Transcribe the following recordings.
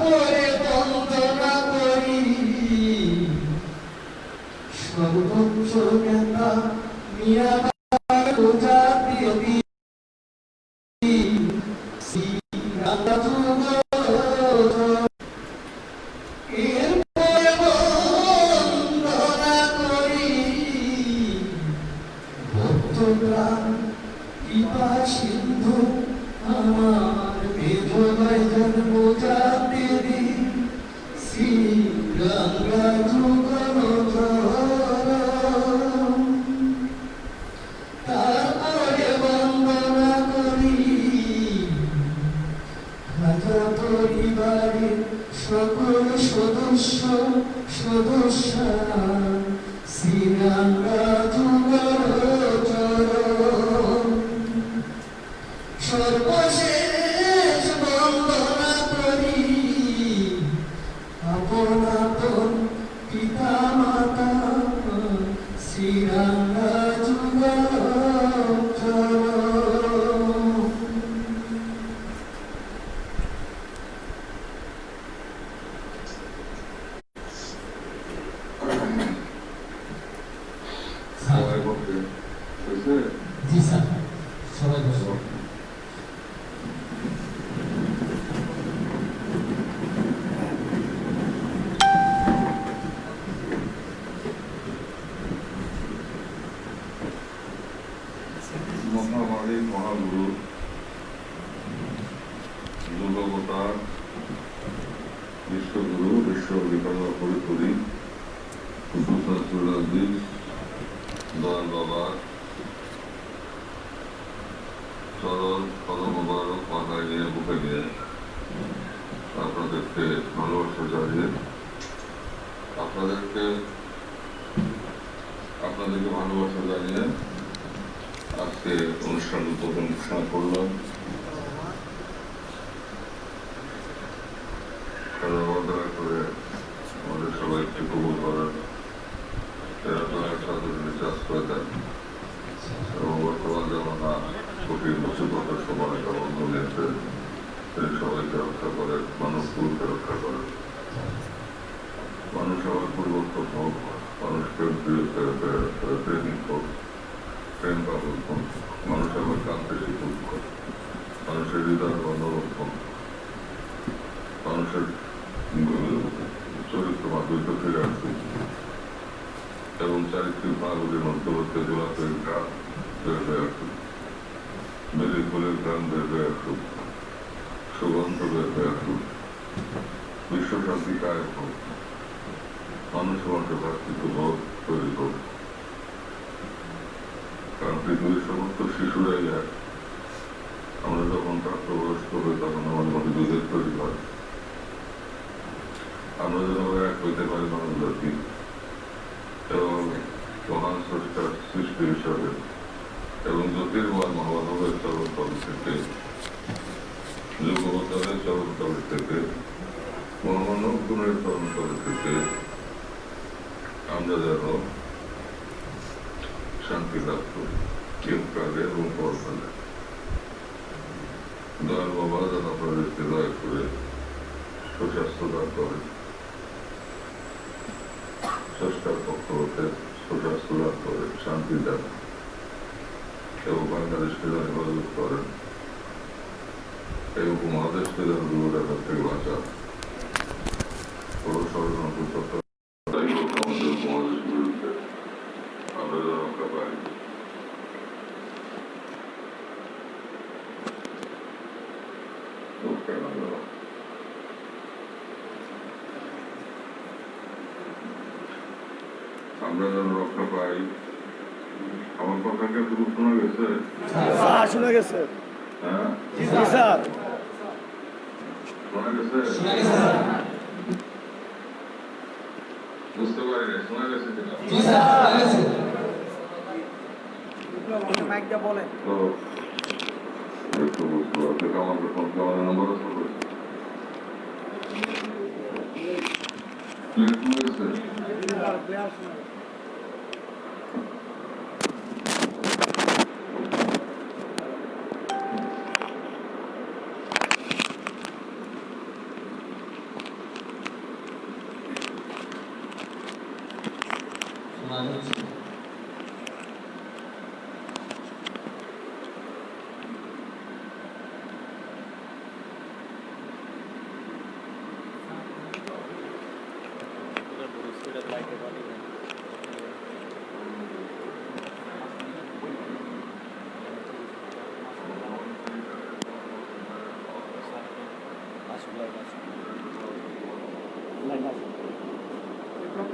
তারপরে বন্দনা করি সর্বোচ্চ নেতা মিয়া জাতীয় সিন্ধু আমার বেদনায় জন্ম জাতিরি শ্রী গঙ্গা যুগল তারপরে বন্দনা করি রাজা পরিবারের সকল সদস্য শ্রী গঙ্গা যুগল সর্বশেষ বন্দনা করি আপন আপন পিতা মাতা শ্রীরাঙ্গা যুগল জি স্যার সবাই বসে মহামারী মহাগুরু যুগবতার বিশ্বগুরু বিশ্ববিখ্যাত পরিপুরী দয়াল বাবার চরণ পদমোবারক মাথায় নিয়ে বুকে নিয়ে আপনাদেরকে ভালোবাসা জানিয়ে আপনাদেরকে ভালোবাসা জানিয়ে আজকে অনুষ্ঠান উদ্বোধন ঘোষণা করলাম। দয়া করে আমাদের সবাইকে কবুল করেন, চাষ করে দেন এবং বর্তমান জামানা কঠিন মুসিবত সময় প্রবন্ধ নিয়েছে তিনি সবাইকে রক্ষা করেন, মানুষগুলোকে রক্ষা করেন। মানুষ আবার পরিবর্তন হোক, মানুষকে প্রেমিক হোক, প্রেম পাগল হোক, মানুষ আবার কাঁদতে শিখুক, মানুষের হৃদয় অন্যরকম, মানুষের চরিত্র মাধুর্য ফিরে আসুক এবং চারিত্রিক ভাগগুলির মধ্যবর্তী গোলাপের গ্রাম বের হয়ে আসুক, মেরি ফুলের গ্রাম বের হয়ে আসুক, সুগন্ধ বের হয়ে আসুক, বিশ্বশান্তি কায়েম হোক, মানুষের মধ্যে ভ্রাতৃত্ববোধ তৈরি হোক। কারণ পৃথিবীর সমস্ত শিশুরাই এক। আমরা যখন প্রাপ্তবয়স্ক হই তখন আমাদের মধ্যে বিভেদ তৈরি হয়। আমরা যেন এক হইতে পারি মানব জাতি এবং মহান স্রষ্টার সৃষ্টি হিসাবে এবং জ্যোতির্ময় মহামানবের চরণতল থেকে, যুগবতারের চরণতল থেকে, মহামানব গুণের চরণতল থেকে আমরা যেন শান্তি লাভ করি চিরকালে এবং পরকালে। দয়াল বাবা যেন আপনাদেরকে দয়া করে সুস্বাস্থ্য দান করেন, স্রষ্টার পক্ষ হতে সুস্বাস্থ্য লাভ করেন, শান্তি দেন এবং বাংলাদেশকে যেন হেফাজত করেন এই উপমহাদেশকে যেন দুর্ঘটনার হাত থেকে বাঁচান। কোনো ষড়যন্ত্র সত্য আমাদের উপমহাদেশ বিরুদ্ধে আমরা যেন রক্ষা পাই। আমরা যেন রক্ষা পাই। আমার কথা কি এতটুকু শোনা গেছে? শোনা গেছে। হ্যাঁ স্যার শোনা গেছে? বুঝতে পারি শোনা গেছে কিনা? মাইকটা বলেন। তো একটু বুঝতে পারছি আমাদের ফোন আমাদের নম্বর আছে গান হচ্ছে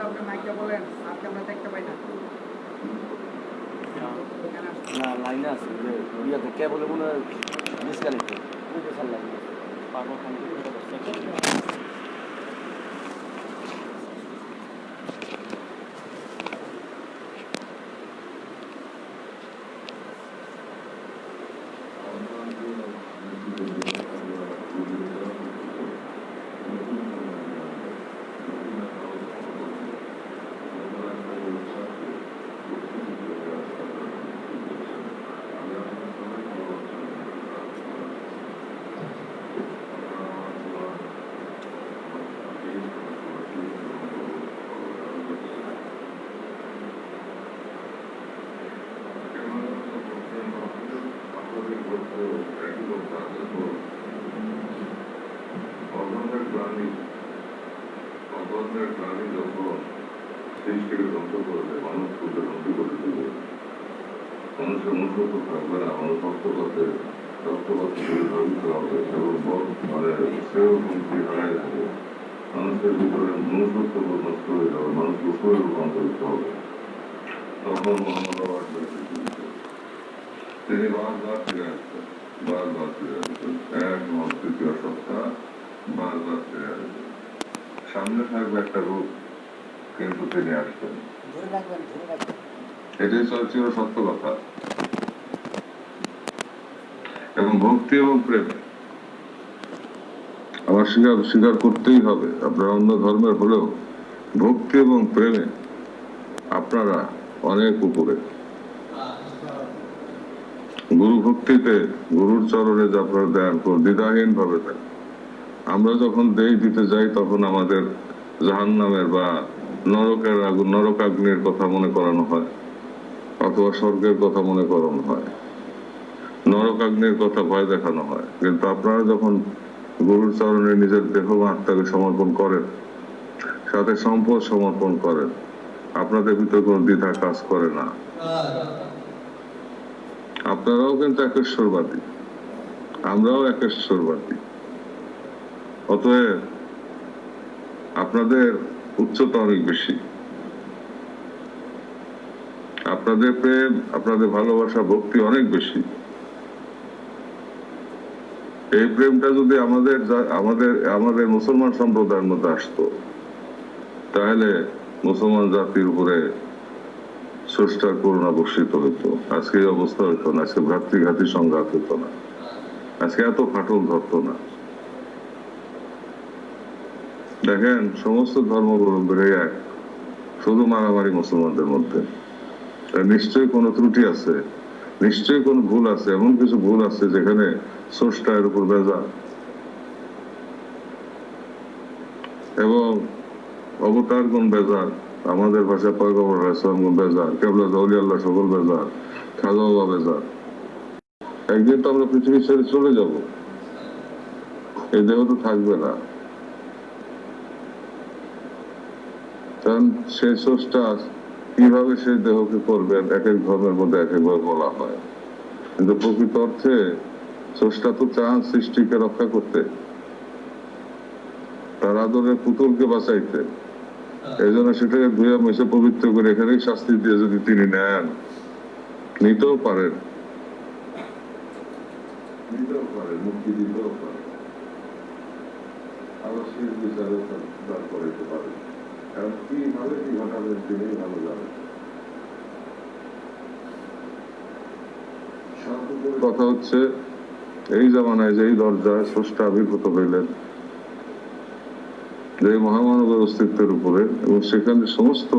আপনি মাইকটা বলেন, আজকে আমরা দেখতে পাই না। না লাইনে আছে যে ইয়াতে কেবলে মনে হয় ডিসকানেক্টেড ওই যে সার লাইনে পারবো সৃষ্টিকে ধ্বংস করবে, মানুষকে ধ্বংস করে দেবে। মানুষের অনুসত থাকবে না, মানুষ রক্তপাতে ধাবিত হবে এবং শ্রেয় ভক্তি হারাই যাবে। মানুষের ভিতরে মনুষ্যত্ব নষ্ট হয়ে যাবে, মানুষ কুকুরে রূপান্তরিত হবে। তখন মোহাম্মদ আবার তিনি বারবার ফিরে আসবেন, বারবার ফিরে আসবেন, এক মাস তৃতীয় সপ্তাহ বারবার ফিরে আসবেন। সামনে থাকবে একটা রূপ, কিন্তু তিনি আসবেন। এটাই চির সত্য কথা। এবং ভক্তি এবং প্রেমে আমার স্বীকার করতেই হবে, আপনারা অন্য ধর্মের হলেও ভক্তি এবং প্রেমে আপনারা অনেক উপরে। গুরু ভক্তিতে গুরুর চরণে যে আপনারা দেন দ্বিধাহীন ভাবে দেন। আমরা যখন দেই দিতে যাই তখন আমাদের জাহান্নামের বা নরকের আগুন নরকাগ্নির কথা মনে করানো হয়, অথবা স্বর্গের কথা মনে করানো হয়, নরকাগ্নির কথা ভয় দেখানো হয়। কিন্তু আপনারা যখন গুরুর চরণে নিজের দেহ বা আত্মাকে সমর্পণ করেন, সাথে সম্পদ সমর্পণ করেন, আপনাদের ভিতরে কোনো দ্বিধা কাজ করে না। আপনারাও কিন্তু একেশ্বরবাদী, আমরাও একেশ্বরবাদী। অতএব আপনাদের উচ্চতা অনেক বেশি, আপনাদের প্রেম, আপনাদের ভালোবাসা, ভক্তি অনেক বেশি। এই প্রেমটা যদি আমাদের মুসলমান সম্প্রদায়ের মধ্যে আসতো, তাহলে মুসলমান জাতির উপরে স্রষ্টার করুণা বর্ষিত হইতো। আজকে এই অবস্থা হইতো না, আজকে ভ্রাতৃঘাতী সংঘাত হইতো না, আজকে এত ফাটল ধরতো না। দেখেন সমস্ত ধর্মগুরুদের এক, শুধু মারামারি মুসলমানদের মধ্যে। নিশ্চয়ই কোনো ত্রুটি আছে, নিশ্চয়ই কোনো ভুল আছে, এমন কিছু ভুল আছে যেখানে স্রষ্টা এর উপর বেজার এবং অবতার গুণ বেজার, আমাদের ভাষা পয়গম্বর ইসলাম গুণ বেজার, কেবলা আউলি আল্লাহ সকল বেজার, খাজা বাবা বেজার। একদিন তো আমরা পৃথিবী ছেড়ে চলে যাব, এই দেহ তো থাকবে না। সেই স্রষ্টা কিভাবে সেই দেহকে করবেন, এক এক ধর্মের মধ্যে এক একভাবে বলা হয়। কিন্তু প্রকৃত অর্থে স্রষ্টা তো চান সৃষ্টিকে রক্ষা করতে, তার আদরের পুতুলকে বাঁচাইতে। এই জন্য সেটাকে ধুয়ে মেশে পবিত্র করে এখানেই শাস্তি দিয়ে যদি তিনি নেন, নিতেও পারেন, মুক্তি দিতেও পারেন, আবার শেষ বিচারে দাঁড় করাইতে পারেন। কারণ কিভাবে কি ঘটাবেন তিনি ভালো জানেন। কথা হচ্ছে এই জামানায় যেই দরজায় স্রষ্টা আবির্ভূত হইলেন, যে মহামানবের অস্তিত্বের উপরে, এবং সেখানে সমস্ত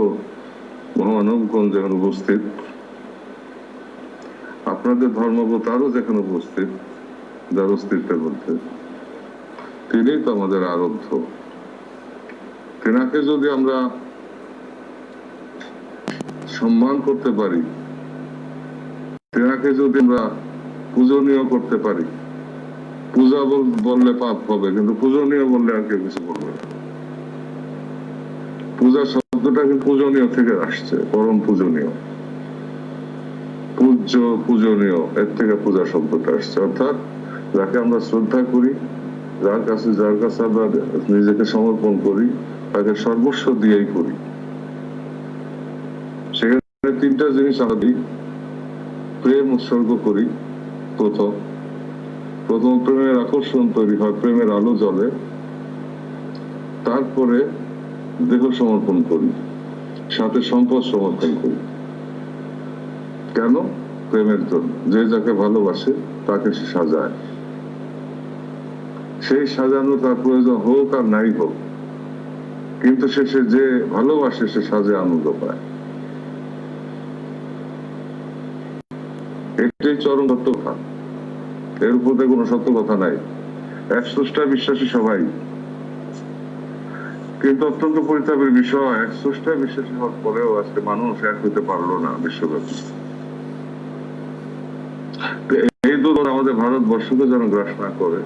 মহামানবগণ যেখানে উপস্থিত, আপনাদের ধর্মব্রত আরো যেখানে উপস্থিত, যার অস্তিত্বের মধ্যে, তিনি তো আমাদের আরাধ্য। তেনাকে যদি আমরা সম্মান করতে পারি, তেনাকে যদি আমরা পূজনীয় করতে পারি, পূজা বললে পাপ হবে, কিন্তু পূজনীয় বললে আর কেউ কিছু বলবে না। পূজা শব্দটা কিন্তু পূজনীয় থেকে আসছে, পরম পূজনীয়, পূজ্য, পূজনীয়, এর থেকে পূজা শব্দটা আসছে। অর্থাৎ যাকে আমরা শ্রদ্ধা করি, যার কাছে আমরা নিজেকে সমর্পণ করি, তাকে সর্বস্ব দিয়েই করি। সেখানে তিনটা জিনিস আমরা দিই। প্রেম উৎসর্গ করি প্রথম প্রেমের আকর্ষণ তৈরি হয়, প্রেমের আলো জ্বলে। তারপরে দেহ সমর্পণ করি, সাথে সম্পদ সমর্পণ করি। কেন? প্রেমের জন্য। যে যাকে ভালোবাসে তাকে সে সাজায়, সেই সাজানো তার প্রয়োজন হোক আর নাই হোক, কিন্তু শেষে যে ভালোবাসে সে সাজে আনন্দ পায়। এটাই চরম সত্য কথা, এর উপরে কোনো সত্য কথা নাই। এক স্রষ্টা বিশ্বাসী সবাই, কিন্তু অত্যন্ত পরিতাপের বিষয়, এক স্রষ্টা বিশ্বাসী হওয়ার পরেও আজকে মানুষ এক হতে পারলো না বিশ্বব্যাপী। এই দুর্যোগ আমাদের ভারতবর্ষকে যেন গ্রাস না করে,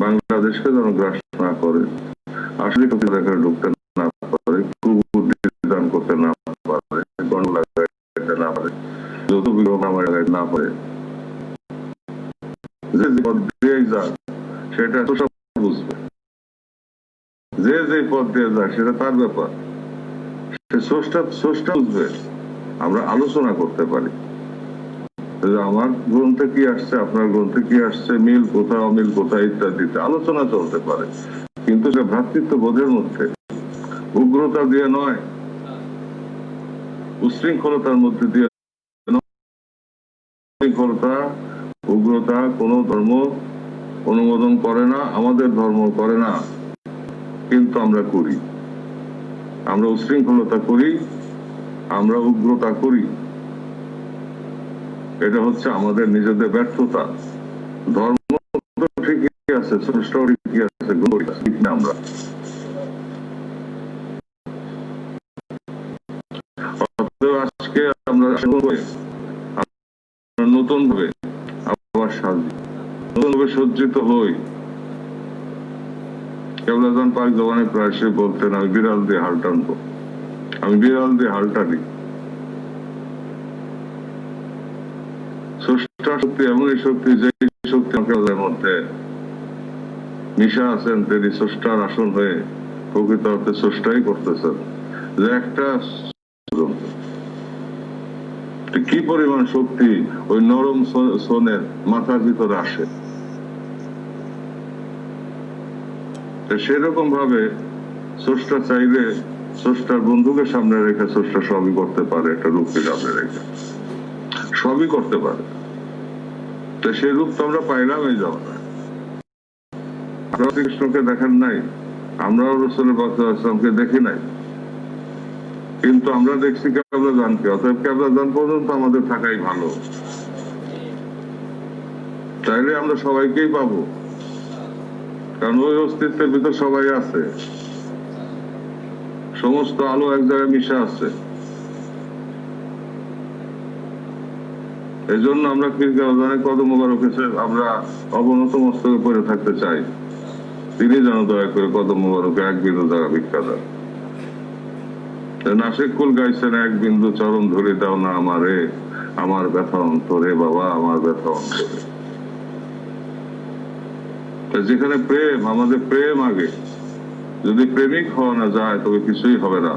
বাংলাদেশকে যেন গ্রাস না করে, আসলে এখানে ঢুকতে না পারে, কুবুদ্ধি দান করতে না পারে, গণ লাগাইতে না পারে, যত বিগ্রহ আমার না পারে, যে পথ দিয়ে যাক সেটা সব বুঝবে। যে পথ দিয়ে যাক সেটা তার ব্যাপার, সে স্রষ্টা বুঝবে। আমরা আলোচনা করতে পারি, আমার গ্রন্থে কি আসছে, আপনার গ্রন্থে কি আসছে, মিল কোথায়, অমিল কোথায় ইত্যাদিতে আলোচনা চলতে পারে, কিন্তু সে ভ্রাতৃত্ব বোধের মধ্যে, উগ্রতা দিয়ে নয়, উশৃঙ্খলতার মধ্যে দিয়ে। উশৃঙ্খলতা, উগ্রতা কোন ধর্ম অনুমোদন করে না, আমাদের ধর্ম করে না, কিন্তু আমরা করি। আমরা উশৃঙ্খলতা করি, আমরা উগ্রতা করি। এটা হচ্ছে আমাদের নিজেদের ব্যর্থতা। ধর্ম ঠিকই আছে, স্রষ্টাও ঠিকই আছে, ঠিক না আমরা। আজকে আমরা নতুন ভাবে আবার নতুন ভাবে সজ্জিত হই। কেবলাজান পাক জবানে প্রায় সে বলতেন, আমি বিড়াল দিয়ে হাল টানবো, আমি বিড়াল দিয়ে হাল টানি। স্রষ্টা শক্তি এমন এই শক্তি, যে শক্তি আমাদের মধ্যে মিশা আছেন, তিনি স্রষ্টার আসন হয়ে প্রকৃত অর্থে স্রষ্টাই করতেছেন। যে একটা কি পরিমাণ শক্তি ওই নরম সোনের মাথার ভিতরে আসে, সেরকম ভাবে স্রষ্টা চাইলে স্রষ্টার বন্ধুকে সামনে রেখে স্রষ্টা সবই করতে পারে। একটা রূপকে সামনে রেখে সবই করতে পারে। তো সেই রূপ তো আমরা পাইলাম এই জমানায়। কৃষ্ণকে দেখেন নাই, আমরাও রাসূলের বাচ্চাকে দেখি নাই, কিন্তু আমরা দেখছি কেবলাজানকে। অতএব কেবলাজান পর্যন্ত আমাদের থাকাই ভালো। চাইলে আমরা সবাইকেই পাবো, কারণ ওই অস্তিত্বের ভিতর সবাই আছে, সমস্ত আলো এক জায়গায় মিশে আছে। এই জন্য আমরা পীরকেবলাজানের কদম মোবারকে আমরা অবনত মস্তকে পড়ে থাকতে চাই। তিনি যেন দয়া করে কদম মোবারকে এক বিন্দু দ্বারা ভিক্ষা দেন। নাসিক কুল গাইছেন, এক বিন্দু চরণ ধরে দাও না আমারে, আমার ব্যথা অন্তরে বাবা, আমার ব্যথা অন্তরে। যেখানে প্রেম, আমাদের প্রেম আগে। যদি প্রেমিক হওয়া না যায় তবে কিছুই হবে না।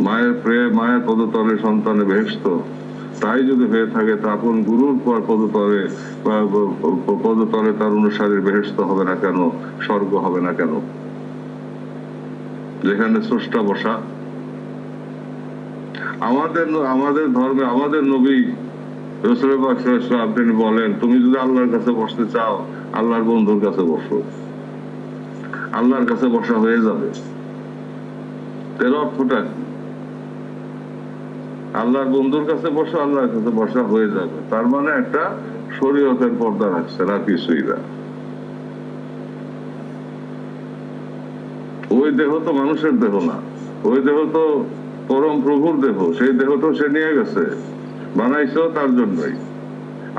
মায়ের প্রেম, মায়ের পদতলে সন্তানের বেহেশত, তাই যদি হয়ে থাকে তা আপন গুরুর পর পদতলে তার অনুসারীর বেহেশত হবে না কেন, স্বর্গ হবে না কেন? যেখানে স্রষ্টা বসা। আমাদের ধর্মে আমাদের নবী রাসূলুল্লাহ সাল্লাল্লাহু আলাইহি ওয়াসাল্লাম তিনি বলেন, তুমি যদি আল্লাহর কাছে বসতে চাও, আল্লাহর বন্ধুর কাছে বসো, আল্লাহর কাছে বসা হয়ে যাবে। এর অর্থটা কি? আল্লাহর বন্ধুর কাছে বসা, আল্লাহর কাছে বসা হয়ে যাবে, তার মানে একটা শরীয়তের পর্দা রাখছে না, কিছুই না। ওই দেহ তো মানুষের দেহ না, ওই দেহ তো পরম প্রভুর দেহ, সেই দেহ তো সে নিয়ে গেছে, বানাইছো তার জন্যই।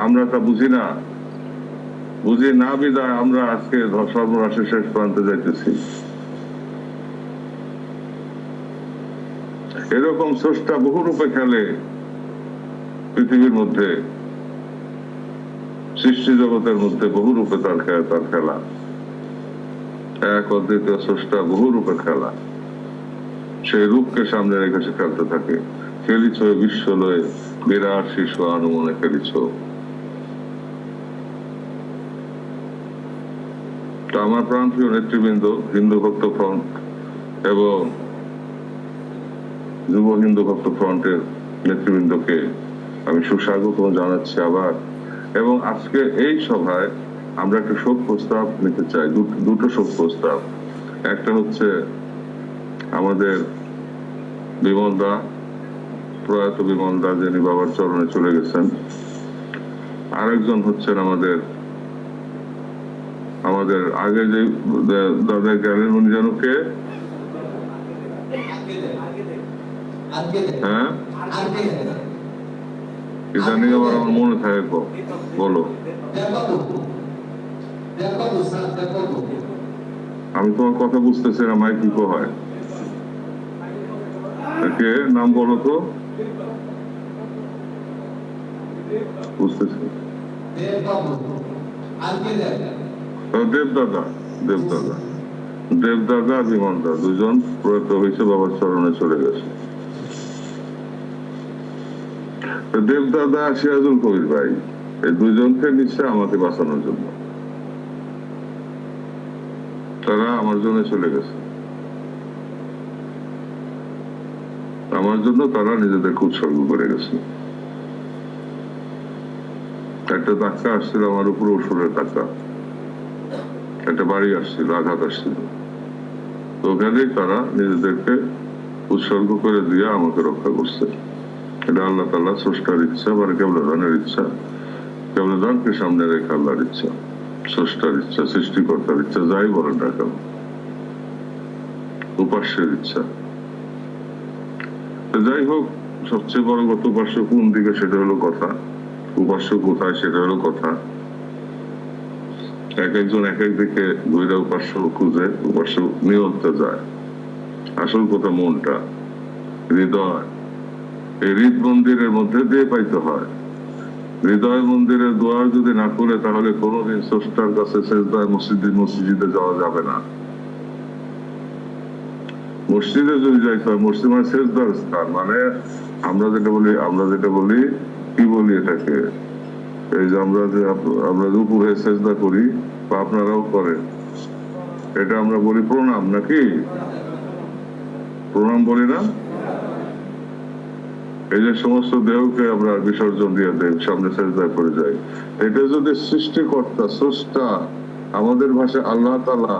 আমরা তা বুঝি না, বুঝি না বিদায় আমরা আজকে সর্বনাশের শেষ প্রান্তে যাইতেছি। এরকম স্রষ্টা বহু রূপে খেলে পৃথিবীর মধ্যে, সৃষ্টি জগতের মধ্যে বহু রূপে তার খেলা। এক অদ্বিতীয় স্রষ্টা বহু রূপে খেলা, সেই রূপকে সামনে রেখে সে খেলতে থাকে। খেলিছ বিশ্ব লয়ে বিরাট শিশু আনুমনে খেলিছ। তো আমার প্রাণপ্রিয় নেতৃবৃন্দ, হিন্দু ভক্ত ফ্রন্ট এবং যুব হিন্দু ভক্ত ফ্রন্টের নেতৃবৃন্দকে আমি সুস্বাগত জানাচ্ছি আবার। এবং আজকে এই সভায় আমরা একটা শোক প্রস্তাব নিতে চাই, দুটো শোক প্রস্তাব। একটা হচ্ছে আমাদের বিমল দা, প্রয়াত বিমল দা, যিনি বাবার চরণে চলে গেছেন। আরেকজন হচ্ছেন আমাদের আগে যে দাদা গেলেন, উনি যেন কে? হ্যাঁ, ইদানিং আবার আমার মনে থাকে, বলো। আমি তোমার কথা বুঝতেছি না, মাই কি হয়? কে নাম বলো তো? বুঝতেছি, দেবদাদা। দেবদাদা বিমল দা দুজন প্রয়াত হয়েছে, বাবার চরণে চলে গেছে। দেবদাদা সিরাজুল কবির ভাই, এই দুজনকে নিচ্ছে আমাকে বাঁচানোর জন্য। তারা আমার জন্য চলে গেছে, আমার জন্য তারা নিজেদেরকে উৎসর্গ করে গেছে। একটা টাকা আসছিল আমার উপর, ওষুধের টাকা, একটা বাড়ি আসছিল, আঘাত আসছিল, তো ওখানেই তারা নিজেদেরকে উৎসর্গ করে দিয়ে আমাকে রক্ষা করছে। এটা আল্লাহ তাআলা স্রষ্টার ইচ্ছা, মানে কেবলাদানের ইচ্ছা, কেবলাদানকে সামনে রেখে আল্লাহর ইচ্ছা, স্রষ্টার ইচ্ছা, সৃষ্টিকর্তার ইচ্ছা, যাই বলেন না কেন, উপাস্যের ইচ্ছা। যাই হোক, সবচেয়ে বড় কথা উপাস্য কোন দিকে সেটা হলো কথা, উপাস্য কোথায় সেটা হলো কথা। এক একজন এক এক দিকে দুইটা উপাস্য খুঁজে, উপাস্য নিয়ন্ত্রণ যায়। আসল কথা মনটা, হৃদয়, এই হৃদ মন্দিরের মধ্যে দিয়ে পাইতে হয়। হৃদয় মন্দিরের দুয়ার যদি না খুলে, তাহলে কোনোদিন স্রষ্টার কাছে সেজদায় মসজিদে যাওয়া যাবে না। মসজিদে যদি যাইতে হয়, মসজিদ মানে সেজদার স্থান, মানে আমরা যেটা বলি কি বলি এটাকে, এই যে আমরা উপরে সেজদা করি বা আপনারাও করেন, এটা আমরা বলি প্রণাম, নাকি? প্রণাম বলি না? এই যে সমস্ত দেহকে আমরা বিসর্জন দিয়ে দেই, সামনে সেজদা করে যাই, এটা যদি সৃষ্টিকর্তা স্রষ্টা, আমাদের ভাষায় আল্লাহ তাআলা,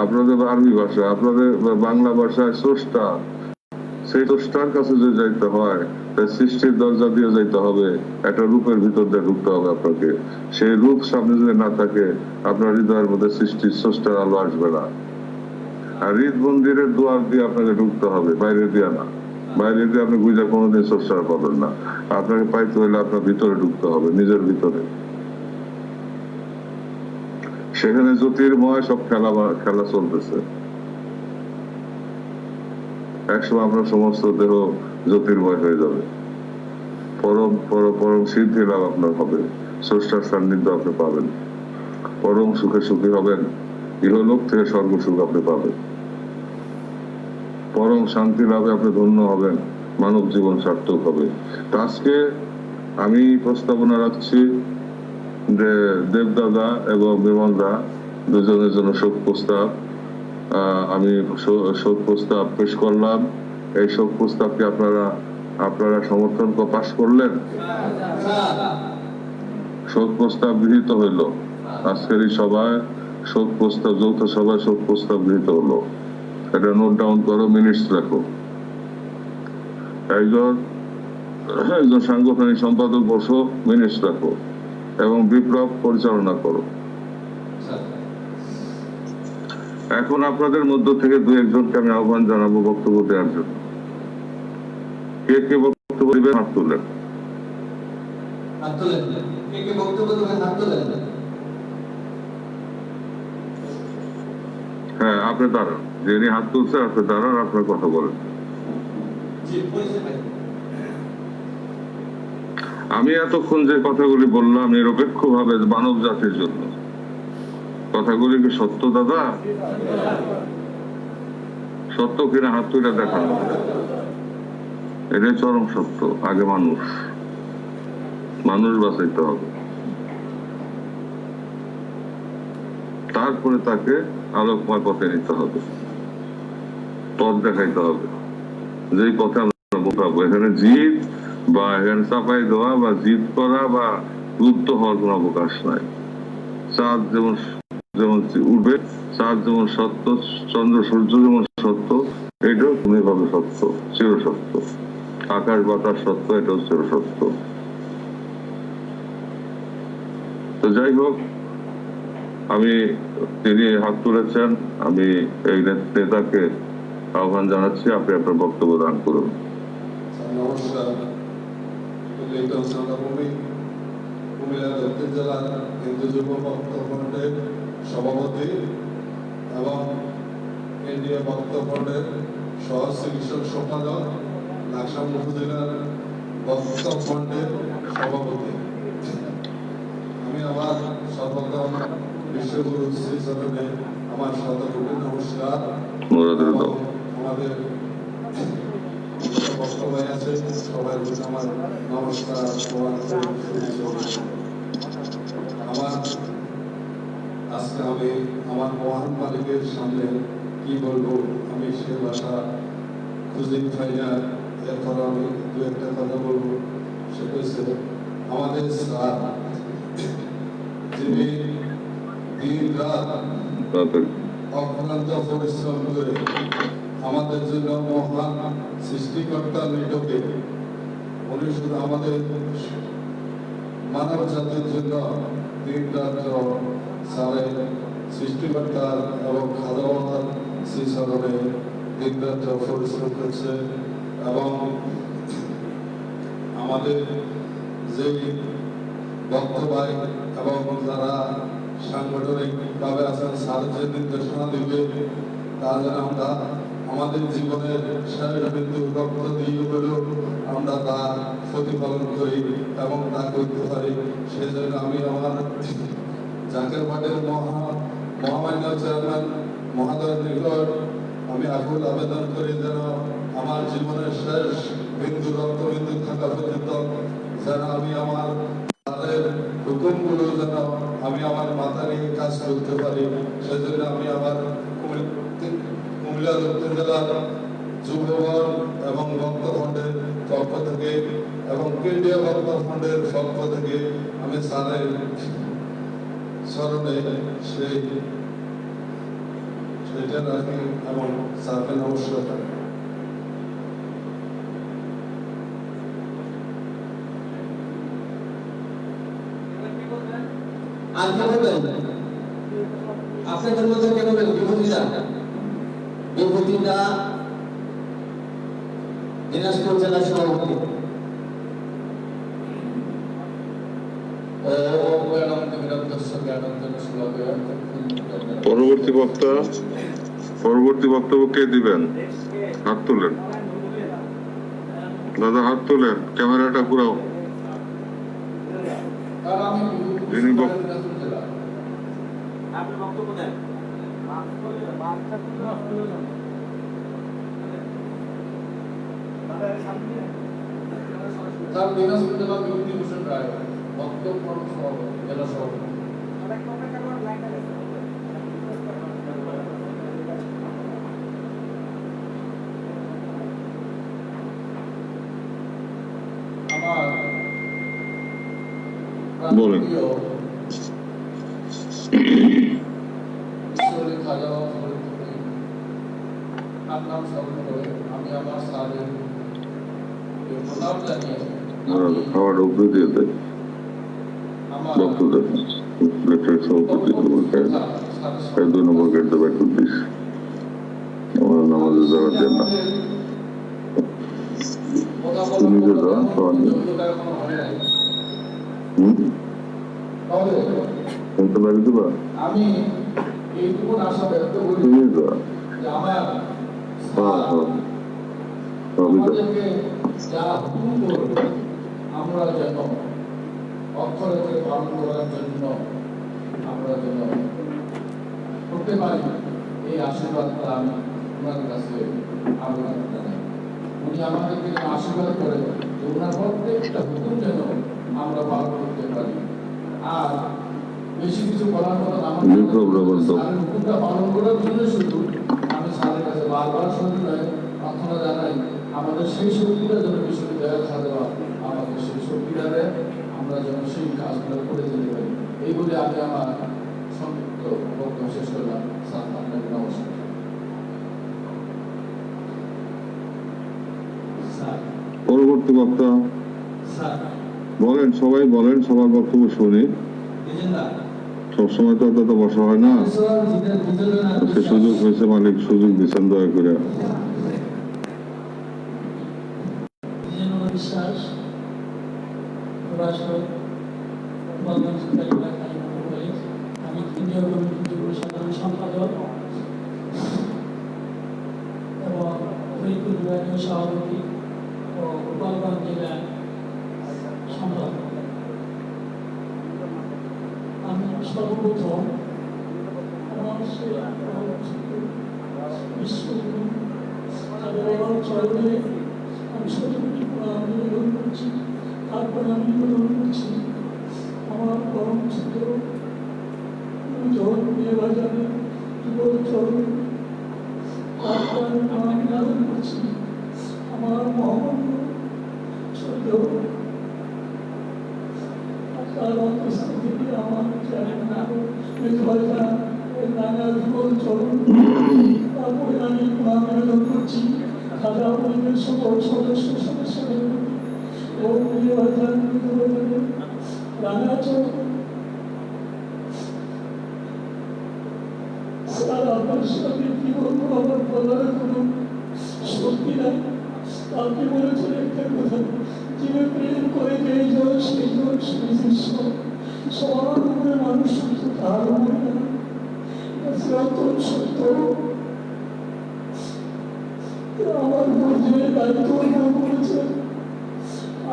আপনাদের আরবি ভাষা, আপনাদের বাংলা ভাষায় স্রষ্টা, সেই স্রষ্টার কাছে যদি যাইতে হয়, তাই সৃষ্টির দরজা দিয়ে যাইতে হবে, একটা রূপের ভিতর দিয়ে ঢুকতে হবে আপনাকে। সেই রূপ সামনে যদি না থাকে, আপনার হৃদয়ের মধ্যে সৃষ্টির স্রষ্টার আলো আসবে না। আর হৃদ মন্দিরের দুয়ার দিয়ে আপনাকে ঢুকতে হবে, বাইরে দিয়ে না। বাইরে দিয়ে আপনি বুঝে কোনোদিন স্রষ্টার পাবেন না। আপনাকে পাইতে হলে আপনার ভিতরে ঢুকতে হবে, নিজের ভিতরে। সেখানে জ্যোতির্ময় সব খেলা চলতেছে। একসময় আপনার সমস্ত দেহ জ্যোতির্ময় হয়ে যাবে, পরম সিদ্ধি লাভ আপনার হবে, স্রষ্টার সান্নিধ্য আপনি পাবেন, পরম সুখে সুখী হবেন, ইহলোক থেকে স্বর্গ সুখ আপনি পাবেন, পরম শান্তি লাভে আপনি ধন্য হবেন, মানব জীবন সার্থক হবে। আজকে আমি প্রস্তাবনা রাখছি যে দেবদাদা এবং বিমল দা দুজনের জন্য শোক প্রস্তাব, আমি শোক প্রস্তাব পেশ করলাম। এই শোক প্রস্তাবকে আপনারা সমর্থন পাশ করলেন। শোক প্রস্তাব গৃহীত হইল। আজকের এই সভায় শোক প্রস্তাব, যৌথ সভায় শোক প্রস্তাব গৃহীত হলো। এটা নোট ডাউন করো, মিনিটস রাখো। একজন সাংগঠনিক সম্পাদক বসো, মিনিটস রাখো এবং বিপ্লব পরিচালনা করো। এখন আপনাদের মধ্য থেকে দু একজনকে আমি আহ্বান জানাবো বক্তব্য দেওয়ার জন্য। কে কে বক্তব্য দিবেন হাত তুলেন। হাত তোলেন। কে কে বক্তব্য দেবেন হাত তোলেন। হ্যাঁ, আপনি দাঁড়ান, যিনি হাত তুলছে আপনি দাঁড়ান, আপনার কথা বলেন। জি, পরিচয় ভাই। আমি এতক্ষণ যে কথাগুলি বললাম নিরপেক্ষ ভাবে মানব জাতির জন্য, কথাগুলি কি সত্য দাদা? সত্য কিনা হাত তুলে দেখান। এটাই চরম সত্য। আগে মানুষ বাঁচাইতে হবে, তারপরে তাকে আলোকময় পথে নিতে হবে, পথ দেখাইতে হবে, যেই পথে আমরা বোঝাবো। এখানে জিদ বা এখানে চাপাই দেওয়া বা জিদ করা বা লুপ্ত হওয়ার কোন অবকাশ নাই। চাঁদ যেমন যেমন উঠবে, চাঁদ যেমন সত্য, চন্দ্র সূর্য যেমন সত্য, এটাও ভাবে সত্য, চির সত্য। আকাশ বাতাস সত্য, এটাও চির সত্য। তো যাই হোক, আমি তিনি হাত তুলেছেন, আমি এই নেতাকে আহ্বান জানাচ্ছি, আপনি আপনার বক্তব্য দান করুন। নমস্কার। কুমিল্লা দক্ষিণ জেলার হিন্দু যুব ভক্ত ফ্রন্টের সভাপতি এবং কেন্দ্রীয় ভক্ত ফ্রন্টের সহ চিকিৎসক সম্পাদক, লাকসাম উপজেলার ভক্ত ফ্রন্টের সভাপতি। আমি আমার সর্বপ্রথম বিশ্বগুরু শ্রীচরণে আমার শতকোটি নমস্কার। আমাদের বক্তব্য আছে, সবাই আমার নমস্কার। আমার আজকে আমি আমার মহান মালিকের সামনে কি বলবো, আমি সে ভাষা খুঁজে পাই না। এরপর আমি দু একটা কথা বলবো। সেটা হচ্ছে আমাদের স্যার, যিনি দিন রাত অক্লান্ত পরিশ্রম করে আমাদের জন্য মহান সৃষ্টিকর্তা নিটকে, উনি শুধু আমাদের মানব জাতির জন্য দিন রাত সারের সৃষ্টিকর্তা এবং খাদাওয়ার সেই স্মরণে দিন রাত পরিশ্রম করছে। এবং আমাদের যে বক্তব্য এবং যারা সাংগঠনিকভাবে আছেন, স্যার যে নির্দেশনা দিবে তা যেন আমরা আমাদের জীবনের শেষ বিন্দু রক্ত দিয়ে হলেও আমরা তা প্রতিপালন করি এবং তা করতে পারি। সেই জন্য আমি আমার জাকের পাটের মহামান্য চেয়ারম্যান মহাদয়ের নিকট আমি আকুল আবেদন করি, যেন আমার জীবনের শেষ বিন্দু রক্তবিন্দু থাকা পর্যন্ত যেন আমি আমার তাদের হুকুমগুলো যেন আমি আমার মাথা নিয়ে কাজ করতে পারি। সেজন্য আমি আমার কুমিল্লা দক্ষিণ জেলার যুববল এবং ভক্ত ফ্রন্টের পক্ষ থেকে এবং কেন্দ্রীয় ভক্ত ফ্রন্টের পক্ষ থেকে আমি স্যারের স্মরণে সেটা রাখি এবং স্যারকে নমস্কার। আর কে বলবেন? আপনাদের মধ্যে কে বলবেন? বিভূতিরা দিনাজপুর জেলা সভাপতি। পরবর্তী বক্তব্য কে দিবেন? হাত তুলেন দাদা, হাত তুলেন, ক্যামেরাটা ঘুরাও। যিনি বক্তব্য দেন। তার দিনাজপুর জেলা বিভূতিভূষণ রায়, বক্তব্য জেলা সভাপতি। আমার বলেন। নাম স্মরণ করে আমি আমার স্যারের প্রণাম জানিয়ে খাওয়ার অভ্য দিয়ে দেয় আমার বক্তব্য এর দুই নম্বর গেটটা বের করে দিস আমার নামাজের যাওয়ার জন্য তুমি যে যা সবার তো বাড়ি দেবা আমি এইটুকু আশা ব্যক্ত করি তুমি যা যে আমার আমাদেরকে যা হুকুম করবে আমরা যেন অক্ষরে পালন করার জন্য আমরা যেন করতে পারি এই আশীর্বাদটা আমি ওনার কাছে আবেদন জানাই। উনি আমাদেরকে যেন আশীর্বাদ করে যে ওনার প্রত্যেকটা হুকুম যেন আমরা পালন করতে পারি। আর বেশি কিছু বলার কথা স্যারের হুকুমটা পালন করার জন্য শুধু আমি স্যারের কাছে বারবার শুধু নয় প্রার্থনা জানাই আমাদের সেই শক্তিটা যেন বিশ্ববিদ্যালয়ের ছাত্র আমাদের সেই শক্তিটা দেয় আমরা যেন সেই কাজগুলো করে যেতে পারি। এই বলে আমি আমার সংক্ষিপ্ত বক্তব্য শেষ করলাম। স্যার আপনাকে নমস্কার। স্যার পরবর্তী বক্তা স্যার বলেন, সবাই বলেন, সবার বক্তব্য শুনি। সবসময় তো অত বসা হয় না, সে সুযোগ হয়েছে, মালিক সুযোগ দিচ্ছেন, দয়া করে। বিশ্বাস আমি কেন্দ্রীয় কমিটির যুব সাধারণ সম্পাদক এবং ফরিদপুর বিভাগীয় সভাপতি ও গোপালগঞ্জ জেলার সম্পাদক। আমি সর্বপ্রথম বিশ্বগুরু তাদের চরণে আমি সত্যি নিবেদন করছি। তারপরে আমি নিবেদন করছি আমার পরম ছোট বাজারে যুবক চরণে। তারপরে আমি নিবেদন করছি আমার মহামান্য ছোট তার অন্তঃস্থল থেকে আমার নানা যুবক চরণ। তারপরে আমি নিবেদন করছি খাজা পরিবেশ সকল সদস্য সদস্যদের এবং রাঙাচর স্যার আপনার সাথে কি বলবো, আমার বলার কোনো শক্তি নাই। আপনি বলেছেন একটা কথা, যিনি প্রেম করে যেই জন সেই জন সেই শিষ্য, সবার উপরে মানুষ সত্য তার উপরে না, চিরন্তন সত্য। আমার যে দায়িত্ব করেছেন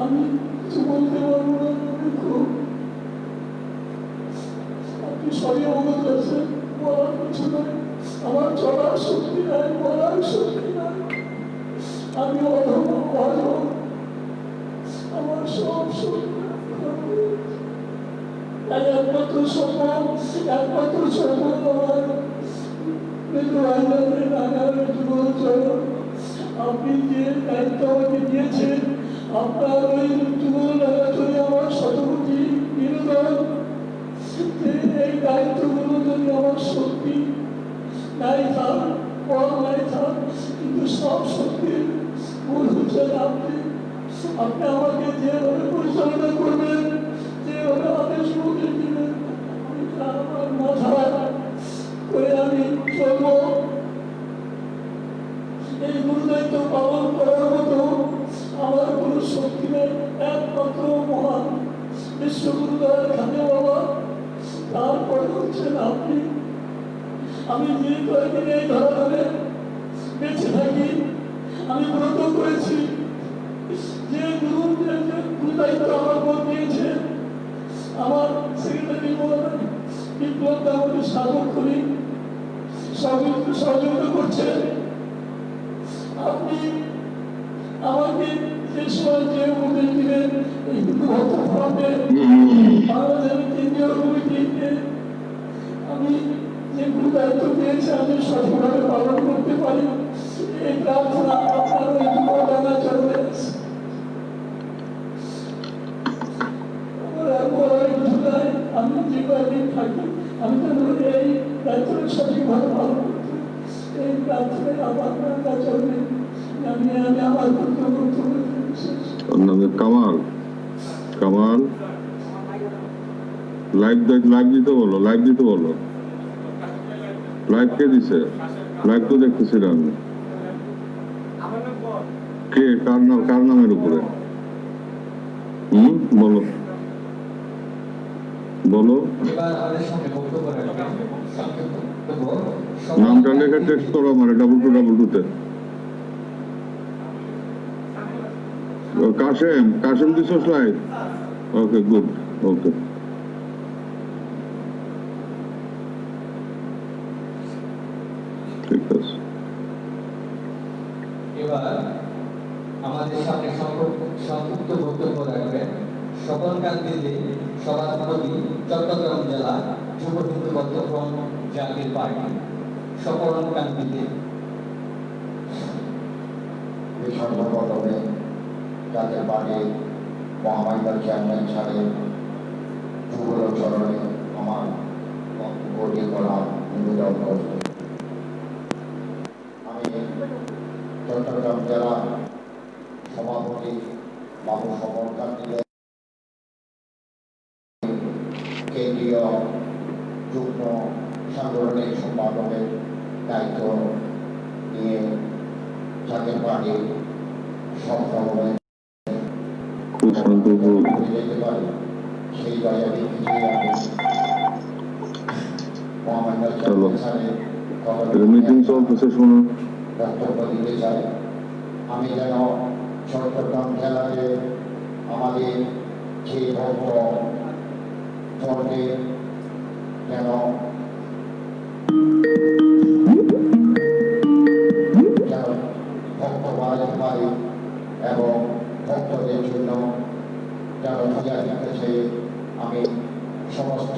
আমি কিছু বলতে পারবো না। আপনি সবই অবগত আছেন, বলার কিছু নয়। আমার চলার শক্তি নাই, বলার শক্তি নাই। আমি আমার সব শক্তি একমাত্র সম্মান, একমাত্র সম্মান আমার আপনি যে দায়িত্ব আমাকে দিয়েছেন, আপনার ওই যুবরাজনে আমার শতপতি বিনোদন, যে এই দায়িত্বগুলো যদি আমার শক্তি নাই থাক, বল নাই থাক, কিন্তু সব শক্তির মূল হচ্ছেন আপনি। আপনি আমাকে যেভাবে পরিচালনা করবেন, যেভাবে আদেশ মুখে দিবেন, আমার মাথায় করে আমি চলব। এই গুরুদায়িত্ব পালন করার মতো আমার কোনো শক্তি নেই। একমাত্র মহান বিশ্বগুরুদার খানে বাবা, তারপরে হচ্ছেন আপনি। আমি যে কয়েকদিন এই ধরনের বেঁচে থাকি, আমি ব্রত করেছি যে গুরুদায়িত্ব আমার উপর দিয়েছে আমার সেক্রেটারি বিপ্লব আমাকে স্বাগত করি, সহযোগিতা করছেন। আপনি আমাকে যে সময় যে উপদেশ দিলেন এই বাংলাদেশের কেন্দ্রীয় কমিটিতে আমি যে গুরু দায়িত্ব পেয়েছি আমি সঠিকভাবে পালন করতে পারি, এই প্রার্থনা আপনার ওই যুবদানা চলবে। আমি যে কয়েকদিন থাকি আমি তো এই দায়িত্বটা সঠিকভাবে পালন করতে, এই প্রার্থনায় আপনার কাছে চলবে। আমি আমার কামাল কামাল লাইভ দিতে বলো, লাইভ দিতে বলো। লাইভ কে দিছে? লাইভ তো দেখতেছি না আমি। কে কার নামের উপরে? বলো বলো, এবার আমাদের সামনে বক্তব্য রাখবেন নামটা লেখা টেক্সট করো আমার double2 কাশেম দিছো স্লাইড? ওকে গুড, ওকে। ঠিক আছে। এবার আমাদের সামনে সংক্ষিপ্ত বক্তব্য রাখবেন সকল গান্ধীজি সভাপতি চট্টগ্রাম জেলা যুব হিন্দু বৌদ্ধফ্রন্ট জাতীয় পার্টি সকল গান্ধীজি। সর্বপ্রথমে জাতীয় পার্টির মহামান্য চেয়ারম্যান সাহেব যুগল চরণে আমার বক্তব্য করার নিবেদন করছি। আমি চট্টগ্রাম জেলা সভাপতি বাবু স্বপন কান্তি কেন্দ্রীয় যুগ্ম সাংগঠনিক সম্পাদকের দায়িত্ব নিয়ে জাতীয় পার্টির সব সময় খুব শান্তভাবে যেতে পারি সেই জায়গায় আমি মহামান্য চেয়ারম্যান সাহেব মিটিং চলতেছে, শোনো। বক্তব্য দিতে চাই। আমি যেন চট্টগ্রাম জেলাতে আমাদের যে ভক্ত চলবে যেন ভক্ত বাড়াতে পারে এবং ভক্তদের জন্য যেন ভূয়া দিতেছে। আমি সমস্ত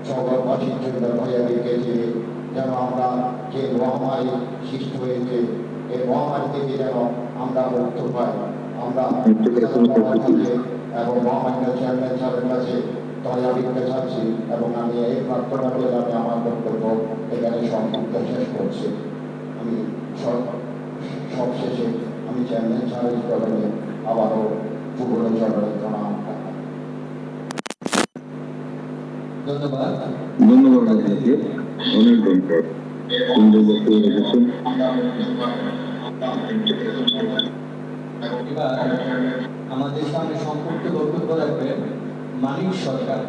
জগৎবাসীর জন্য ভূয়া দিতেছি যেন আমরা যে মহামারী সৃষ্টি হয়েছে এই মহামারী থেকে যেন আমরা মুক্ত পাই। আমরা এবং মহামান্য চেয়ারম্যান সাহেবের কাছে দয়া ভিক্ষা চাচ্ছি এবং আমি এই প্রার্থনা করে আমি আমার বক্তব্য এখানে সংক্ষিপ্ত শেষ করছি। আমি সবশেষে আমি চেয়ারম্যান সাহেবের চরণে আবারও যুগল চরণে প্রণাম। ধন্যবাদ। ধন্যবাদ আপনাকে, অনেক ধন্যবাদ, সুন্দর বক্তব্য রেখেছেন। এবার আমাদের সামনে সংক্ষিপ্ত বক্তব্য রাখবেন মানিক সরকার,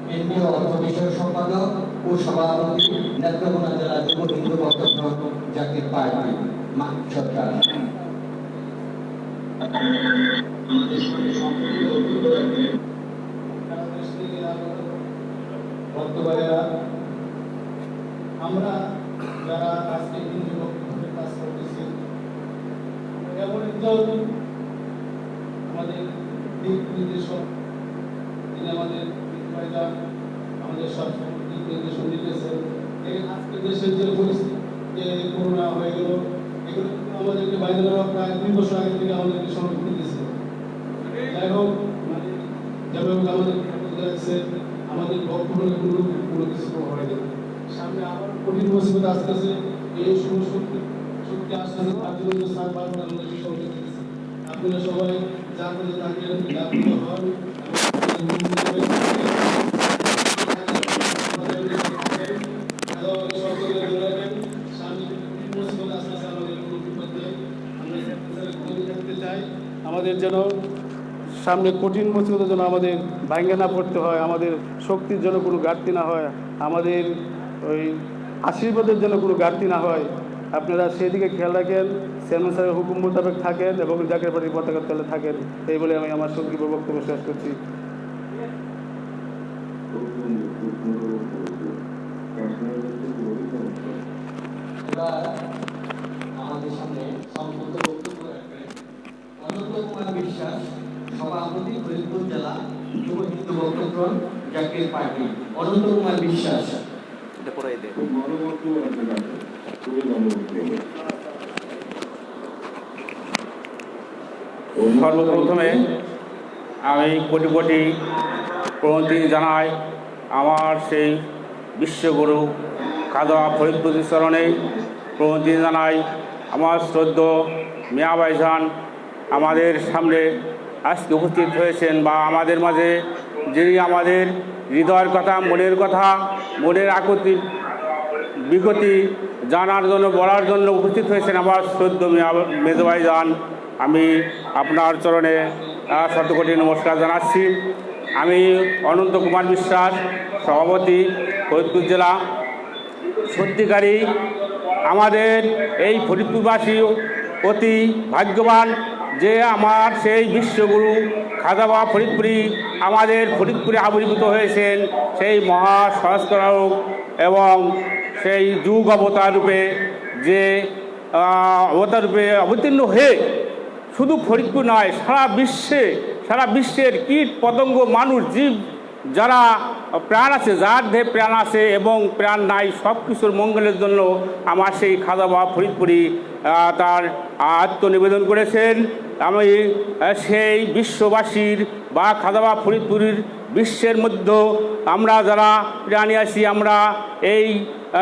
কেন্দ্রীয় অর্থ বিষয়ক সম্পাদক ও সভাপতি নেত্রকোনা জেলা যুব হিন্দু বৌদ্ধফ্রন্ট জাতীয় পার্টি। মানিক সরকার। বক্তব্যেরা আমরা যারা আজকে হিন্দু বক্তব্যের কাজ করতেছি এমন একজন আমাদের দিক নির্দেশক তিনি আমাদের আমাদের সব দিক নির্দেশন দিতেছেন। এই আজকে দেশের যে পরিস্থিতি যে করোনা হয়ে গেল এগুলো আমাদেরকে বাইরে প্রায় 2 বছর আগে থেকে আমাদেরকে সম্মুখীন দিতেছে। যাই হোক মানে যেভাবে আমাদের যাচ্ছে আমাদের বক্তব্যের কোনো কিছু হয় না। সামনে আবার কঠিন মুসিবত আসতেছে, এই সমস্ত শক্তি আসতেছে তার জন্য স্যার বারবার আমাদেরকে সহযোগিতা দিতেছে। আপনারা সবাই জানতে থাকেন লাভিত হন আমাদের যেন সামনে কঠিন মুসিবতের জন্য আমাদের ভাঙ্গে না পড়তে হয়, আমাদের শক্তির জন্য কোনো ঘাটতি না হয়, আমাদের ওই আশীর্বাদের জন্য কোনো ঘাটতি না হয়। আপনারা সেদিকে খেয়াল রাখেন, চেয়ারম্যান স্যারের হুকুম মোতাবেক থাকেন এবং জাতীয় পার্টির পতাকার তলে থাকেন। এই বলে আমি আমার সংক্ষিপ্ত বক্তব্য শেষ করছি। এবার আমাদের সামনে সংক্ষিপ্ত বক্তব্য রাখবেন অনন্ত কুমার বিশ্বাস, সভাপতি ফরিদপুর জেলা যুব হিন্দু বৌদ্ধফ্রন্ট জাতীয় পার্টি। অনন্ত কুমার বিশ্বাস। এটা পড়াই দে। খুব ভালো বক্তব্য আছে, খুবই ভালো বক্তব্য। সর্বপ্রথমে আমি কোটি কোটি প্রণতি জানাই আমার সেই বিশ্বগুরু খাদা ফরিদপুরের চরণে প্রণতি জানাই। আমার শ্রদ্ধেয় মিয়া ভাইজান আমাদের সামনে আজকে উপস্থিত হয়েছেন বা আমাদের মাঝে যিনি আমাদের হৃদয়ের কথা, মনের আকুতি বিগতি জানার জন্য বলার জন্য উপস্থিত হয়েছেন আমার শ্রদ্ধ মেজো ভাইজান। আমি আপনার চরণে শতকোটি নমস্কার জানাচ্ছি। আমি অনন্ত কুমার বিশ্বাস, সভাপতি, ফরিদপুর জেলা। সত্যিকারই আমাদের এই ফরিদপুরবাসী অতি ভাগ্যবান যে আমার সেই বিশ্বগুরু খাজা বাবা ফরিদপুরি আমাদের ফরিদপুরে আবির্ভূত হয়েছেন, সেই মহা সংস্কারক এবং সেই যুগ অবতার রূপে যে অবতার রূপে অবতীর্ণ হয়ে শুধু ফরিদপুর নয়, সারা বিশ্বের কীট পতঙ্গ মানুষ জীব যারা প্রাণ আছে, যার দেহে প্রাণ আছে এবং প্রাণ নাই, সব কিছুর মঙ্গলের জন্য আমার সেই খাজা বাবা ফরিদপুরি তার আত্মনিবেদন করেছেন। আমি সেই বিশ্ববাসীর বা খাজা বাবা ফরিদপুরির বিশ্বের মধ্যে আমরা যারা প্রাণী আছি, আমরা এই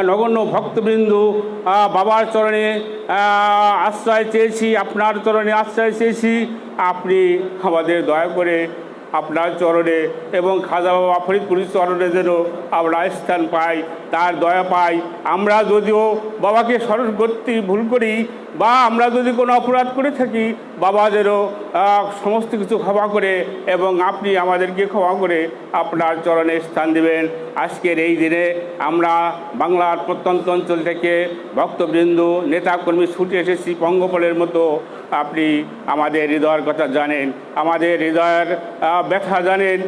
নগণ্য ভক্তবৃন্দ বাবার চরণে আশ্রয় চেয়েছি, আপনার চরণে আশ্রয় চেয়েছি। আপনি আমাদের দয়া করে আপনার চরণে এবং খাজা বাবা ফরিদপুরের চরণে যেন আমরা স্থান পাই, তার দয়া পাই। আমরা যদিও বাবাকে স্মরণ করতে ভুল করি বা আমরা যদি কোনো অপরাধ করে থাকি, বাবাদেরও সমস্ত কিছু ক্ষমা করে এবং আপনি আমাদেরকে ক্ষমা করে আপনার চরণে স্থান দেবেন। আজকের এই দিনে আমরা বাংলার প্রত্যন্ত অঞ্চল থেকে ভক্তবৃন্দ, নেতাকর্মী ছুটে এসেছি পঙ্গপালের মতো। আপনি আমাদের হৃদয়ের কথা জানেন, আমাদের হৃদয়ের ব্যথা জানেন,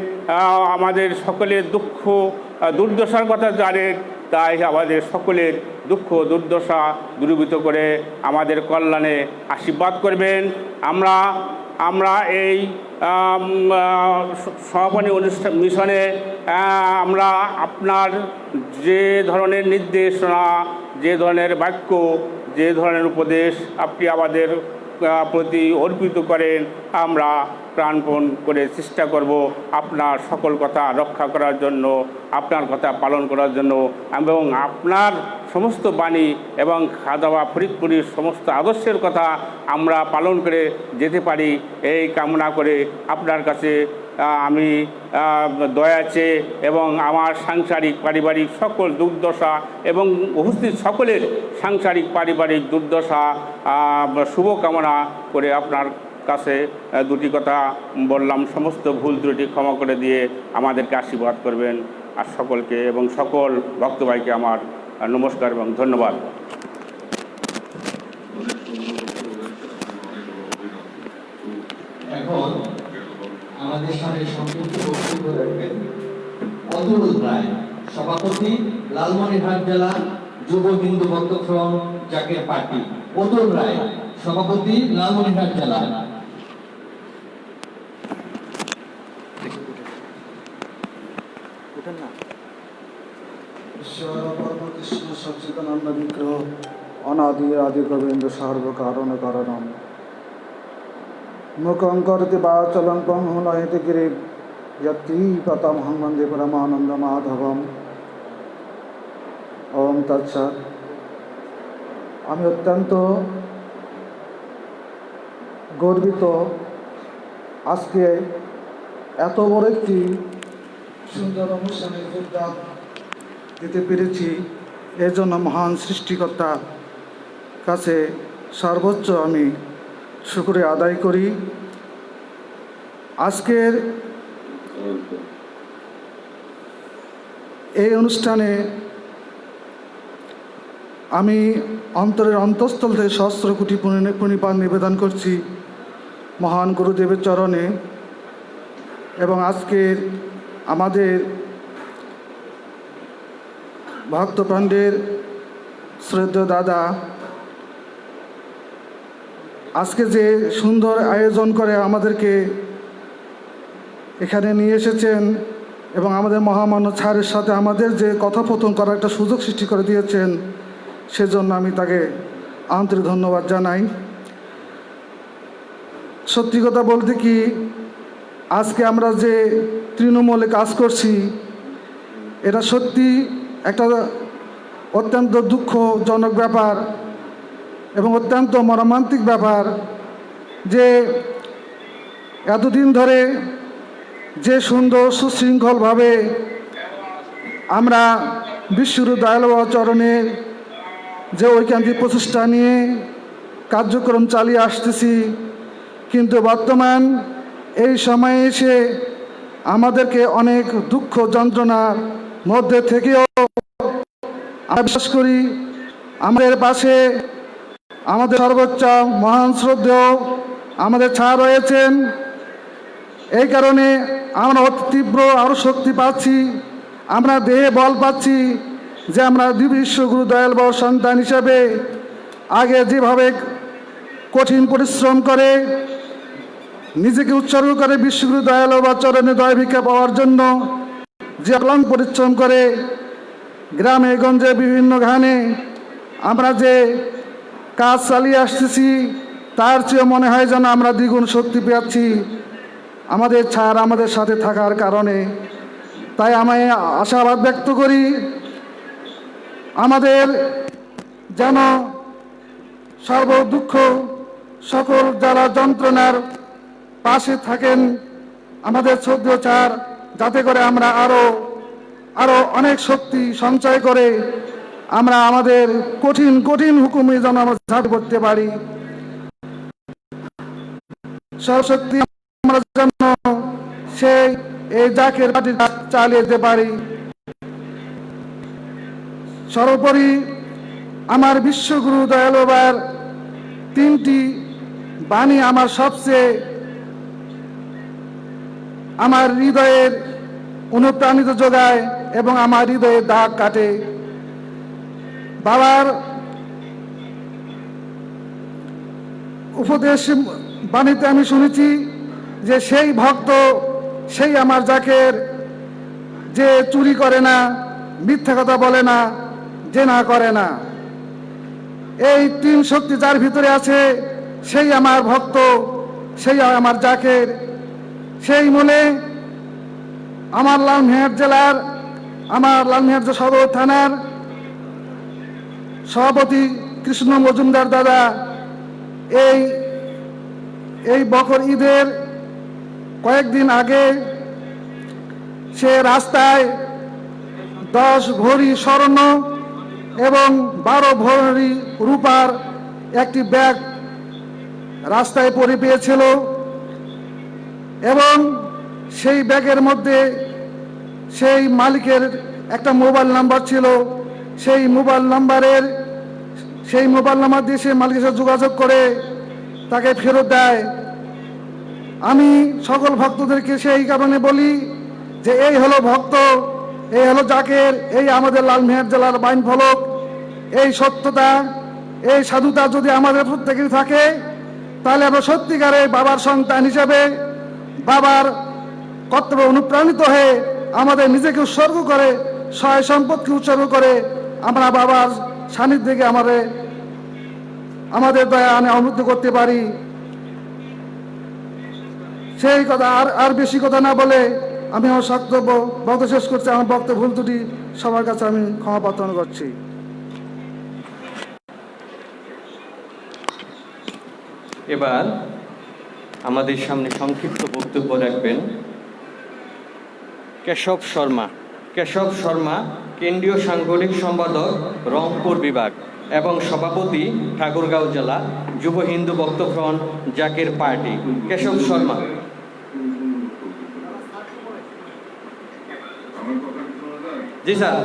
আমাদের সকলের দুঃখ দুর্দশার কথা জানেন। তাই আমাদের সকলের দুঃখ দুর্দশা দূরীভূত করে আমাদের কল্যাণে আশীর্বাদ করবেন। আমরা এই সমাপনী অনুষ্ঠান মিশনে আমরা আপনার যে ধরনের নির্দেশনা, যে ধরনের বাক্য, যে ধরনের উপদেশ আপনি আমাদের প্রতি অর্পিত করেন, আমরা প্রাণপণ করে চেষ্টা করব আপনার সকল কথা রক্ষা করার জন্য, আপনার কথা পালন করার জন্য এবং আপনার সমস্ত বাণী এবং খাজা বাবা ফরিদপুরের সমস্ত আদর্শের কথা আমরা পালন করে যেতে পারি, এই কামনা করে আপনার কাছে আমি দয়া চেয়ে এবং আমার সাংসারিক পারিবারিক সকল দুর্দশা এবং উপস্থিত সকলের সাংসারিক পারিবারিক দুর্দশা শুভকামনা করে আপনার কাছে দুটি কথা বললাম। সমস্ত ভুল ত্রুটি ক্ষমা করে দিয়ে আমাদেরকে আশীর্বাদ করবেন। আর সকলকে এবং সকল ভক্তভাইকে আমার নমস্কার এবং ধন্যবাদ। এখন আমাদের সামনে সংক্ষিপ্ত বক্তব্য রাখবেন অতুল রায়, সভাপতি, লালমনিরহাট জেলা যুব হিন্দু ভক্ত ফ্রন্ট জাকের পার্টি। অতুল রায়, সভাপতি, লালমনিরহাট জেলা। ঈশ্বর পরম কৃষ্ণ সচ্চিদানন্দ বিগ্রহ অনাদি আদি গোবিন্দ সর্বকারণ কারণম মুখং করতি বাচলং পঙ্গু নয়তি গিরিব যত্তি পতমহং বন্দে পরমানন্দ মাধবম। ওম তৎসৎ। আমি অত্যন্ত গর্বিত আজকে এত বড় একটি সুন্দর অনুষ্ঠানে যোগদান দিতে পেরেছি। এর জন্য মহান সৃষ্টিকর্তার কাছে সর্বোচ্চ আমি শুকরিয়া আদায় করি। আজকের এই অনুষ্ঠানে আমি অন্তরের অন্তঃস্থল থেকে সহস্র কোটি প্রণিপাত নিবেদন করছি মহান গুরুদেবের চরণে। এবং আজকের আমাদের ভক্তপ্রাণের শ্রদ্ধেয় দাদা আজকে যে সুন্দর আয়োজন করে আমাদেরকে এখানে নিয়ে এসেছেন এবং আমাদের মহামান্য ছাড়ের সাথে আমাদের যে কথোপকথন করার একটা সুযোগ সৃষ্টি করে দিয়েছেন, সেজন্য আমি তাকে আন্তরিক ধন্যবাদ জানাই। সত্যি কথা বলতে কি, আজকে আমরা যে তৃণমূলে কাজ করছি, এটা সত্যি একটা অত্যন্ত দুঃখজনক ব্যাপার এবং অত্যন্ত মর্মান্তিক ব্যাপার যে এতদিন ধরে যে সুন্দর সুশৃঙ্খলভাবে আমরা বিশ্বগুরু দয়াল বাবা চরণের যে ঐকান্তিক প্রচেষ্টা নিয়ে কার্যক্রম চালিয়ে আসতেছি, কিন্তু বর্তমান এই সময়ে এসে আমাদেরকে অনেক দুঃখ যন্ত্রণার মধ্যে থেকেও আমি বিশ্বাস করি আমাদের পাশে আমাদের সর্বোচ্চ মহান শ্রদ্ধেয় আমাদের ছাড় রয়েছেন। এই কারণে আমরা অতি তীব্র আরও শক্তি পাচ্ছি, আমরা দেহে বল পাচ্ছি যে আমরা বিশ্বগুরু দয়াল বাবার সন্তান হিসেবে আগে যেভাবে কঠিন পরিশ্রম করে নিজেকে উৎসর্গ করে বিশ্বগুরু দয়াল বাবার চরণে দয়া ভিক্ষা পাওয়ার জন্য যে অক্লান্ত পরিশ্রম করে গ্রামে গঞ্জে বিভিন্ন ঘানে আমরা যে কাজ চালিয়ে আসতেছি, তার চেয়ে মনে হয় যেন আমরা দ্বিগুণ শক্তি পাচ্ছি আমাদের ছাড় আমাদের সাথে থাকার কারণে। তাই আমি আশাবাদ ব্যক্ত করি আমাদের যেন সর্বদুঃখ সকল জ্বালা যন্ত্রণার পাশে থাকেন আমাদের শ্রদ্ধেয় ছাড়, যাতে করে আমরা আরো অনেক শক্তি সঞ্চয় করে আমরা আমাদের কঠিন কঠিন হুকুমে যেন আমরা ঝাঁপ করতে পারি। সর্বশক্তি আমরা যেন সেই এই জাকের পার্টি চালিয়ে যেতে পারি। সর্বোপরি আমার বিশ্বগুরু দয়াল বাবার 3টি বাণী আমার সবচেয়ে আমার হৃদয়ের অনুপ্রাণিত যোগায় এবং আমার হৃদয়ের দাগ কাটে। বাবার উপদেশ বাণীতে আমি শুনেছি যে সেই ভক্ত সেই আমার জাকের যে চুরি করে না, মিথ্যা কথা বলে না, জেনা করে না। এই 3 শক্তি যার ভিতরে আছে সেই আমার ভক্ত, সেই আমার জাকের। সেই মূলে আমার লালমিহাট জেলার লালমিহাট সদর থানার সভাপতি কৃষ্ণ মজুমদার দাদা এই বকর ঈদের কয়েকদিন আগে সে রাস্তায় 10 ভরি স্বর্ণ এবং 12 ভরি রূপার একটি ব্যাগ রাস্তায় পড়ে পেয়েছিল এবং সেই ব্যাগের মধ্যে সেই মালিকের একটা মোবাইল নাম্বার ছিল। সেই মোবাইল নাম্বার দিয়ে সে মালিকের সাথে যোগাযোগ করে তাকে ফেরত দেয়। আমি সকল ভক্তদেরকে সেই কারণে বলি যে এই হলো ভক্ত, এই হলো জাকের, এই আমাদের লালমিহাট জেলার বাইন ফলক। এই সত্যতা, এই সাধুতা যদি আমাদের প্রত্যেকের থাকে, তাহলে আমরা সত্যিকারে বাবার সন্তান হিসাবে বাবার কর্তব্যে অনুপ্রাণিত হয়ে আমাদের নিজেকে উৎসর্গ করে, সহায় সম্পদকে উৎসর্গ করে আমরা বাবার সান্নিধ্যে আমাদের দয়া অনুভূত করতে পারি। সেই কথা আর বেশি কথা না বলে আমি আমার বক্তব্য শেষ করছি। আমার বক্তব্য ভুল ত্রুটি সবার কাছে আমি ক্ষমা প্রার্থনা করছি। এবার আমাদের সামনে সংক্ষিপ্ত বক্তব্য রাখবেন কেশব শর্মা, কেন্দ্রীয় সাংগঠনিক সম্পাদক, রংপুর বিভাগ এবং সভাপতি, ঠাকুরগাঁও জেলা যুব হিন্দু ভক্ত ফ্রন্ট জাকের পার্টি। কেশব শর্মা। জি স্যার।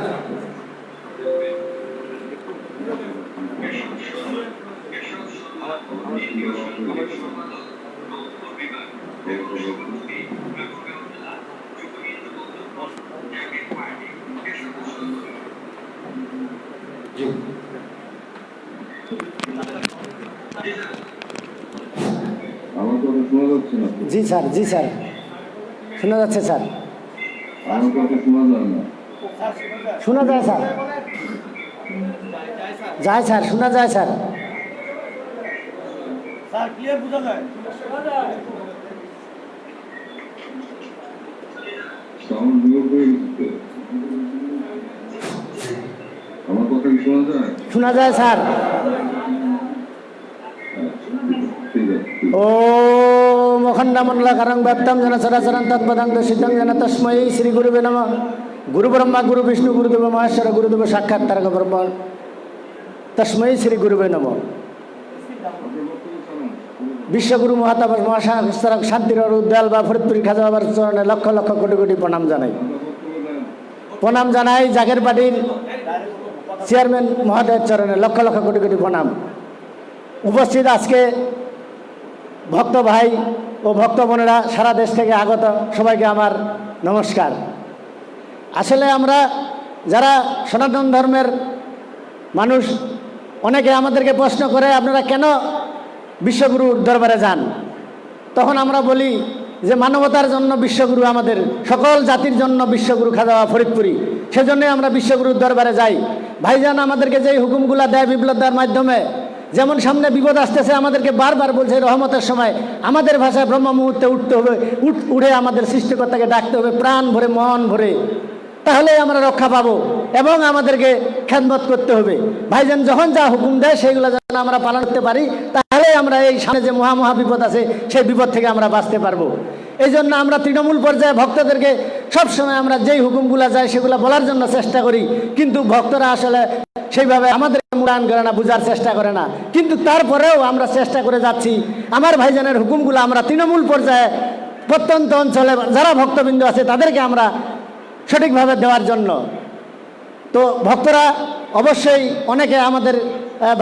জি স্যার, জি স্যার, শোনা যাচ্ছে স্যার। শোনা যায় স্যার, যায় স্যার, শোনা যায় স্যার। স্যার ক্লিয়ার বোঝা যায়। আমার কথা কি শোনা যায়? শোনা যায় স্যার। ওম অখণ্ডমণ্ডলাকারং ব্যাপ্তং যেন চরাচরং তৎপদং দর্শিতং যেন তস্मै শ্রী গুরুবে নমঃ। গুরু ব্রহ্মা গুরু বিষ্ণু গুরুদেব মহেশ্বর গুরুদেব সাক্ষাৎ তারক ব্রহ্ম। তস্मै শ্রী গুরুবে নমঃ। বিশ্বগুরু মহাতাপস মহাসাগর শান্তির উদ্যাল বা ফরিদপুর খাজা বাবার চরণে লক্ষ লক্ষ কোটি কোটি প্রণাম জানাই। প্রণাম জানাই জাগের পার্টির চেয়ারম্যান মহোদয়ের চরণে লক্ষ লক্ষ কোটি কোটি প্রণাম। উপস্থিত আজকে ভক্ত ভাই ও ভক্ত বোনেরা সারা দেশ থেকে আগত সবাইকে আমার নমস্কার। আসলে আমরা যারা সনাতন ধর্মের মানুষ, অনেকে আমাদেরকে প্রশ্ন করে আপনারা কেন বিশ্বগুরুর দরবারে যান? তখন আমরা বলি যে মানবতার জন্য বিশ্বগুরু, আমাদের সকল জাতির জন্য বিশ্বগুরু খাজা বাবা ফরিদপুরি, সেজন্যই আমরা বিশ্বগুরুর দরবারে যাই। ভাইজান আমাদেরকে যেই হুকুমগুলা দেয় বিপ্লব দেওয়ার মাধ্যমে, যেমন সামনে বিপদ আসতেছে আমাদেরকে বারবার বলছে রহমতের সময় আমাদের ভাষায় ব্রহ্ম মুহূর্তে উঠতে হবে, উঠে আমাদের সৃষ্টিকর্তাকে ডাকতে হবে প্রাণ ভরে মন ভরে, তাহলে আমরা রক্ষা পাবো এবং আমাদেরকে খেদমত করতে হবে। ভাইজান যখন যা হুকুম দেয় সেগুলো যেন আমরা পালন করতে পারি, তাহলে আমরা এই সামনে যে মহা বিপদ আছে সেই বিপদ থেকে আমরা বাঁচতে পারবো। এই জন্য আমরা তৃণমূল পর্যায়ে ভক্তদেরকে সবসময় আমরা যেই হুকুমগুলো যায় সেগুলো বলার জন্য চেষ্টা করি, কিন্তু ভক্তরা আসলে সেইভাবে আমাদের মূল্যায়ন করে না, বোঝার চেষ্টা করে না। কিন্তু তারপরেও আমরা চেষ্টা করে যাচ্ছি আমার ভাইজানের হুকুমগুলো আমরা তৃণমূল পর্যায়ে প্রত্যন্ত অঞ্চলে যারা ভক্তবৃন্দ আছে তাদেরকে আমরা সঠিকভাবে দেওয়ার জন্য। তো ভক্তরা অবশ্যই অনেকে আমাদের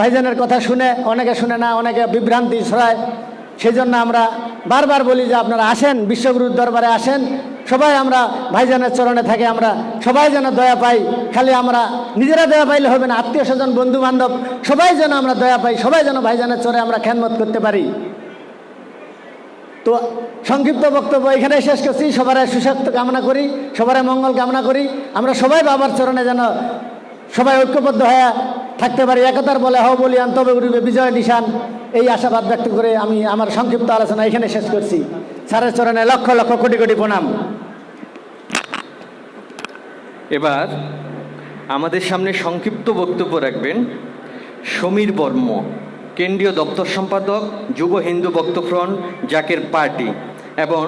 ভাইজানের কথা শুনে, অনেকে শুনে না, অনেকে বিভ্রান্তি ছড়ায়। সেই জন্য আমরা বারবার বলি যে আপনারা আসেন, বিশ্বগুরুর দরবারে আসেন, সবাই আমরা ভাইজানের চরণে থাকি, আমরা সবাই যেন দয়া পাই। খালি আমরা নিজেরা দয়া পাইলে হবে না, আত্মীয় স্বজন বন্ধু বান্ধব সবাই যেন আমরা দয়া পাই, সবাই যেন ভাইজানের চরণে আমরা খেদমত করতে পারি। তো সংক্ষিপ্ত বক্তব্য এখানে শেষ করছি। সবার সুস্বাস্থ্য কামনা করি, সবার মঙ্গল কামনা করি। আমরা সবাই বাবার চরণে যেন সবাই ঐক্যবদ্ধ হয়ে থাকতে পারি, একতার বলে হও বলিয়ান তবে উড়িবে বিজয় নিশান, এই আশাবাদ ব্যক্ত করে আমি আমার সংক্ষিপ্ত আলোচনা এখানে শেষ করছি। স্যারের চরণে লক্ষ লক্ষ কোটি কোটি প্রণাম। এবার আমাদের সামনে সংক্ষিপ্ত বক্তব্য রাখবেন সমীর বর্ম, কেন্দ্রীয় দপ্তর সম্পাদক, যুব হিন্দু ভক্ত ফ্রন্ট, জাকের পার্টি এবং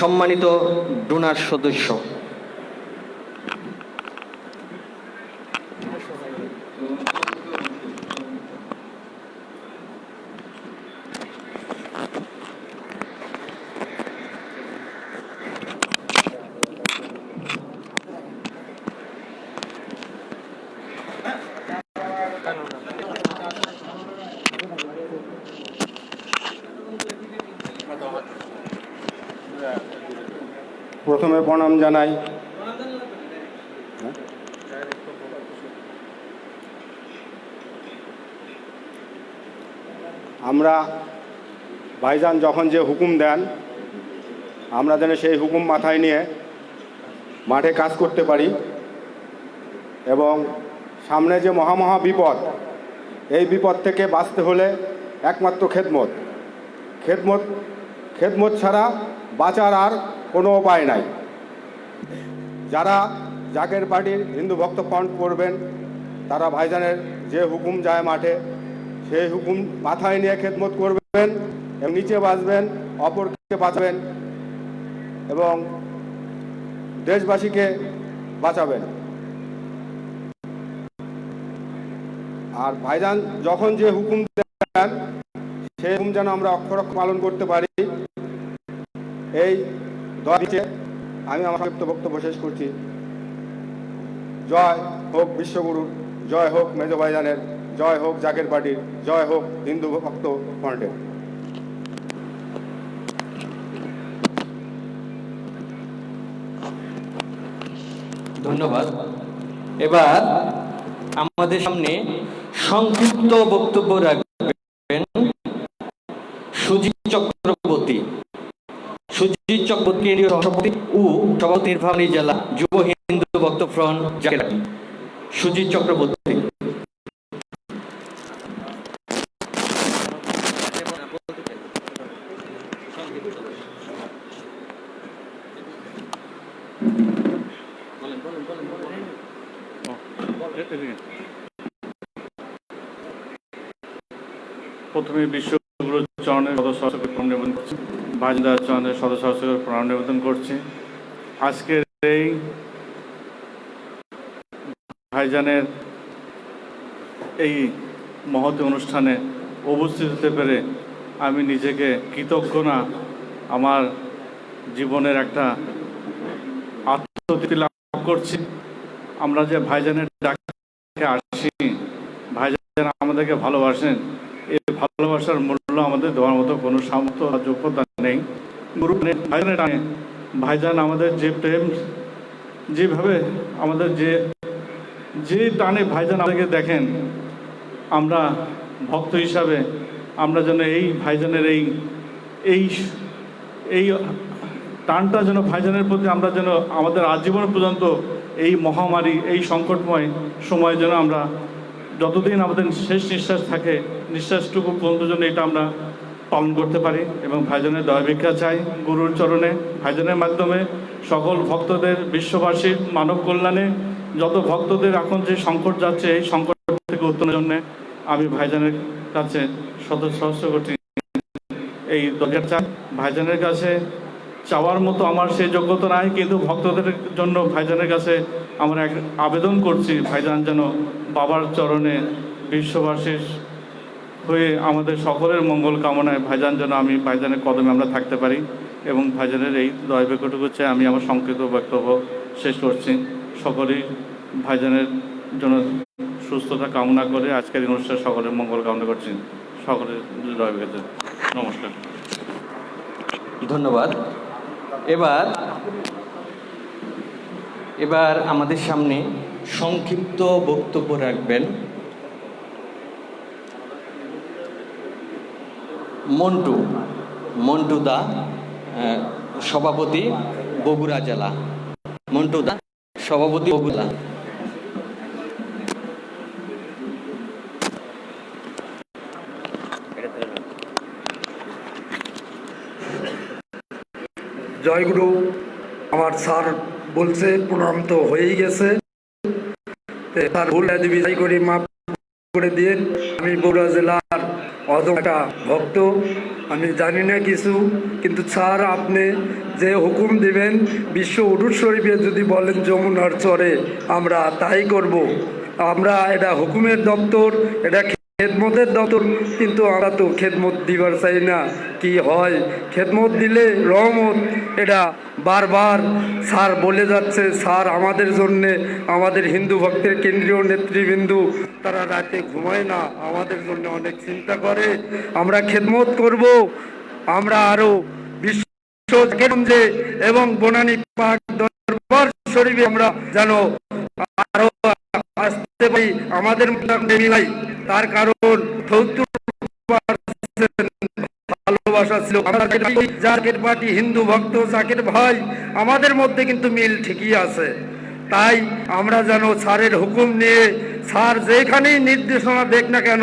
সম্মানিত ডোনার সদস্য। প্রথমে প্রণাম জানাই আমরা ভাইজান যখন যে হুকুম দেন আমরা যেন সেই হুকুম মাথায় নিয়ে মাঠে কাজ করতে পারি এবং সামনে যে মহা বিপদ, এই বিপদ থেকে বাঁচতে হলে একমাত্র খেদমত ছাড়া বাঁচার আর কোনো উপায় নাই। যারা জাকের পার্টির হিন্দু ভক্ত ফ্রন্ট করবেন তারা ভাইজানের যে হুকুম যায় মাঠে সেই হুকুম মাথায় নিয়ে খেদমত করবেন এবং নিচে বাঁচবেন, অপরকে বাঁচাবেন এবং দেশবাসীকে বাঁচাবেন। আর ভাইজান যখন যে হুকুম দেন সেই হুকুম যেন আমরা অক্ষর পালন করতে পারি, এই দোয়া আমি আমার সংক্ষিপ্ত বক্তব্য শেষ করছি। জয় হোক বিশ্বগুরুর, জয় হোক মেজো ভাইজানের, জয় হোক জাকের পার্টির, জয় হোক হিন্দু ভক্ত ফ্রন্টের। ধন্যবাদ। এবার আমাদের সামনে সংক্ষিপ্ত বক্তব্য রাখবেন সুজিত চক্রবর্তী, কেন্দ্রীয় সভাপতি ও সভাপতি নির্বাহী জেলা যুব হিন্দু ভক্ত ফ্রন্ট জাকের পার্টি। সুজিত চক্রবর্তী। প্রথমে বিশ্বগুরুর চরণের সদস্য প্রণাম নিবেদন করছি, ভাইজানদার চরণের সদস্য প্রণাম নিবেদন করছি। আজকের এই ভাইজানের এই মহৎ অনুষ্ঠানে উপস্থিত হতে পেরে আমি নিজেকে কৃতজ্ঞ না, আমার জীবনের একটা আত্মতৃপ্তি লাভ করছি। আমরা যে ভাইজানের ডাকে আসি, ভাইজান আমাদেরকে ভালোবাসেন, এই ভালোবাসার মূল্য আমাদের দেওয়ার মতো কোনো সামর্থ্য বা যোগ্যতা নেই। ভাইজানের ডাকে ভাইজান আমাদের যে প্রেম, যেভাবে আমাদের যে টানে ভাইজান আমাদেরকে দেখেন, আমরা ভক্ত হিসাবে আমরা যেন এই ভাইজানের এই এই টানটা যেন ভাইজানের প্রতি আমরা যেন আমাদের আজীবন পর্যন্ত এই মহামারী, এই সংকটময় সময় যেন আমরা যতদিন আমাদের শেষ নিঃশ্বাস থাকে, নিঃশ্বাসটুকু পর্যন্ত যেন এটা আমরা পালন করতে পারি। এবং ভাইজানের দয়া ভিক্ষা চাই গুরুর চরণে। ভাইজানের মাধ্যমে সকল ভক্তদের, বিশ্ববাসীর মানব কল্যাণে যত ভক্তদের এখন যে সংকট যাচ্ছে, এই সংকট থেকে উত্তরণের জন্য আমি ভাইজানের কাছে শত সহস্র কোটি এই দরকার চাই। ভাইজানের কাছে চাওয়ার মতো আমার সেই যোগ্যতা নাই, কিন্তু ভক্তদের জন্য ভাইজানের কাছে আমরা এক আবেদন করছি, ভাইজান যেন বাবার চরণে বিশ্ববাসীর হয়ে আমাদের সকলের মঙ্গল কামনায় ভাইজান যেন আমি ভাইজানের কদমে আমরা থাকতে পারি। এবং ভাইজানের এই দয়া ভিক্ষাটুকু চাই আমি আমার সংক্ষিপ্ত বক্তব্য শেষ করছি। সকলেই ভাইজানের জন্য সুস্থতা কামনা করে আজকের অনুষ্ঠানে সকলের মঙ্গল কামনা করছি। সকলের দয়া ভিক্ষা। নমস্কার, ধন্যবাদ। এবার আমাদের সামনে সংক্ষিপ্ত বক্তব্য রাখবেন মন্টু দা, সভাপতি বগুড়া জেলা। মন্টু দা, সভাপতি বগুড়া। জয়গুরু। আমার স্যার বলছে প্রণাম তো হয়েই গেছে, স্যার ভুল বিদায় করে মাফ করে দিয়ে। আমি বগুড়া জেলার অদমটা ভক্ত, আমি জানি না কিছু, কিন্তু স্যার আপনি যে হুকুম দিবেন বিশ্ব উরুস শরীফে যদি বলেন যমুনার চরে, আমরা তাই করব। আমরা এটা হুকুমের দপ্তর, এটা খেদমতের দপ্তর, কিন্তু আমরা তো খেদমত দিবার চাই না। কি হয়, খেদমত দিলে রহমত, এটা বারবার স্যার বলে যাচ্ছে। স্যার আমাদের জন্যে, আমাদের হিন্দু ভক্তের কেন্দ্রীয় নেতৃবৃন্দ তারা রাতে ঘুমায় না, আমাদের জন্য অনেক চিন্তা করে। আমরা খেদমত করব, আমরা আরও বিশ্বগঞ্জে এবং বনানী পাক দরবার শরীফে আমরা যেন আরো আসতে পারি, আমাদের মিলাই। তার কারণ 70% ভালোবাসা ছিল। জাকের পার্টি হিন্দু ভক্ত জাকের ভাই, আমাদের মধ্যে কিন্তু মিল ঠিকই আছে। তাই আমরা যেন স্যারের হুকুম নিয়ে, স্যার যেখানেই নির্দেশনা দেখ না কেন,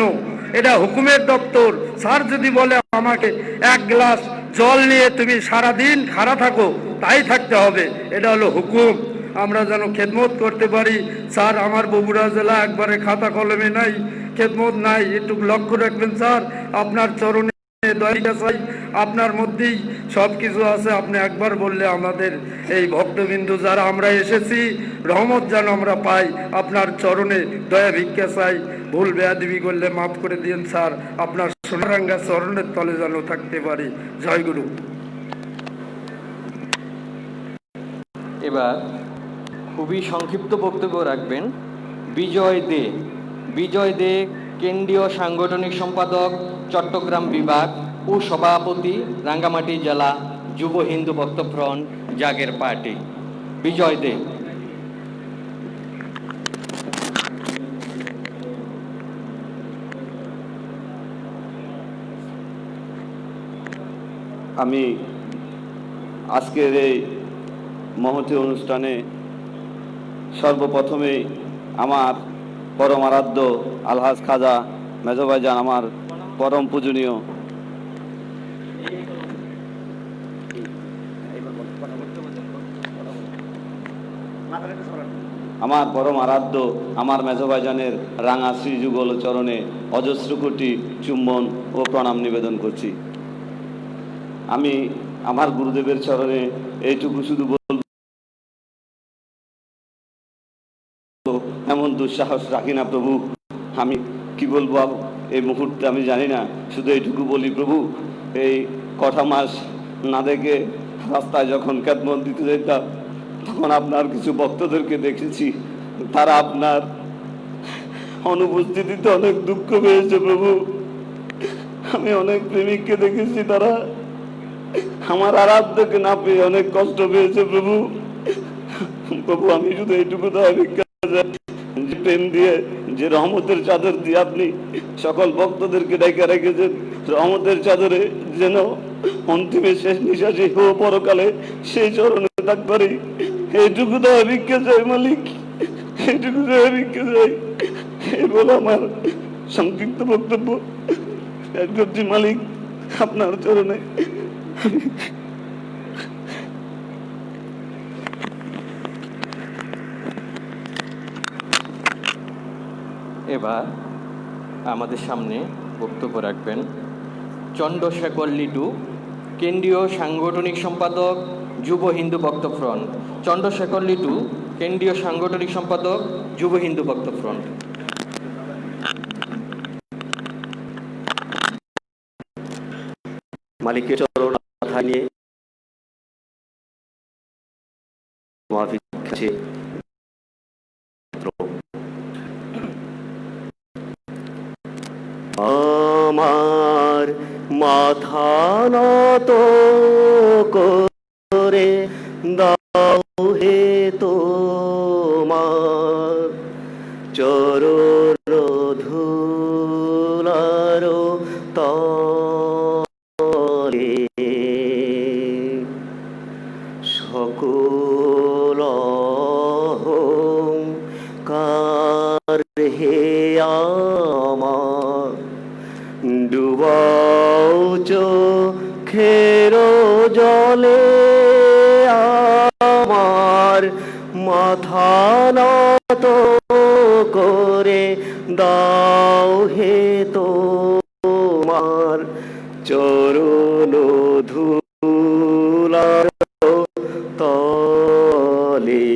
এটা হুকুমের দপ্তর। স্যার যদি বলে আমাকে এক গ্লাস জল নিয়ে তুমি সারাদিন খাড়া থাকো, তাই থাকতে হবে, এটা হলো হুকুম। আমরা যেন খেদমত করতে পারি। স্যার আমার বগুড়া জেলা একবারে খাতা কলমে নাই, খেদমত নাই, একটু লক্ষ্য রাখবেন স্যার। আপনার চরণে দয়া চাই, আপনার মধ্যেই সব কিছু আছে। আপনি একবার বললে আমাদের এই ভক্তবিন্দু যারা আমরা এসেছি, রহমত যেন আমরা পাই। আপনার চরণে দয়া ভিক্ষা চাই। ভুল বেয়াদবি করলে মাফ করে দিন স্যার, আপনার সোনারাঙ্গা চরণের তলে যেন থাকতে পারি। জয় গুরু। এবার খুবই সংক্ষিপ্ত বক্তব্য রাখবেন বিজয় দে, কেন্দ্রীয় সাংগঠনিক সম্পাদক চট্টগ্রাম বিভাগ ও সভাপতি রাঙ্গামাটি জেলা যুব হিন্দু ভক্ত ফ্রন্ট জাগের পার্টি। বিজয় দে। আমি আজকের এই মহতী অনুষ্ঠানে সর্বপ্রথমেই আমার পরম আরাধ্য আলহাজ খাজা মেজো ভাইজান, আমার পরম পূজনীয় আমার পরম আরাধ্য আমার মেজো ভাইজানের রাঙা শ্রীযুগল চরণে অজস্র কোটি চুম্বন ও প্রণাম নিবেদন করছি। আমি আমার গুরুদেবের চরণে এইটুকু শুধু বলব, এমন দুঃসাহস রাখি না প্রভু আমি কি বলবো এই মুহূর্তে আমি জানি না, শুধু এইটুকু বলি প্রভু, এই কটা মাস না দেখে রাস্তায় যখন খেদমত দিতে যেতাম তখন আপনার কিছু ভক্তদেরকে দেখেছি, তারা আপনার অনুপস্থিতিতে অনেক দুঃখ পেয়েছে প্রভু। আমি অনেক প্রেমিককে দেখেছি, তারা আমার আরাধ্যকে না পেয়ে অনেক কষ্ট পেয়েছে প্রভু। প্রভু আমি শুধু এইটুকু দয়া ভিক্ষা চাই, যে প্রেম দিয়ে, যে রহমতের চাদর দিয়ে আপনি সকল ভক্তদেরকে ডেকে রেখেছেন, রহমতের চাদরে যেন অন্তিমে শেষ নিঃশ্বাসে হো পরকালে সেই চরণে থাকতে পারি, এইটুকু দয়া ভিক্ষা চাই মালিক, এইটুকু দয়া ভিক্ষা চাই। এই বলে আমার সংক্ষিপ্ত বক্তব্য শেষ করছি মালিক, আপনার চরণে। এবার আমাদের সামনে বক্তব্য রাখবেন চন্দ্রশেখর লিটু, কেন্দ্রীয় সাংগঠনিক সম্পাদক, যুব হিন্দু ভক্ত ফ্রন্ট। চন্দ্রশেখর লিটু, কেন্দ্রীয় সাংগঠনিক সম্পাদক, যুব হিন্দু ভক্ত ফ্রন্ট। মালিকের চরণ মাথা নিয়ে আমার মাথা নত করে দাও হে তোমার চরণ ধুলার তলে, সকল কার হে আমার ডুবাও চোখের জলে, আমার মাথা নত করে দাও হে তোমার চরণ ধুলার তলে।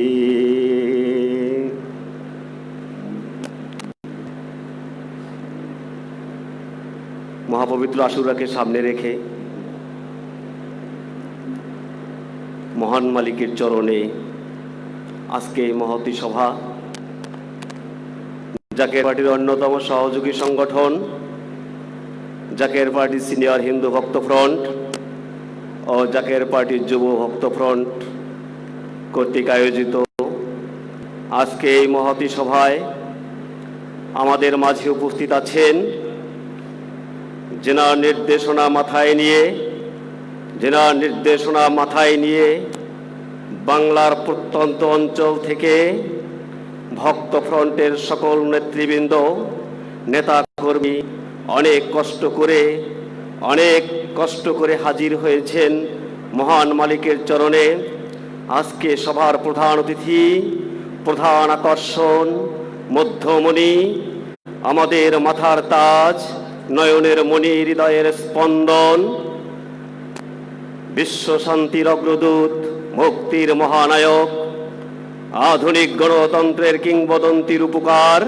মহাপবিত্র আশুরাকে সামনে রেখে মহান মালিকের চরণে আজকে এই মহতী সভা, জাকের পার্টির অন্যতম সহযোগী সংগঠন জাকের পার্টি সিনিয়র হিন্দু ভক্ত ফ্রন্ট ও জাকের পার্টির যুব ভক্ত ফ্রন্ট কর্তৃক আয়োজিত আজকে এই মহতী সভায় আমাদের মাঝে উপস্থিত আছেন জেনার নির্দেশনা মাথায় নিয়ে বাংলার প্রত্যন্ত অঞ্চল থেকে ভক্ত ফ্রন্টের সকল নেতৃবৃন্দ, নেতা কর্মী অনেক কষ্ট করে হাজির হয়েছেন মহান মালিকের চরণে। আজকে সভার প্রধান অতিথি, প্রধান আকর্ষণ, মধ্যমণি, আমাদের মাথার তাজ, নয়নের মণি, হৃদয়ের স্পন্দন, বিশ্ব শান্তির অগ্রদূত, মুক্তির মহানায়ক, আধুনিক গণতন্ত্রের কিংবদন্তির উপকার,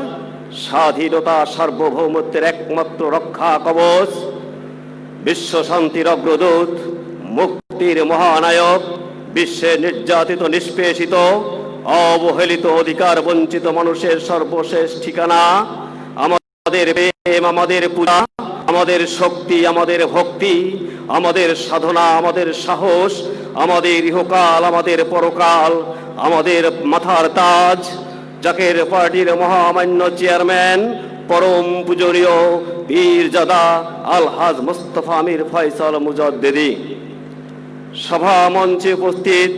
স্বাধীনতা সার্বভৌমত্বের একমাত্র রক্ষা কবচ, বিশ্ব শান্তির অগ্রদূত, মুক্তির মহানায়ক, বিশ্বের নির্যাতিত, নিষ্পেষিত, অবহেলিত, অধিকার বঞ্চিত মানুষের সর্বশেষ ঠিকানা, আমাদের প্রেম, আমাদের পূজা, আমাদের শক্তি, আমাদের ভক্তি, আমাদের সাধনা, আমাদের সাহস, আমাদের ইহকাল, আমাদের পরকাল, আমাদের মাথার তাজ, জাকের পার্টির মহামান্য চেয়ারম্যান, পরম পূজনীয় পীরজাদা আলহাজ মুস্তফা আমির ফয়সাল মুজাদ্দেদি। সভা মঞ্চে উপস্থিত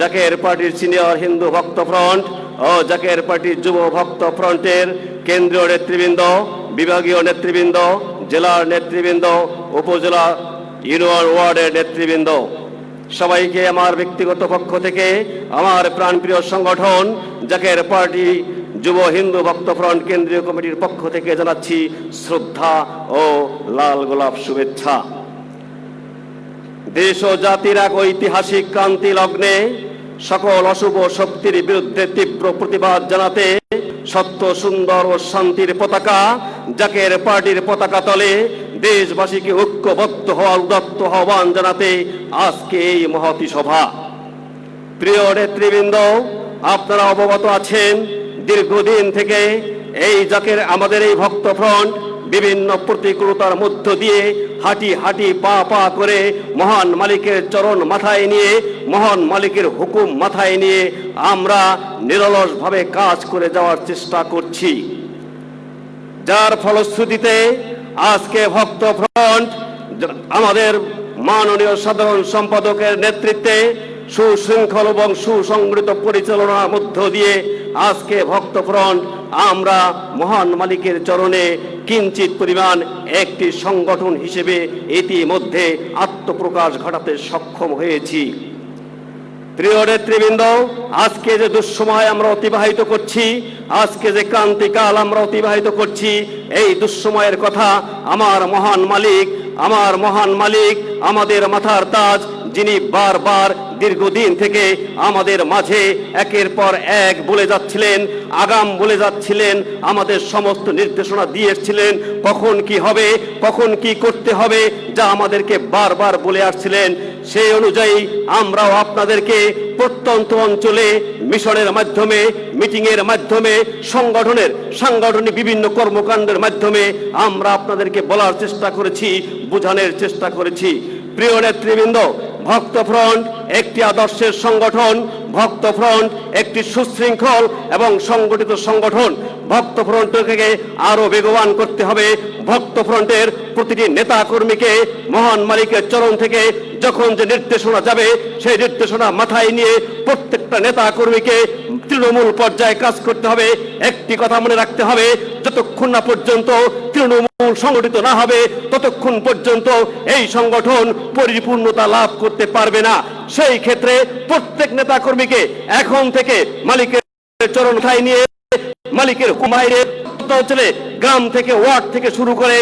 জাকের পার্টির সিনিয়র হিন্দু ভক্ত ফ্রন্ট ও জাকের পার্টির যুব ভক্ত ফ্রন্টের কেন্দ্রীয় নেতৃবৃন্দ, বিভাগীয় নেতৃবৃন্দ, জেলার নেতৃবৃন্দ, উপজেলা, ইউনিয়ন ওয়ার্ডের নেতৃবৃন্দ, সবাইকে আমার ব্যক্তিগত পক্ষ থেকে আমার প্রাণপ্রিয় সংগঠন জাকের পার্টি যুব হিন্দু ভক্ত ফ্রন্ট কেন্দ্রীয় কমিটির পক্ষ থেকে জানাচ্ছি শ্রদ্ধা ও লাল গোলাপ শুভেচ্ছা। দেশ ও জাতির এক ঐতিহাসিক ক্রান্তি লগ্নে সকল অশুভ শক্তির বিরুদ্ধে তীব্র প্রতিবাদ জানাতে সত্য, সুন্দর ও শান্তির পতাকা জাকের পার্টির পতাকা তলে দেশবাসীকে ঐক্যবদ্ধ হওয়ার উদাত্ত আহ্বান জানাতে আজকে এই মহতি সভা। প্রিয় নেতৃবৃন্দ, আপনারা অবগত আছেন দীর্ঘদিন থেকে এই জাকের আমাদের এই ভক্ত ফ্রন্ট বিভিন্ন প্রতিকূলতার মধ্য দিয়ে হাঁটি হাঁটি পা পা করে মহান মালিকের চরণ মাথায় নিয়ে, মহান মালিকের হুকুম মাথায় নিয়ে আমরা নিরলসভাবে কাজ করে যাওয়ার চেষ্টা করছি। যার ফলশ্রুতিতে আজকে ভক্ত ফ্রন্ট আমাদের মাননীয় সাধারণ সম্পাদকের নেতৃত্বে সুশৃঙ্খল এবং সুসংগঠিত পরিচালনার মধ্য দিয়ে আজকে ভক্ত ফ্রন্ট আমরা মহান মালিকের চরণে কিঞ্চিত পরিমাণ একটি সংগঠন হিসেবে ইতিমধ্যে আত্মপ্রকাশ ঘটাতে সক্ষম হয়েছি। প্রিয় নেতৃবৃন্দ, আজকে যে দুঃসময় আমরা অতিবাহিত করছি, আজকে যে ক্রান্তিকাল আমরা অতিবাহিত করছি, এই দুঃসময়ের কথা আমার মহান মালিক আমাদের মাথার তাজ, যিনি বারবার দীর্ঘদিন থেকে আমাদের মাঝে একের পর এক বলে যাচ্ছিলেন, আগাম বলে যাচ্ছিলেন, আমাদের সমস্ত নির্দেশনা দিয়েছিলেন, কখন কি হবে, কখন কি করতে হবে, যা আমাদেরকে বারবার বলে আসছিলেন। সেই অনুযায়ী আমরাও আপনাদেরকে প্রত্যন্ত অঞ্চলে মিশনের মাধ্যমে, মিটিংয়ের মাধ্যমে, সাংগঠনিক বিভিন্ন কর্মকাণ্ডের মাধ্যমে আমরা আপনাদেরকে বলার চেষ্টা করেছি, বোঝানোর চেষ্টা করেছি। প্রিয় নেতৃবৃন্দ, ভক্ত ফ্রন্ট একটি আদর্শের সংগঠন, ভক্ত ফ্রন্ট একটি সুশৃঙ্খল এবং সংগঠিত সংগঠন। ভক্ত ফ্রন্টকে আরো বেগবান করতে হবে। ভক্ত ফ্রন্টের প্রতিটি নেতা কর্মীকে মহান মালিকের চরণ থেকে যখন যে নির্দেশনা যাবে, সেই নির্দেশনা মাথায় নিয়ে প্রত্যেকটা নেতা কর্মীকে তৃণমূল পর্যায়ে কাজ করতে হবে। একটি কথা মনে রাখতে হবে, যতক্ষণ না পর্যন্ত তৃণমূল সংগঠিত না হবে, ততক্ষণ পর্যন্ত এই সংগঠন পরিপূর্ণতা লাভ করতে পারবে না। সেই ক্ষেত্রে প্রত্যেক নেতা কর্মীকে এখন থেকে মালিকের চরণ মাথায় নিয়ে, মালিকের বাইরে অঞ্চলে, গ্রাম থেকে, ওয়ার্ড থেকে শুরু করে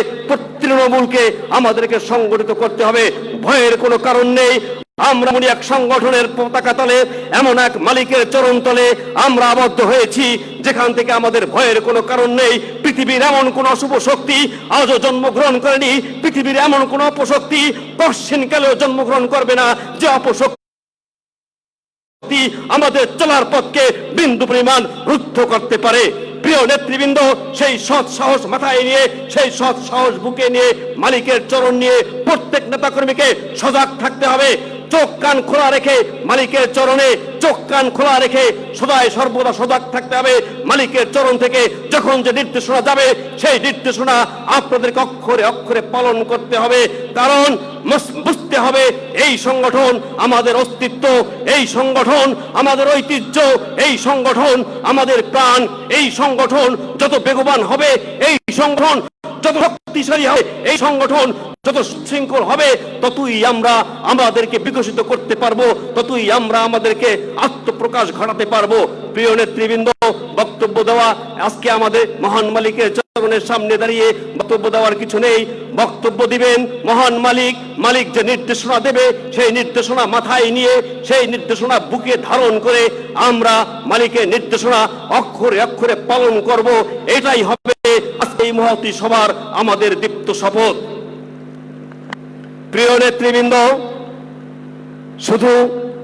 তৃণমূলকে আমাদেরকে সংগঠিত করতে হবে। ভয়ের কোনো কারণ নেই। আমরা এমন এক সংগঠনের পতাকা তলে, এমন এক মালিকের চরণ তলে আমরা আবদ্ধ হয়েছি, যেখান থেকে আমাদের ভয়ের কোনো কারণ নেই। পৃথিবীর এমন কোন অশুভ শক্তি আজও জন্মগ্রহণ করেনি, পৃথিবীর এমন কোন অপশক্তি পশ্চিমকালেও জন্মগ্রহন করবে না, যে অপশক্তি আমাদের চলার পথকে বিন্দু পরিমাণ রুদ্ধ করতে পারে। প্রিয় নেতৃবৃন্দ, সেই সৎ সাহস মাথায় নিয়ে, সেই সৎ সাহস বুকে নিয়ে, মালিকের চরণ নিয়ে প্রত্যেক নেতাকর্মীকে সজাগ থাকতে হবে। চোখ কান খোলা রেখে মালিকের চরণে, চোখ কান খোলা রেখে সদাই সর্বদা সজাগ থাকতে হবে। মালিকের চরণ থেকে যখন যে নির্দেশনা যাবে, সেই নির্দেশনা আপনাদেরকে অক্ষরে অক্ষরে পালন করতে হবে। কারণ বুঝতে হবে, এই সংগঠন আমাদের অস্তিত্ব, এই সংগঠন আমাদের ঐতিহ্য, এই সংগঠন আমাদের প্রাণ। এই সংগঠন যত বেগবান হবে, এই সংগঠন যত শক্তিশালী হবে, এই সংগঠন যত শৃঙ্খল হবে, ততই আমরা আমাদেরকে বিকশিত করতে পারবো, ততই আমরা আমাদেরকে আত্মপ্রকাশ ঘটাতে পারবো। প্রিয় নেতৃবৃন্দ, বক্তব্য দেওয়া আজকে আমাদের মহান মালিকের চরণের সামনে দাঁড়িয়ে বক্তব্য দেওয়ার কিছু নেই। বক্তব্য দিবেন মহান মালিক। মালিক যে নির্দেশনা দেবে, সেই নির্দেশনা মাথায় নিয়ে, সেই নির্দেশনা বুকে ধারণ করে আমরা মালিকের নির্দেশনা অক্ষরে অক্ষরে পালন করব। এটাই হবে আজকে এই মহতী সভার আমাদের দীপ্ত শপথ। প্রিয় নেতৃবৃন্দ, শুধু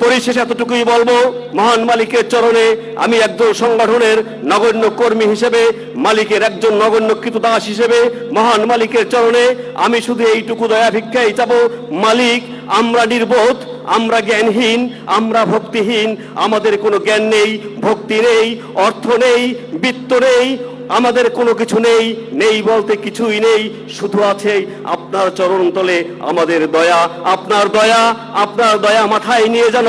পরিশেষে এতটুকুই বলবো, মহান মালিকের চরণে আমি একজন সংগঠনের নগণ্য কর্মী হিসেবে, মালিকের একজন নগণ্য কৃতদাস হিসেবে মহান মালিকের চরণে আমি শুধু এইটুকু দয়া ভিক্ষাই চাবো, মালিক, আমরা নির্বোধ, আমরা জ্ঞানহীন, আমরা ভক্তিহীন, আমাদের কোনো জ্ঞান নেই, ভক্তি নেই, অর্থ নেই, বিত্ত নেই, আমাদের কোনো কিছু নেই, নেই বলতে কিছুই নেই, শুধু আছে আপনার চরণ তলে আমাদের দয়া। আপনার দয়া মাথায় নিয়ে যেন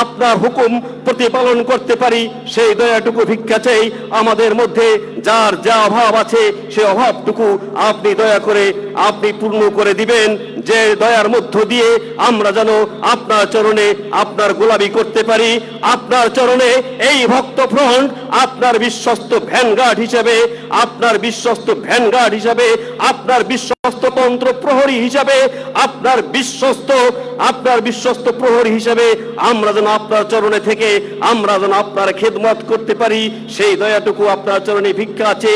আপনার হুকুম প্রতিপালন করতে পারি, সেই দয়াটুকু ভিক্ষা চাই। আমাদের মধ্যে যার যা অভাব আছে, সেই অভাবটুকু আপনি দয়া করে আপনি পূর্ণ করে দিবেন, যে দয়ার মধ্য দিয়ে আমরা যেন আপনার চরণে আপনার গোলামি করতে পারি। আপনার চরণে এই ভক্ত ফ্রন্ট আপনার বিশ্বস্ত ভ্যানগার্ড হিসেবে, আপনার বিশ্বস্ত ভ্যানগার্ড হিসেবে, আপনার বিশ্বস্ত স্বতন্ত্র প্রহরী হিসাবে, আপনার বিশ্বস্ত প্রহরী হিসাবে আমরা যেন আপনার চরণে থেকে আমরা যেন আপনার খেদমত করতে পারি, সেই দয়াটুকু আপনার চরণে ভিক্ষা আছে।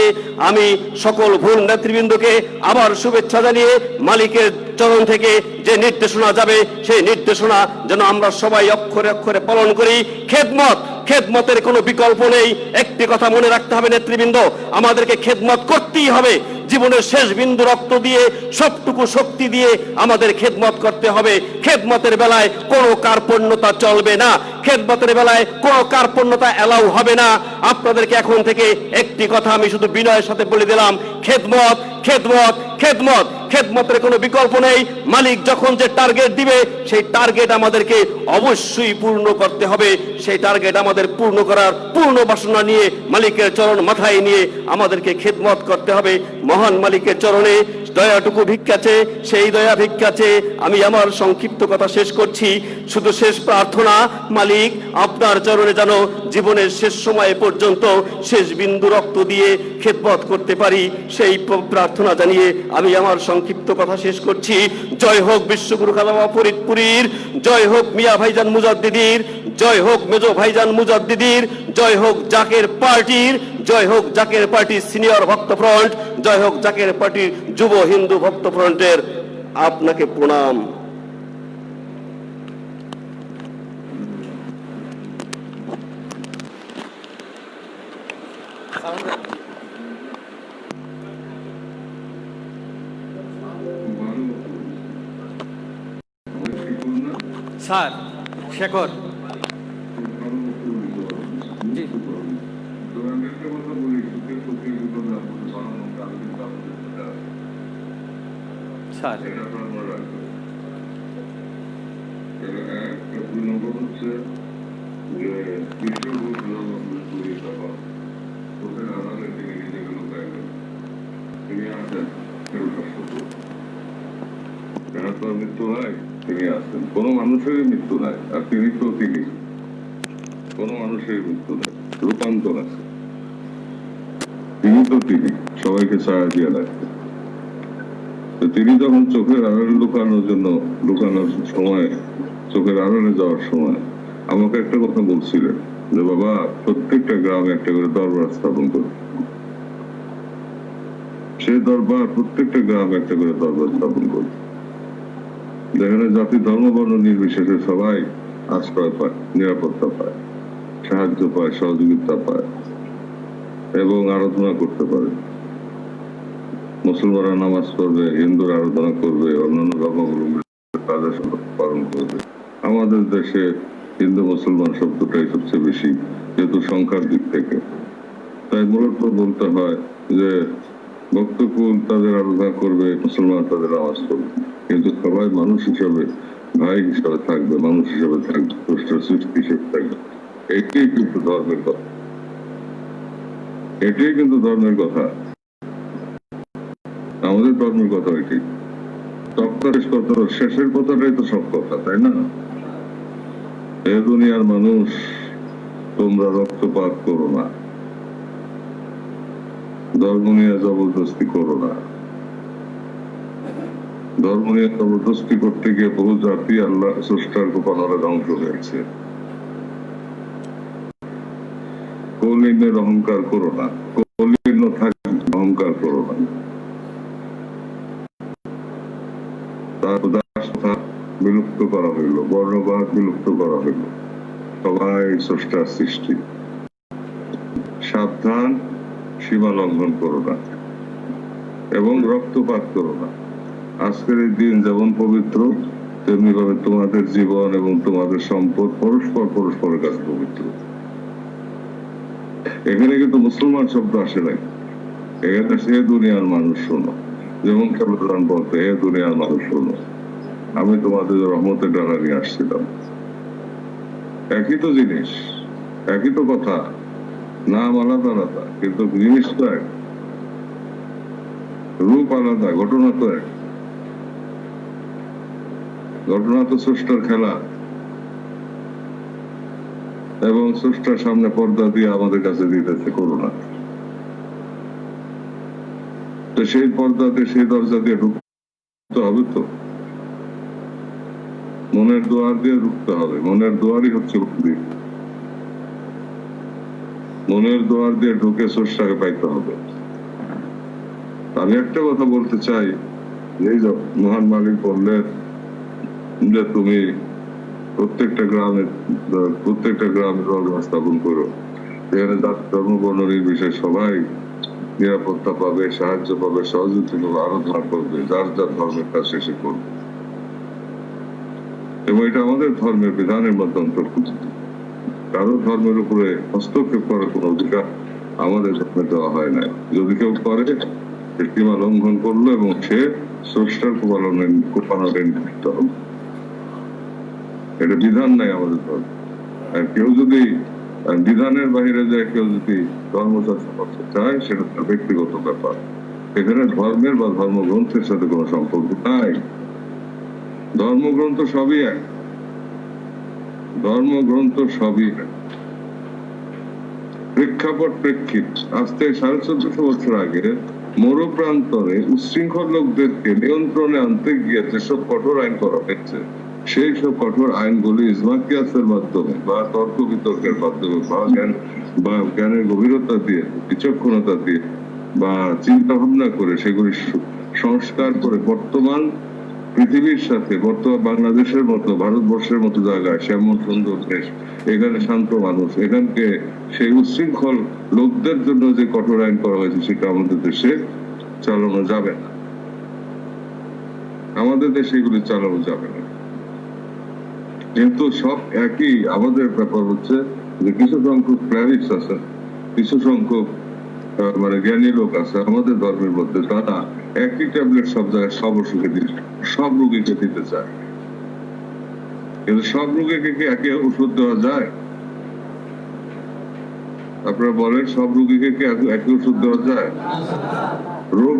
আমি সকল ভুল নেতৃবৃন্দকে আবার শুভেচ্ছা জানিয়ে মালিকের চরণ থেকে যে নির্দেশনা যাবে সেই নির্দেশনা যেন আমরা সবাই অক্ষরে অক্ষরে পালন করি। খেদমতের কোনো বিকল্প নেই। একটি কথা মনে রাখতে হবে নেতৃবৃন্দ, আমাদেরকে খেদমত করতেই হবে। জীবনের শেষ বিন্দু রক্ত দিয়ে, সবটুকু শক্তি দিয়ে আমাদের খেদমত করতে হবে। খেদমতের বেলায় কোনো কার্পণ্যতা চলবে না, খেদমতের বেলায় কোনো কার্পণ্যতা এলাও হবে না। আপনাদেরকে এখন থেকে একটি কথা আমি শুধু বিনয়ের সাথে বলে দিলাম, খেদমত খেদমত খেদমত খেদমতের কোনো বিকল্প নেই। মালিক যখন যে টার্গেট দিবে সেই টার্গেট আমাদেরকে অবশ্যই পূর্ণ করতে হবে। সেই টার্গেট আমাদের পূর্ণ করার পূর্ণ বাসনা নিয়ে মালিকের চরণ মাথায় নিয়ে আমাদেরকে খেদমত করতে হবে। মহান মালিকের চরণে দয়াটুকু ভিক্ষাছে, সেই দয়া ভিক্ষাছে। আমি আমার সংক্ষিপ্ত কথা শেষ করছি, শুধু শেষ প্রার্থনা, মালিক আপনার চরণে যেন জীবনের শেষ সময় পর্যন্ত শেষ বিন্দু রক্ত দিয়ে খেদমত করতে পারি, সেই প্রার্থনা জানিয়ে আমি আমার সংক্ষিপ্ত কথা শেষ করছি। জয় হোক বিশ্বগুরু খাজা বাবা ফরিদপুরীর, জয় হোক মিয়া ভাইজান মুজাদ্দিদির, জয় হোক মেজো ভাইজান মুজাদ্দিদির, জয় হোক জাকের পার্টির, জয় হোক জাকের পার্টির সিনিয়র ভক্ত ফ্রন্ট, জয় হোক জাকের পার্টির যুব হিন্দু ভক্ত ফ্রন্টের। আপনাকে প্রণাম। স্যার শেখর জি স্যার মৃত্যু হয় তিনি আছেন, কোন মানুষেরই মৃত্যু নাই, আর তিনি তো তিনি, কোন মানুষের মৃত্যু নাই, রূপান্তর আছে, তিনি তো তিনি, সবাইকে ছায়া দিয়ে রাখতেন। তিনি যখন চোখের আড়ালে লুকানোর সময়, চোখের আড়ালে যাওয়ার সময় আমাকে একটা কথা বলছিলেন যে বাবা প্রত্যেকটা গ্রামে একটা করে দরবার স্থাপন করবে। সেই দরবার প্রত্যেকটা গ্রামে একটা করে দরবার স্থাপন করবে, যেখানে জাতি ধর্ম বর্ণ নির্বিশেষে সবাই আশ্রয় পায়, নিরাপত্তা পায়, সাহায্য পায়, সহযোগিতা পায় এবং আরাধনা করতে পারে। মুসলমানরা নামাজ পড়বে, হিন্দুরা আরাধনা করবে, অন্যান্য ধর্মাবলম্বী কাজে পালন করবে। আমাদের দেশে হিন্দু মুসলমান শব্দটাই সবচেয়ে বেশি, যেহেতু সংখ্যার দিক থেকে। তাই মূলত বলতে হয় যে ভক্তকুল তাদের আরাধনা করবে, মুসলমান তাদের নামাজ পড়বে, কিন্তু সবাই মানুষ হিসাবে, ভাই হিসাবে থাকবে, মানুষ হিসাবে থাকবে, সৃষ্টি হিসেবে থাকবে। এটাই কিন্তু ধর্মের কথা, এটাই কিন্তু ধর্মের কথা, আমাদের ধর্মের কথা এটি। শেষের কথাটাই তো সব কথা, তাই না? এ দুনিয়ার মানুষ, তোমরা রক্তপাত করো না, ধর্ম নিয়ে জবরদস্তি করো না। ধর্ম নিয়ে জবরদস্তি করতে গিয়ে বহু জাতি আল্লাহ স্রষ্টার গোপনরা ধ্বংস হয়েছে। কৌলিন্যের অহংকার করো না, কৌলিন্য থাকে অহংকার করো না। বিলুপ্ত করা হইল, বর্ণবাদ বিলুপ্ত করা হইল, সবাই স্রষ্টার সৃষ্টি। সাবধান, সীমা লঙ্ঘন করো না এবং রক্তপাত করো না। আজকের এই দিন যেমন পবিত্র, তেমনি ভাবে তোমাদের জীবন এবং তোমাদের সম্পদ পরস্পরের কাছে পবিত্র। এখানে কিন্তু মুসলমান শব্দ আসে নাই, এখানে সে দুনিয়ার মানুষ শোনো, যেমন কেবলান বলতে হে দুনিয়ার মানুষ শোনো, আমি তোমাদের রহমতের ডানা নিয়ে আসছিলাম। একই তো জিনিস, একই তো কথা, নাম আলাদা আলাদা, কিন্তু জিনিস তো এক, রূপ আলাদা, ঘটনা তো এক। ঘটনা তো স্রষ্টার খেলা, এবং স্রষ্টার সামনে পর্দা দিয়ে আমাদের কাছে দিতেছে করোনা। তো সেই পর্দাতে, সেই দরজা দিয়ে হবে তো, মনের দোয়ার দিয়ে রুখতে হবে। মনের দোয়ারই হচ্ছে মন্দির। মনের দোয়ার দিয়ে ঢুকে স্রষ্টাকে পাইতে হবে। আমি একটা কথা বলতে চাই, এই যে মহান মালিক বললেন যে তুমি প্রত্যেকটা গ্রামে ধর্ম স্থাপন করো, এখানে ধর্ম বর্ণ নির্বিশেষে সবাই নিরাপত্তা পাবে, সাহায্য পাবে, সহযোগিতা পাবে, আরাধনা করবে, যার যার ধর্মের কাজ শেষে করবে। এবং এটা আমাদের ধর্মের বিধানের মধ্যে অন্তর্ভুক্ত। কারো ধর্মের উপরে হস্তক্ষেপ করার কোন অধিকার আমাদের ধর্মে দেওয়া হয় না। যদি কেউ করে, সীমা লঙ্ঘন করলো এবং সে স্রষ্টার কোপালনের নিমিত্ত হবে। এটা বিধান নাই আমাদের ধর্ম। আর কেউ যদি বিধানের বাহিরে যায়, কেউ যদি ধর্মচর্চা করতে চায়, সেটা তার ব্যক্তিগত ব্যাপার। এখানে ধর্মের বা ধর্মগ্রন্থের সাথে কোনো সম্পর্ক নাই। ধর্মগ্রন্থ সবই এক, ধর্মগ্রন্থ সবই এক। প্রেক্ষাপট প্রেক্ষিত। আজ থেকে 1450 বছর আগে মরুপ্রান্তরে উচ্ছৃঙ্খল লোকদেরকে নিয়ন্ত্রণে আনতে গিয়ে যেসব কঠোর আইন করা হয়েছে, সেই সব কঠোর আইনগুলি ইজমাকিয়াসের মাধ্যমে বা তর্ক বিতর্কের মাধ্যমে বা জ্ঞানের গভীরতা দিয়ে, বিচক্ষণতা দিয়ে বা চিন্তা ভাবনা করে সেগুলি সংস্কার করে বর্তমান পৃথিবীর সাথে, বর্তমান বাংলাদেশের মতো, ভারতবর্ষের মতো জায়গায়, শ্যামল সুন্দর দেশ, এখানে শান্ত মানুষ, এখানকে সেই উচ্ছৃঙ্খল লোকদের জন্য যে কঠোর আইন করা হয়েছে সেটা আমাদের দেশে চালানো যাবে না। আমাদের দেশে এগুলি চালানো যাবে না। কিন্তু সব একই। আমাদের ব্যাপার হচ্ছে যে কিছু সংখ্যক ক্লারিক্স আছে, কিছু সংখ্যক মানে জ্ঞানী লোক আছে আমাদের ধর্মের মধ্যে, তারা একই ট্যাবলেট সব জায়গায় সব অসুখে সব রোগীকে দিতে চায়। কিন্তু সব রোগীকে কি একই ওষুধ দেওয়া যায়? আপনারা বলেন, সব রোগীকে কি একই ওষুধ দেওয়া যায়? রোগ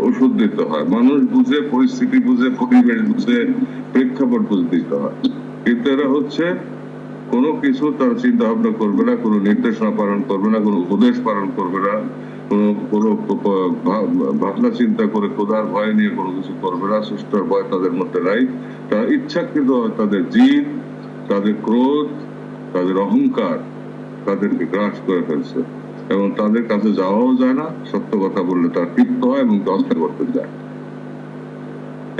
ওষুধ দিতে হয়, মানুষ বুঝে, পরিস্থিতি বুঝে, পরিবেশ বুঝে, প্রেক্ষাপট বুঝে দিতে হয়। কিন্তু এরা হচ্ছে কোনো কিছু তার চিন্তা ভাবনা করবে না, কোনো নির্দেশনা পালন করবে না, কোনো উপদেশ পালন করবে না, কোনো ভাবনা চিন্তা করে খোদার ভয় নিয়ে কোনো কিছু করবে না। সুষ্ঠুর ভয় তাদের মধ্যে নাই। তারা ইচ্ছাকৃত তাদের জিদ, তাদের ক্রোধ, তাদের অহংকার তাদেরকে গ্রাস করে ফেলছে এবং তাদের কাছে যাওয়াও যায় না। সত্য কথা বললে তার ক্ষিপ্ত হয় এবং হত্যা করতে চায়,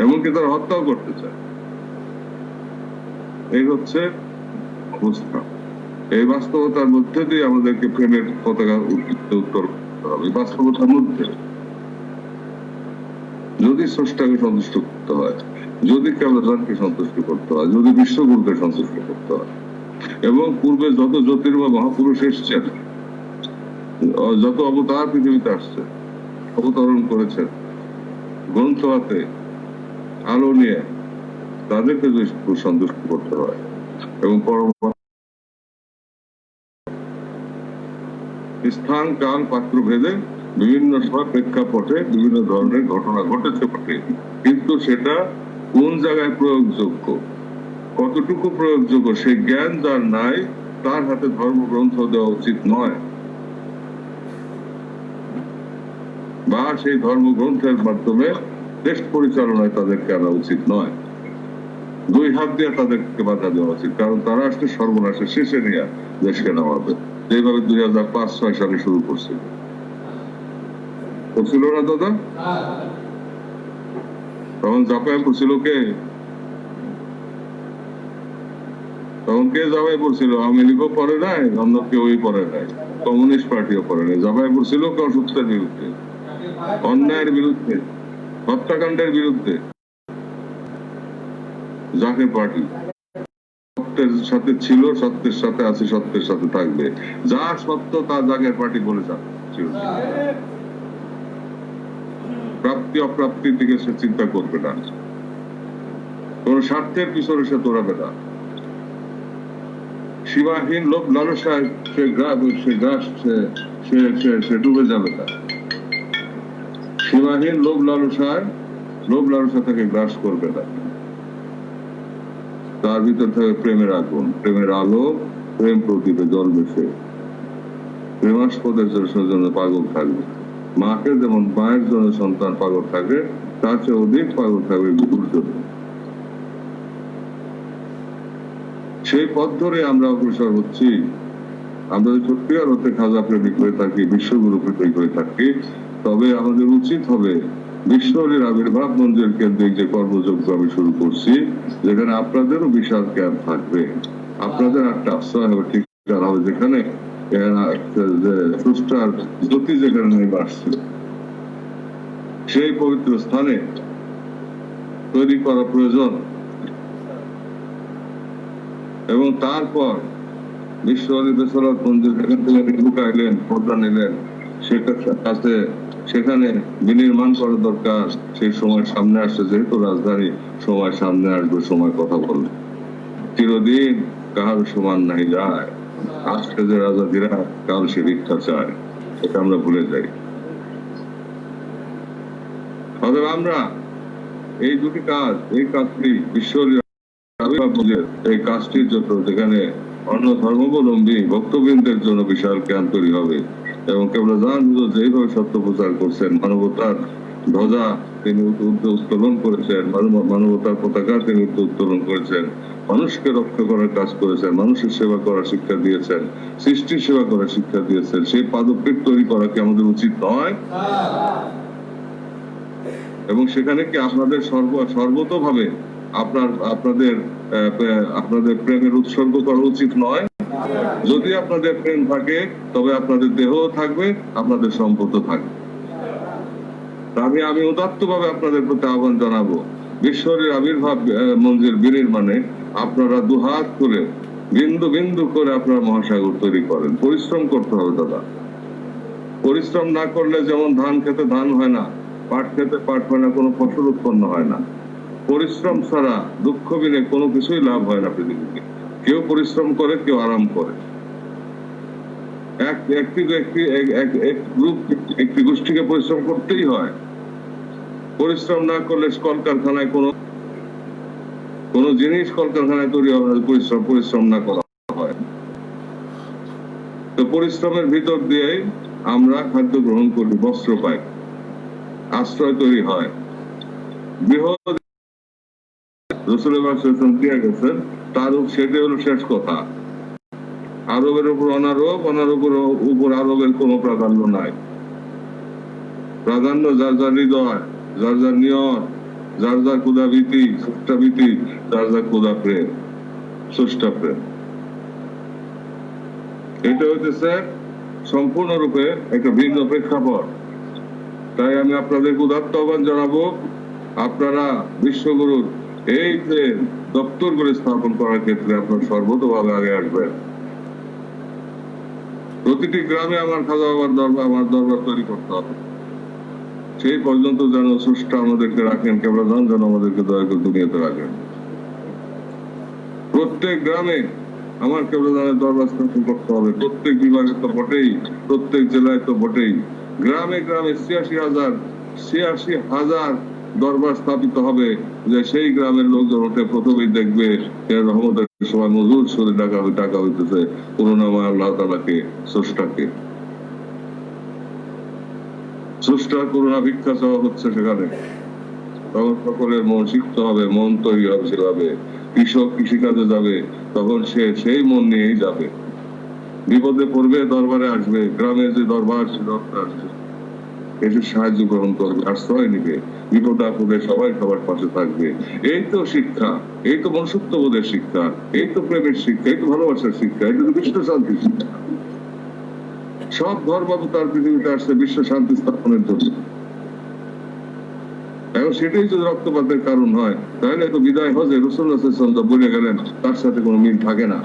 এমনকি তারা হত্যাও করতে চায়। এই হচ্ছে অবস্থা। এই বাস্তবতার মধ্যে দিয়ে আমাদেরকে প্রেমের পতাকা উত্তর করতে হবে। বাস্তবতার মধ্যে যদি স্রষ্টাকে সন্তুষ্ট করতে হয়, যদি কেবলকে সন্তুষ্ট করতে হয়, যদি বিশ্বগুরুকে সন্তুষ্ট করতে হয়, এবং পূর্বে যত জ্যোতির্ময় মহাপুরুষ এসছেন, যত অবতার পৃথিবীতে আসছে, অবতরণ করেছেন গ্রন্থ হাতে আলো নিয়ে, তাদেরকে যদি সন্তুষ্ট করতে হয় এবং স্থান কাল পাত্র ভেদে বিভিন্ন সময় প্রেক্ষাপটে বিভিন্ন ধরনের ঘটনা ঘটেছে বটে, কিন্তু সেটা কোন জায়গায় প্রয়োগযোগ্য, কতটুকু প্রয়োগযোগ্য সেই জ্ঞান যার নাই, তার হাতে ধর্মগ্রন্থ দেওয়া উচিত নয়, বা সেই ধর্মগ্রন্থের মাধ্যমে দেশ পরিচালনায় তাদেরকে আনা উচিত নয়। দুই হাত দিয়ে তাদেরকে বাধা দেওয়া উচিত, কারণ তারা আসলে সর্বনাশের শেষে নিয়ে দেশকে নামাবে, যেভাবে 2005-06 সালে শুরু করছিল। করছিল না দাদা? তখন জাপায় পড়ছিল কে? তখন কে জাপায় পড়ছিল? আওয়ামী লীগও পড়ে নাই, অন্য কেউই পড়ে নাই, কমিউনিস্ট পার্টিও পড়ে নাই। জাপায় পড়ছিল কে? অসত্যের বিরুদ্ধে, অন্যায়ের বিরুদ্ধে, হত্যাকাণ্ডের বিরুদ্ধে। জাকের পার্টি সত্যের সাথে ছিল, সত্যের সাথে আছে, সত্যের সাথে থাকবে। যা সত্য তা জাকের পার্টি বলে ছিল। প্রাপ্তি অপ্রাপ্তির দিকে সে চিন্তা করবে না, কোন স্বার্থের পিছনে সে দৌড়াবে না। সীমাহীন লোভ লালসায় সে ডুবে যাবে না। সীমাহীন লোভ লালসা তাকে গ্রাস করবে না। তার ভিতর থাকে প্রেমের আগুন, প্রেমের আলো, প্রেম প্রদীপে জ্বলবে সে। প্রেমাস্পদের জন্য পাগল থাকবে। মাকে যেমন মায়ের জন্য সন্তান পাগল থাকে, তার চেয়ে অধিক পাগল থাকবে বিপুর জন্য। সেই পথ ধরে আমরা অগ্রসর হচ্ছি। আমরা সত্যিকার হতে খাজা প্রেমিক হয়ে থাকি, বিশ্বগুরু প্রেমিক হয়ে থাকি, তবে আমাদের উচিত হবে বিশ্বরের আবির্ভাব মঞ্চের কেন্দ্রিক যে কর্মযজ্ঞ আমি শুরু করছি, যেখানে আপনাদেরও বিশাল ক্যাম্প থাকবে, আপনাদের একটা আশ্রয় হবে, ঠিকানা হবে, যেখানে স্রষ্টার জ্যোতি যেখানে নেমে আসছে, সেই পবিত্র স্থানে তৈরি করা প্রয়োজন। এবং তারপর বিশ্ব বেসরত মন্দির যেখান থেকে ঢুকাইলেন, পর্দা নিলেন, সেটা কাছে সেখানে বিনির্মাণ করা দরকার। সেই সময় সামনে আসছে, যেহেতু রাজধানী, সময় সামনে আসবে, সময় কথা বলবে। চিরদিন কাহার সমান নাই যায়, আজকে যে রাজাদিরা কাল সে ভিক্ষা চায়, এটা আমরা ভুলে যাই। অতএব আমরা এই দুটি কাজ, এই কাজটি ঈশ্বরের এই কাজটির জন্য, যেখানে অন্য ধর্মাবলম্বী ভক্তবৃন্দের জন্য বিশাল ক্যাম্প তৈরি হবে, এবং কেবলাজান হুজুর যেভাবে সত্য প্রচার করছেন, মানবতার ধ্বজা তিনি উত্তোলন করেছেন, মানবতার পতাকা তিনি উত্তোলন করেছেন, মানুষকে রক্ষা করার কাজ করেছেন, মানুষের সেবা করার শিক্ষা দিয়েছেন, সৃষ্টির সেবা করার শিক্ষা দিয়েছেন, সেই পাদপীঠ তৈরি করা কি আমাদের উচিত নয়? এবং সেখানে কি আপনাদের সর্বতভাবে আপনাদের প্রেমের উৎসর্গ করা উচিত নয়? যদি আপনাদের প্রেম থাকে, তবে আপনাদের দেহ থাকবে, আপনাদের সম্পদ থাকবে। আমি উদাত্ত ভাবে আপনাদের প্রতি আহ্বান জানাবো, বিশ্বরের আবির্ভাব মঞ্জিল বিনির্মাণে আপনারা দুহাত করে বিন্দু বিন্দু করে আপনারা মহাসাগর তৈরি করেন। পরিশ্রম করতে হবে দাদা। পরিশ্রম না করলে যেমন ধান খেতে ধান হয় না, পাট খেতে পাট হয় না, কোনো ফসল উৎপন্ন হয় না। পরিশ্রম ছাড়া, দুঃখ বিনে কোনো কিছুই লাভ হয় না পৃথিবীতে। কেউ পরিশ্রম করে, কেউ আরাম করে। একটি গোষ্ঠীকে পরিশ্রম করতেই হয়। পরিশ্রম না করলে কলকারখানায় কোনো জিনিস কলকারখানায় তৈরি হবে না, পরিশ্রম না করা হয়। তো পরিশ্রমের ভিতর দিয়ে আমরা খাদ্য গ্রহণ করি, বস্ত্র পাই, আশ্রয় তৈরি হয়। বৃহৎ দিয়ে গেছেন, তার সেটাই হলো শেষ কথা। আরবের উপর অনারব, অনারবের উপর আরবের কোনো প্রাধান্য নাই। প্রাধান্য যার যার হৃদয়, যার যার নিয়ত, যার যার ক্ষুধা ভীতি, স্রষ্টা ভীতি, যার যার ক্ষুধা প্রেম, স্রষ্টা প্রেম। এটা হইতেছে সম্পূর্ণরূপে একটা ভিন্ন প্রেক্ষাপট। তাই আমি আপনাদের উদাত্ত আহ্বান জানাবো, আপনারা বিশ্বগুরুর এই যে দপ্তর করে স্থাপন করার ক্ষেত্রে আপনার সর্বতভাবে আগে আসবেন। প্রতিটি গ্রামে আমার খাজা বাবার দরবার তৈরি করতে হবে। সেই পর্যন্ত যেন স্রষ্টা আমাদেরকে রাখেন, কেবলাজান যেন আমাদেরকে দয়া করে দুনিয়াতে রাখেন। প্রত্যেক গ্রামে আমার কেবলাজানের দরবার স্থাপন করতে হবে। প্রত্যেক বিভাগে তো বটেই, প্রত্যেক জেলায় তো বটেই। গ্রামে গ্রামে ৮৬,০০০ দরবার স্থাপিত হবে, যে সেই গ্রামের লোকজন ওঠে প্রথমেই দেখবে রহমতের সময় মজুর সরে ডাকা হইতেছে করুণাময় আল্লাহ তাআলাকে, স্রষ্টাকে। স্রষ্টার করুণা ভিক্ষা চাওয়া হচ্ছে সেখানে। তখন সকলের মন শিখতে হবে, মন তৈরি হবে সেভাবে। কৃষক কৃষিকাজে যাবে, তখন সে সেই মন নিয়েই যাবে। বিপদে পড়বে, দরবারে আসবে, গ্রামের যে দরবার সে দরকার এসে সাহায্য গ্রহণ করবে, আশ্রয় নিবে, বিপদ আপদে সবাই সবার পাশে থাকবে। এই তো শিক্ষা, এই তো মনুষ্যত্ববোধের শিক্ষা, এই তো প্রেমের শিক্ষা, এই তো ভালোবাসার শিক্ষা, এই তো বিশ্ব শান্তির শিক্ষা। সব ধর্মাবতার পৃথিবীতে আসছে বিশ্ব শান্তি স্থাপনের জন্য। এখন সেটাই যদি রক্তপাতের কারণ হয়, তাহলে তো বিদায় হজে রাসূলুল্লাহ সাল্লাল্লাহু আলাইহি ওয়াসাল্লাম বলে গেলেন, তার সাথে কোনো মিল থাকে না।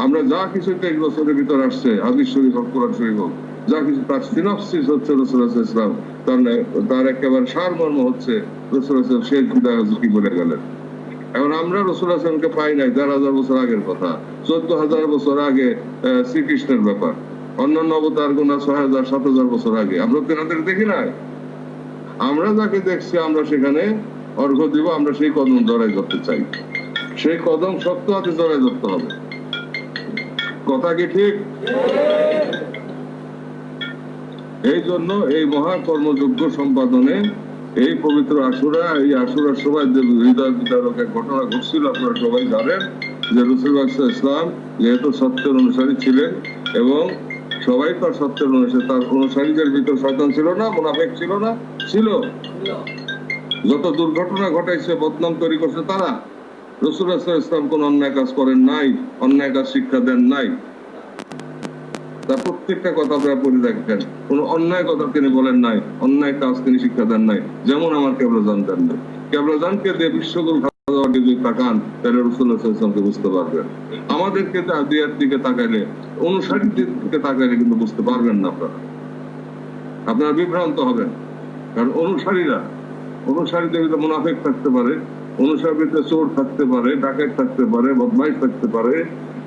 আমরা যা কিছু 23 বছরের ভিতর আসছে, হাদিস শরীফ হোক, কোরআন শরীফ হোক, যা কিছু তার সিনপসিস হচ্ছে রাসূলুল্লাহ সাল্লাল্লাহু আলাইহি ওয়াসাল্লাম, তার একেবারে সারমর্ম হচ্ছে রাসূলুল্লাহ সাল্লাল্লাহু আলাইহি ওয়াসাল্লাম শেষ বিদায় হজে কি বলে গেলেন। এখন আমরা রাসূলুল্লাহ সাল্লাল্লাহু আলাইহি ওয়াসাল্লামকে পাই নাই ১৩,০০০ বছর আগের কথা, ১৪,০০০ বছর আগে শ্রীকৃষ্ণের ব্যাপার, অন্যান্য অবতার গুণা ৬,০০০ ৭,০০০ বছর আগে। আমরা তেনাদের দেখি নাই। আমরা যাকে দেখছি, আমরা সেখানে অর্ঘ্য দিব, আমরা সেই কদম জড়াই ধরতে চাই। সেই কদম শক্ত হাতে জড়াই ধরতে হবে। কথা কি ঠিক? এই জন্য এই মহা কর্মযজ্ঞ সম্পাদনে এই পবিত্র আশুরা, এই আশুরার সময় যে হৃদয় বিদারক এক ঘটনা ঘটছিল আপনারা সবাই জানেন যে রাসূলুল্লাহ সাল্লাল্লাহু আলাইহি ওয়াসাল্লাম যেহেতু সত্যের অনুসারী ছিলেন এবং সবাই তার সত্যের অনুসারী, তার অনুসারীদের ভিতর শয়তান ছিল না, মুনাফিক ছিল না? ছিল। যত দুর্ঘটনা ঘটাইছে, বদনাম তৈরি করছে তারা। রাসূলুল্লাহ সাল্লাল্লাহু আলাইহি ওয়াসাল্লাম কোন অন্যায় কাজ করেন নাই, অন্যায় কাজ শিক্ষা দেন নাই। তার প্রত্যেকটা কথা আপনারা পড়ে দেখবেন, কোন অন্যায় কথা তিনি বলেন নাই, অন্যায় কাজ তিনি শিক্ষা দেন নাই। যেমন আমার কেবলাজান দেন নাই। কেবলাজানকে দিয়ে বিশ্বগুরু খাজাওয়াকে যদি তাকান তাহলে রাসূলুল্লাহ সাল্লাল্লাহু আলাইহি ওয়াসাল্লামকে বুঝতে পারবেন। আমাদেরকে দিয়ার দিকে তাকাইলে, অনুসারীদের দিকে তাকাইলে কিন্তু বুঝতে পারবেন না আপনারা বিভ্রান্ত হবেন। কারণ অনুসারীদের ভিতরে মুনাফিক থাকতে পারে, অনুসারীর ভিতরে চোর থাকতে পারে, ডাকাত থাকতে পারে, বদমাইশ থাকতে পারে,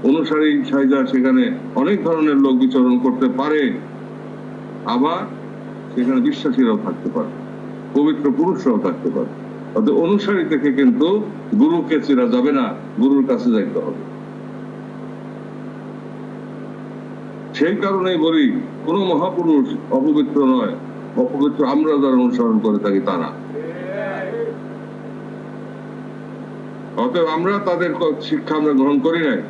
অনুসারী সাইজা সেখানে অনেক ধরনের লোক বিচরণ করতে পারে, আবার সেখানে বিশ্বাসীরাও থাকতে পারে, পবিত্র পুরুষরাও থাকতে পারে। অর্থাৎ অনুসারী থেকে কিন্তু গুরুকে চেনা যাবে না, গুরুর কাছে যাইতে হবে। সেই কারণেই বলি, কোন মহাপুরুষ অপবিত্র নয়, অপবিত্র আমরা যারা অনুসরণ করে থাকি তারা। অতএব আমরা তাদের শিক্ষা আমরা গ্রহণ করি নাই।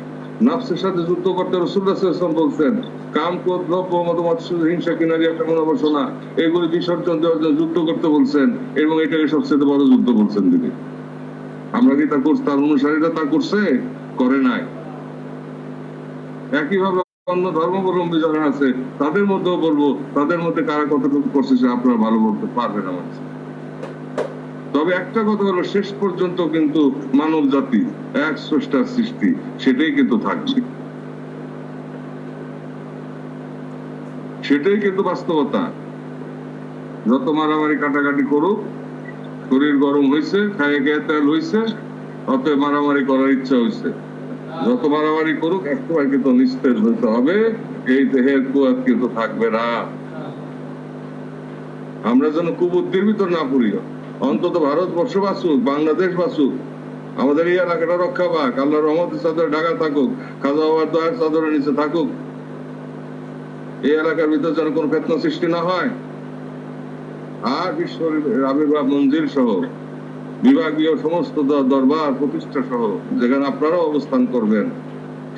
নাফসের সাথে যুদ্ধ করতে রাসূলুল্লাহ সাল্লাল্লাহু আলাইহি ওয়াসাল্লাম বলছেন, কাম, ক্রোধ, লোভ, মদ, মাৎসর্য, হিংসা, কিনারি, একটা মনোবাসনা, এগুলি বিসর্জন দেওয়ার জন্য যুদ্ধ করতে বলছেন, এবং এটাকে সবচেয়ে বড় যুদ্ধ বলছেন তিনি। আমরা কি তা করছি? তার অনুসারীরা তা করছে? করে নাই। একইভাবে অন্য ধর্মাবলম্বী যারা আছে তাদের মধ্যেও বলবো, তাদের মধ্যে কারা কতটুকু করছে সে আপনারা ভালো বলতে পারবেন আমার। তবে একটা কথা হলো, শেষ পর্যন্ত কিন্তু মানব জাতি এক স্রষ্টার সৃষ্টি, সেটাই কিন্তু থাকবে, সেটাই কিন্তু বাস্তবতা। যত মারামারি কাটাকাটি করুক, শরীর গরম হয়েছে, খায়ে গায়ে তেল হয়েছে, অতএব মারামারি করার ইচ্ছা হয়েছে। যত মারামারি করুক, একসময় কিন্তু নিস্তেজ হতে হবে, এই দেহের কুয়াত কিন্তু থাকবে না। আমরা যেন কুবুদ্ধির ভিতর না পড়ি। অন্তত ভারতবর্ষ বাঁচুক, বাংলাদেশ বাঁচুক, আমাদের এই এলাকাটা রক্ষা পাক, আল্লাহর রহমতের চাদরে ঢাকা থাকুক, খাজা বাবার দয়ার চাদরের নিচে থাকুক। এই এলাকার ভিতর যেন কোন ফিতনা সৃষ্টি না হয়। আর বিশ্বের আবির্ভাব মঞ্জিল সহ বিভাগীয় সমস্ত দরবার প্রতিষ্ঠা সহ যেখানে আপনারাও অবস্থান করবেন,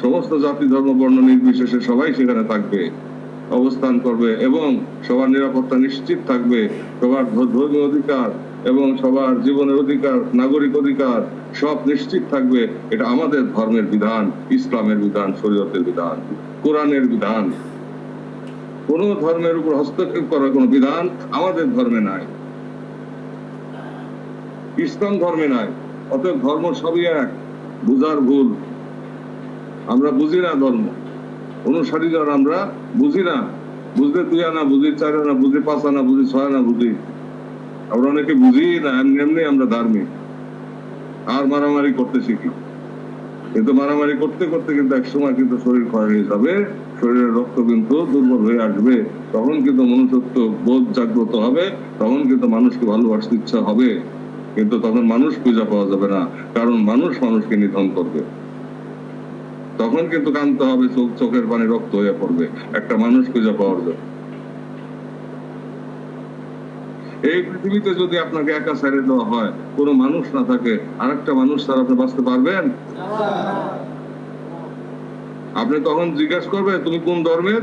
সমস্ত জাতি ধর্ম বর্ণ নির্বিশেষে সবাই সেখানে থাকবে, অবস্থান করবে, এবং সবার নিরাপত্তা নিশ্চিত থাকবে, সবার ধর্মীয় অধিকার এবং সবার জীবনের অধিকার, নাগরিক অধিকার সব নিশ্চিত থাকবে। এটা আমাদের ধর্মের বিধান, ইসলামের বিধান, শরীয়তের বিধান, কোরআনের বিধান। কোন ধর্মের উপর হস্তক্ষেপ করার কোন বিধান আমাদের ধর্মে নাই, ইসলাম ধর্মে নাই। অতএব ধর্ম সবই এক, বুঝার ভুল। আমরা বুঝি না ধর্ম, অনুসারী যারা আমরা বুঝি না। বুঝলে 2 আনা বুঝি, 4 আনা বুঝি, 5 আনা বুঝি, 6 আনা বুঝি। আমরা অনেকে বুঝি না, এমনি আমরা ধার্মিক। আর মারামারি করতে শিখি, কিন্তু মারামারি করতে করতে কিন্তু এক সময় কিন্তু শরীর ক্ষয় হয়ে যাবে, শরীরের রক্ত কিন্তু দুর্বল হয়ে আসবে। তখন কিন্তু মনুষ্যত্ব বোধ জাগ্রত হবে, তখন কিন্তু মানুষকে ভালোবাসতে ইচ্ছা হবে, কিন্তু তখন মানুষ খুঁজে পাওয়া যাবে না, কারণ মানুষ মানুষকে নিধন করবে। তখন কিন্তু কাঁদতে হবে, চোখের পানি রক্ত হয়ে পড়বে একটা মানুষ খুঁজে পাওয়ার জন্য। এই পৃথিবীতে যদি আপনাকে একা ছেড়ে দেওয়া হয়, কোন মানুষ না থাকে, আরেকটা মানুষ ছাড়া আপনি বাঁচতে পারবেন? আপনি তখন জিজ্ঞাসা করবে তুমি কোন ধর্মের?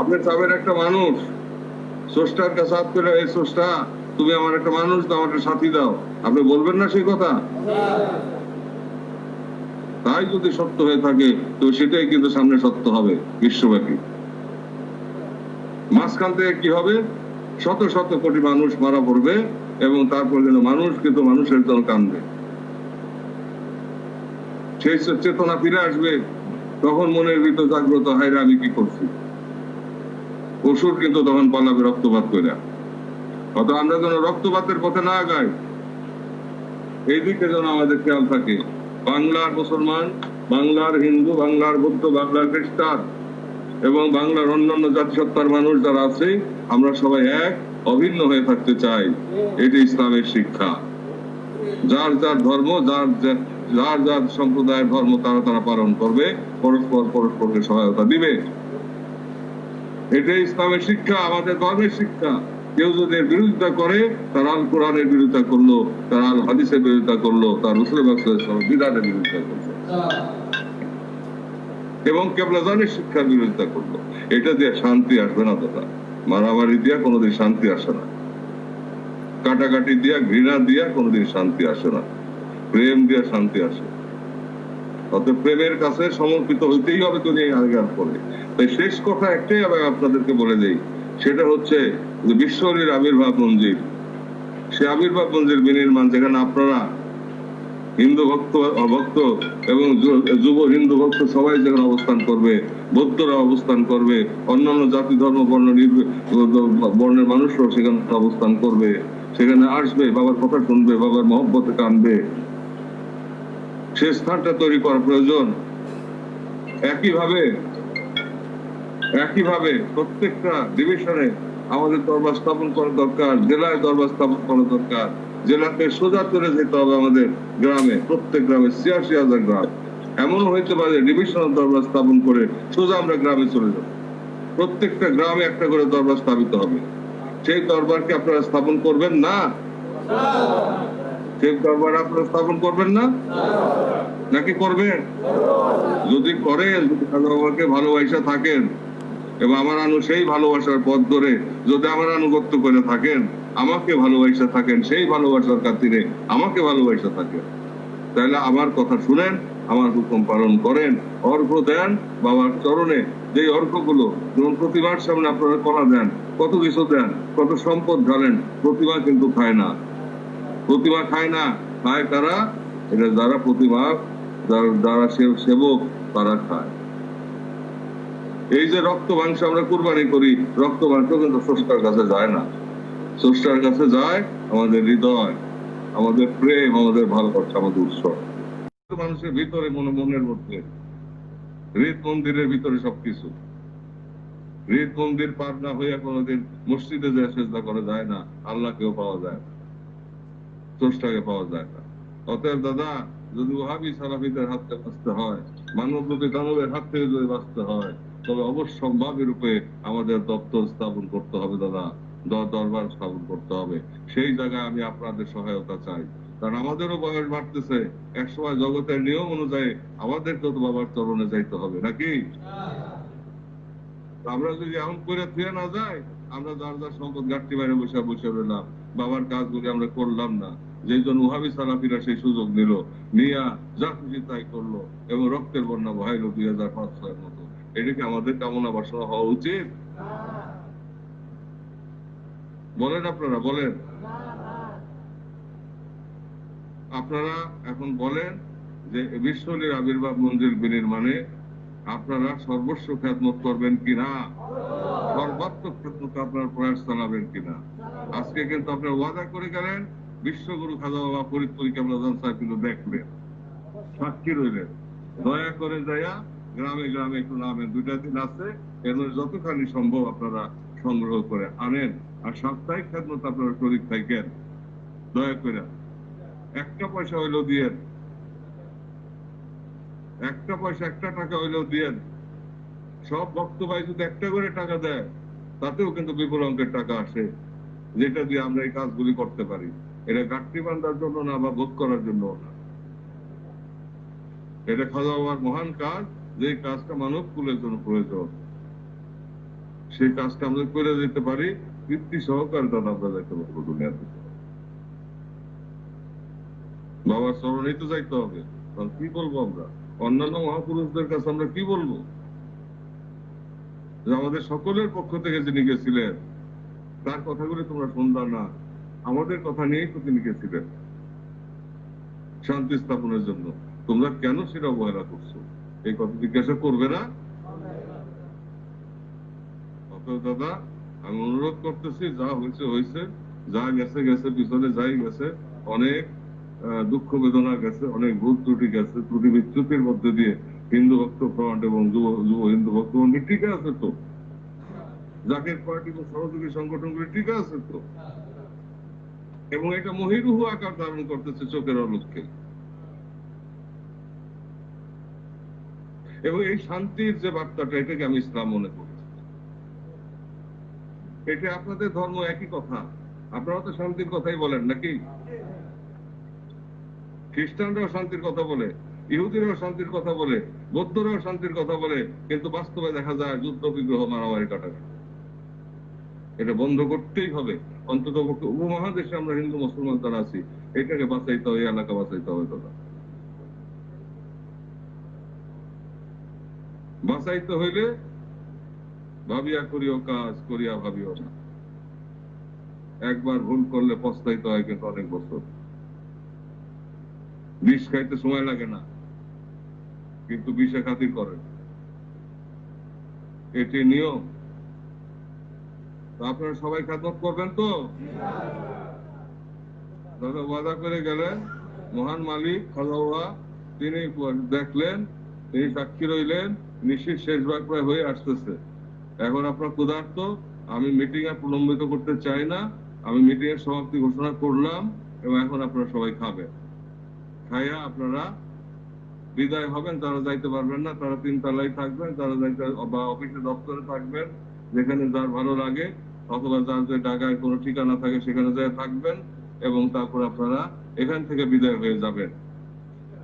আপনি চাবেন একটা মানুষ, স্রষ্টার কাছে হাত পেলে, এই স্রষ্টা তুমি আমার একটা মানুষ দাও, আমার একটা সাথী দাও। আপনি বলবেন না সেই কথা? তাই যদি সত্য হয়ে থাকে তো সেটাই কিন্তু সামনে সত্য হবে বিশ্বব্যাপী। মাঝখান থেকে কি হবে? শত শত কোটি মানুষ মারা পড়বে, এবং তারপর কিন্তু মানুষ কিন্তু মানুষের জন্য কাঁদবে। সেই চেতনা ফিরে আসবে, তখন মনের ভিতর জাগ্রত হয়, আমি কি করছি। অসুর কিন্তু তখন পালাবে রক্তপাত করে। অত আমরা যেন রক্তপাতের পথে না গাই, এই দিকে যেন আমাদের খেয়াল থাকে। বাংলার মুসলমান, বাংলার হিন্দু, বাংলার বৌদ্ধ, বাংলার খ্রিস্টান এবং বাংলার অন্যান্য জাতিসত্তার মানুষ যারা আছে, আমরা সবাই এক, অভিন্ন হয়ে থাকতে চাই। এটি ইসলামের শিক্ষা। যার যার ধর্ম, যার যার সম্প্রদায়ের ধর্ম তারা পালন করবে, পরস্পরকে সহায়তা দিবে। এটাই ইসলামের শিক্ষা, আমাদের ধর্মের শিক্ষা। কেউ যদি এর বিরোধিতা করে, তার আল কোরআনের বিরোধিতা করলো, তার আল হাদিসের বিরোধিতা করলো, তার রাসূলের বিধানের বিরোধিতা করলো এবং কেবলাজানের শিক্ষার বিরোধিতা করলো। এটা দিয়ে শান্তি আসবে না দাদা। মারামারি দিয়া কোনোদিন শান্তি আসে না, কাটাকাটি দিয়া, ঘৃণা দিয়া কোনোদিন শান্তি আসে না, প্রেম দিয়া শান্তি আসে। অতএব প্রেমের কাছে সমর্পিত হইতেই হবে দুনিয়া আগার পরে। তাই শেষ কথা একটাই আমি আপনাদেরকে বলে দেই, সেটা হচ্ছে যে বিশ্বলীর আবির্ভাব মঞ্জিল, সে আবির্ভাব মঞ্জিল বিনির্মাণ, যেখানে আপনারা হিন্দু ভক্ত এবং যুব হিন্দু ভক্ত সবাই যেখানে অবস্থান করবে, বৌদ্ধরা অবস্থান করবে, অন্যান্য জাতি ধর্ম বর্ণের মানুষরাও সেখানে অবস্থান করবে, সেখানে আসবে, বাবার কথা শুনবে, বাবার মহব্বতে কানবে। সে স্থানটা তৈরি করা প্রয়োজন। একইভাবে প্রত্যেকটা ডিভিশনে আমাদের দরবার স্থাপন করা দরকার, জেলায় দরবার স্থাপন করা দরকার। জেলাকে সোজা করে যেতে হবে আমাদের গ্রামে, প্রত্যেক গ্রামে ৮৬,০০০ গ্রাম। এমনও হইতে পারে ডিভিশনাল দরবার স্থাপন করে সোজা আমরা গ্রামে চলে যাব। প্রত্যেকটা গ্রামে একটা করে দরবার স্থাপিত হবে। সেই দরবারকে আপনারা স্থাপন করবেন না? সেই দরবার আপনারা স্থাপন করবেন না নাকি করবেন? যদি করেন, যদি বাবাকে ভালোবাসা থাকেন এবং আমার সেই ভালোবাসার পথ ধরে যদি আমার আনুগত্য করে থাকেন, আমাকে ভালোবাসা থাকেন, সেই ভালোবাসার খাতিরে আমাকে ভালোবাসা থাকেন, তাহলে আমার কথা শুনেন, আমার হুকুম পালন করেন, অর্ঘ্য দেন বাবার চরণে। যে অর্ঘ্যগুলো যেমন প্রতিমার সামনে আপনারা কলা দেন, কত কিছু দেন, কত সম্পদ ঢালেন, প্রতিমা কিন্তু খায় না। প্রতিমা খায় না, খায় কারা? এটা যারা প্রতিমা, যারা সেবক, তারা খায়। এই যে রক্ত মাংস আমরা কুরবানি করি, রক্ত মাংস কিন্তু স্রষ্টার কাছে যায় না। স্রষ্টার কাছে যায় আমাদের হৃদয়, আমাদের প্রেম, আমাদের ভালোবাসা, আমাদের উৎসব। মানুষের ভিতরে, মনের মধ্যে, হৃদ মন্দিরের ভিতরে সবকিছু। হৃদ মন্দির পার না হইয়া কোনোদিন মসজিদে যায় সেজদা করা যায় না, আল্লাহকেও পাওয়া যায় না, স্রষ্টাকে পাওয়া যায় না। অতএব দাদা, যদি ওহাবি সালাফিদের হাত থেকে বাঁচতে হয়, মানবরূপী দানবের হাত থেকে যদি বাঁচতে হয়, তবে অবশ্যম্ভাবী রূপে আমাদের দপ্তর স্থাপন করতে হবে দাদা, দরবার স্থাপন করতে হবে। সেই জায়গায় আমি আপনাদের সহায়তা চাই, কারণ আমাদেরও বয়স বাড়তেছে। একসময় জগতের নিয়ম অনুযায়ী আমাদেরকেও তো বাবার চরণে যাইতে হবে, নাকি? আমরা যদি এমন করে ফিরে না যাই, আমরা যার যার সম্পদ গাঁটটি বাইরে বসে রইলাম, বাবার কাজগুলি আমরা করলাম না। যেই জন্য ওহাবি সালাফিরা সেই সুযোগ নিল, নিয়া যা খুশি তাই করলো এবং রক্তের বন্যা বহাইল 2005-06 মতো। এটা কি আমাদের কামনা বাসনা হওয়া উচিত? বলেন আপনারা, বলেন। আপনারা এখন বলেন যে বিশ্বলীর আবির্ভাব মঞ্জিল বিনির্মাণে আপনারা সর্বস্ব খেদমত করবেন কিনা, সর্বাত্মক খেদমত আপনার প্রয়াস চালাবেন কিনা। আজকে কিন্তু আপনার ওয়াদা করে গেলেন, বিশ্বগুরু খাজা বাবা ফরিদপুরি কেবলাজান সাহেব কিন্তু দেখলেন, সাক্ষী রইলেন। দয়া করে যাইয়া গ্রামে গ্রামে একটু নামেন, 2টা দিন আছে, এর যতখানি সম্ভব আপনারা সংগ্রহ করে আনেন। আর সাপ্তাহিক খেদমত আপনারা শরীর থাকেন, দয়া করে। একটা পয়সা হইলেও দিয়েন, একটা পয়সা, একটা টাকা হইলেও দিয়েন। সব ভক্ত ভাই যদি একটা করে টাকা দেয়, তাতেও কিন্তু বিপুল অঙ্কের টাকা আসে, যেটা দিয়ে আমরা এই কাজগুলি করতে পারি। এটা গাঁটটি বান্ধার জন্য না বা ভোগ করার জন্য না, এটা খাজা বাবার মহান কাজ, যে কাজটা মানব কুলের জন্য প্রয়োজন। সেই কাজটা আমরা করে যেতে পারি, তৃপ্তি সহকারে দাদা আমরা যাইতে পারবো দুনিয়াতে। বাবার চরণেই তো যাইতে হবে। কি বলবো আমরা অন্যান্য মহাপুরুষদের কাছে? আমরা কি বলবো? যে আমাদের সকলের পক্ষ থেকে যিনি গেছিলেন, তার কথাগুলি তোমরা শুনলা না, আমাদের কথা নিয়েই তো তিনি গেছিলেন শান্তি স্থাপনের জন্য। তোমরা কেন সেটা অবহেলা করছো? এই কথা জিজ্ঞাসা করবে না? দাদা, আমি অনুরোধ করতেছি, যা হয়েছে হয়েছে, যা গেছে গেছে, পিছনে যাই গেছে, অনেক দুঃখ বেদনা গেছে, অনেক ভুল ত্রুটি গেছে, ত্রুটি বিচ্যুতির মধ্যে দিয়ে হিন্দু ভক্ত ফ্রন্ট এবং যুব হিন্দু ভক্ত মন্দির ঠিক আছে তো, জাকের পার্টি ও সহযোগী সংগঠনগুলি ঠিক আছে তো, এবং এটা মহিরুহু আকার ধারণ করতেছে চোখের অলক্ষে। এবং এই শান্তির যে বার্তাটা, এটাকে আমি ইসলাম মনে করি। এটা আপনাদের ধর্ম একই কথা, আপনারা তো শান্তির কথাই বলেন নাকি? খ্রিস্টানরাও শান্তির কথা বলে, ইহুদিরাও শান্তির কথা বলে, বৌদ্ধরাও শান্তির কথা বলে, কিন্তু বাস্তবে দেখা যায় যুদ্ধ বিগ্রহ মারামারি কাটাকাটি। এটা বন্ধ করতেই হবে। অন্তত উপমহাদেশে আমরা হিন্দু মুসলমান যারা আছি, এটাকে বাঁচাইতে হবে, এলাকা বাঁচাইতে হবে। দাদা বাঁচাইতে হইলে ভাবিয়া করিও কাজ, করিয়া ভাবিও না। একবার ভুল করলে পস্তাইতে হয় কিন্তু অনেক বছর। বিষ খাইতে সময় লাগে না, কিন্তু বিষে খাতির করে, এটি নিয়ম। আপনারা সবাই খেদমত করবেন তো? দাদা ওয়াদা করে গেলেন, মহান মালিক খাজা, তিনি দেখলেন, তিনি সাক্ষী রইলেন, নিশ্চিত শেষ ভাগ প্রায় হয়ে আসতেছে। এখন আপনার ক্ষুধার্ত, আমি মিটিং এ প্রলম্বিত করতে চাই না, আমি মিটিং এর সমাপ্তি ঘোষণা করলাম এবং এখন আপনারা সবাই খাবেন। খাইয়া আপনারা বিদায় হবেন। যারা যাইতে পারবেন না তারা 3 তলায় থাকবেন, যারা যাইতে বা অফিসে দপ্তরে থাকবেন, যেখানে যার ভালো লাগে, অথবা যার যে ঢাকায় কোনো ঠিকানা থাকে সেখানে যায় থাকবেন এবং তারপর আপনারা এখান থেকে বিদায় হয়ে যাবেন।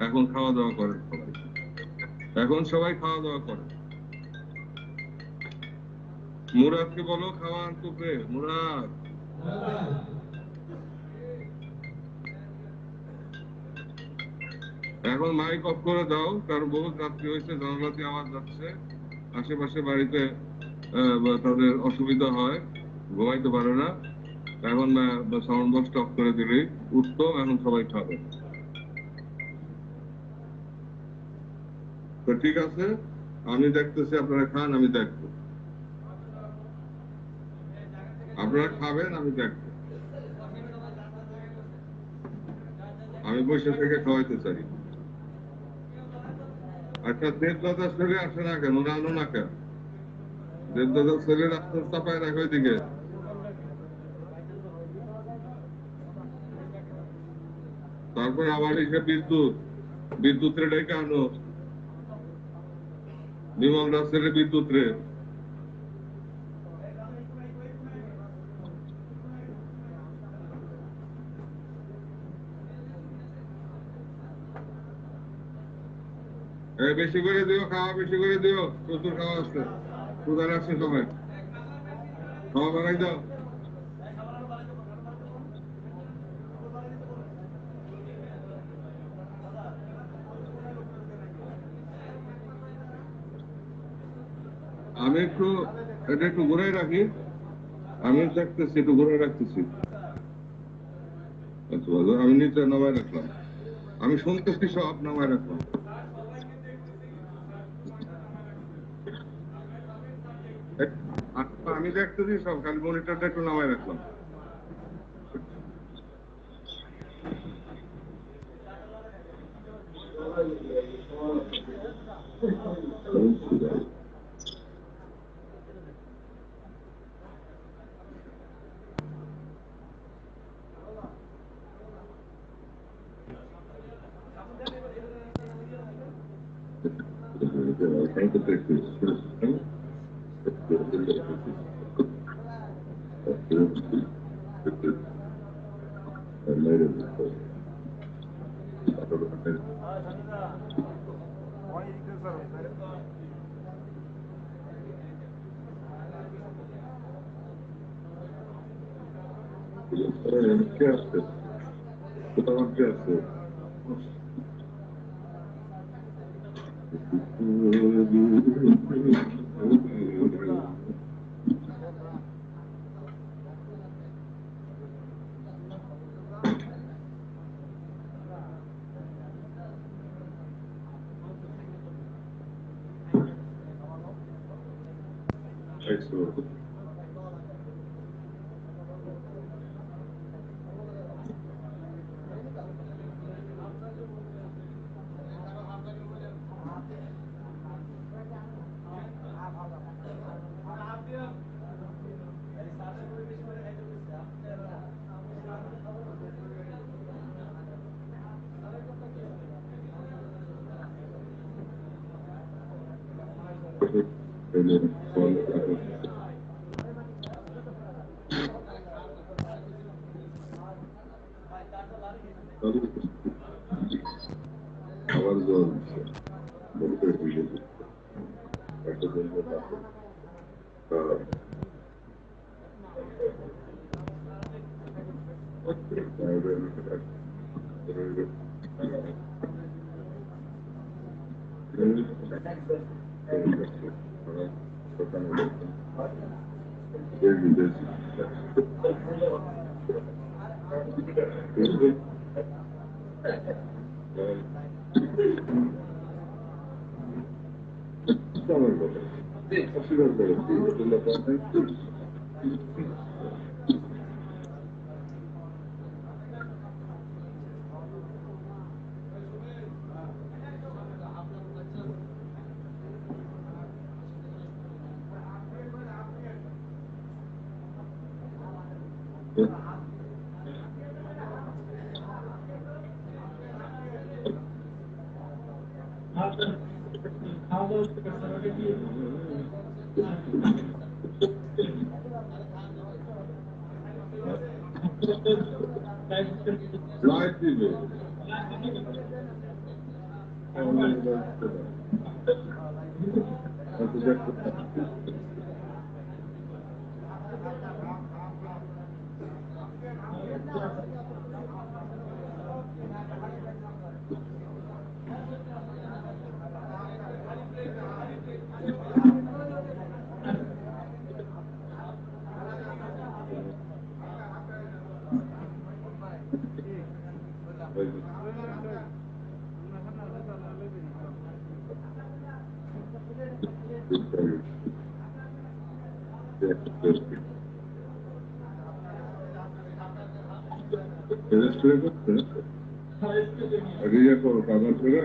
এখন খাওয়া দাওয়া করেন সবাই, এখন সবাই খাওয়া দাওয়া করেন। মুরাদকে বলো খাওয়া আনতে। মুরাদ, এখন মাইক অফ করে দাও, কারণ বহুত রাত্রি হয়েছে, জানালাতে আওয়াজ যাচ্ছে, আশেপাশে বাড়িতে তাদের অসুবিধা হয়, ঘুমাইতে পারে না। এখন সাউন্ড বক্স অফ করে দিলেই উত্তম। এখন সবাই খাবে। তো ঠিক আছে, আমি দেখতেছি, আপনারা খান, আমি দেখবো। আপনারা খাবেন, আমি দেখবো। আমি বসে থেকে খাওয়াইতে চাই। আচ্ছা, দেবদাদার ছেলে আসে না কেন? ওরা আনো না কেন? দেবদাদার ছেলের আস্তে চাপায় রাখো দিকে। তারপর আবার এসে বিদ্যুৎ রে ডেকে আনো। বিমল দাস ছেলে বিদ্যুৎ রে। বেশি করে দিও খাওয়া, বেশি করে দিও, প্রচুর খাওয়া আসছে, প্রধান আসছে সবাই, খাওয়া বানাই দাও। আমি এটা একটু ঘুরাই রাখি, আমি দেখতেছি, একটু ঘুরাই রাখতেছি। আচ্ছা ভালো, আমি নিচে নামায় রাখলাম, আমি শুনতেছি, সব নামায় রাখলাম। আমি দেখতেছি সব, খালি মনিটরটা একটু নামায় রাখলাম। Excellent. খাবার জল বলতে একটা জন্য লাইট দিবে রিয়া করো কাগজ করে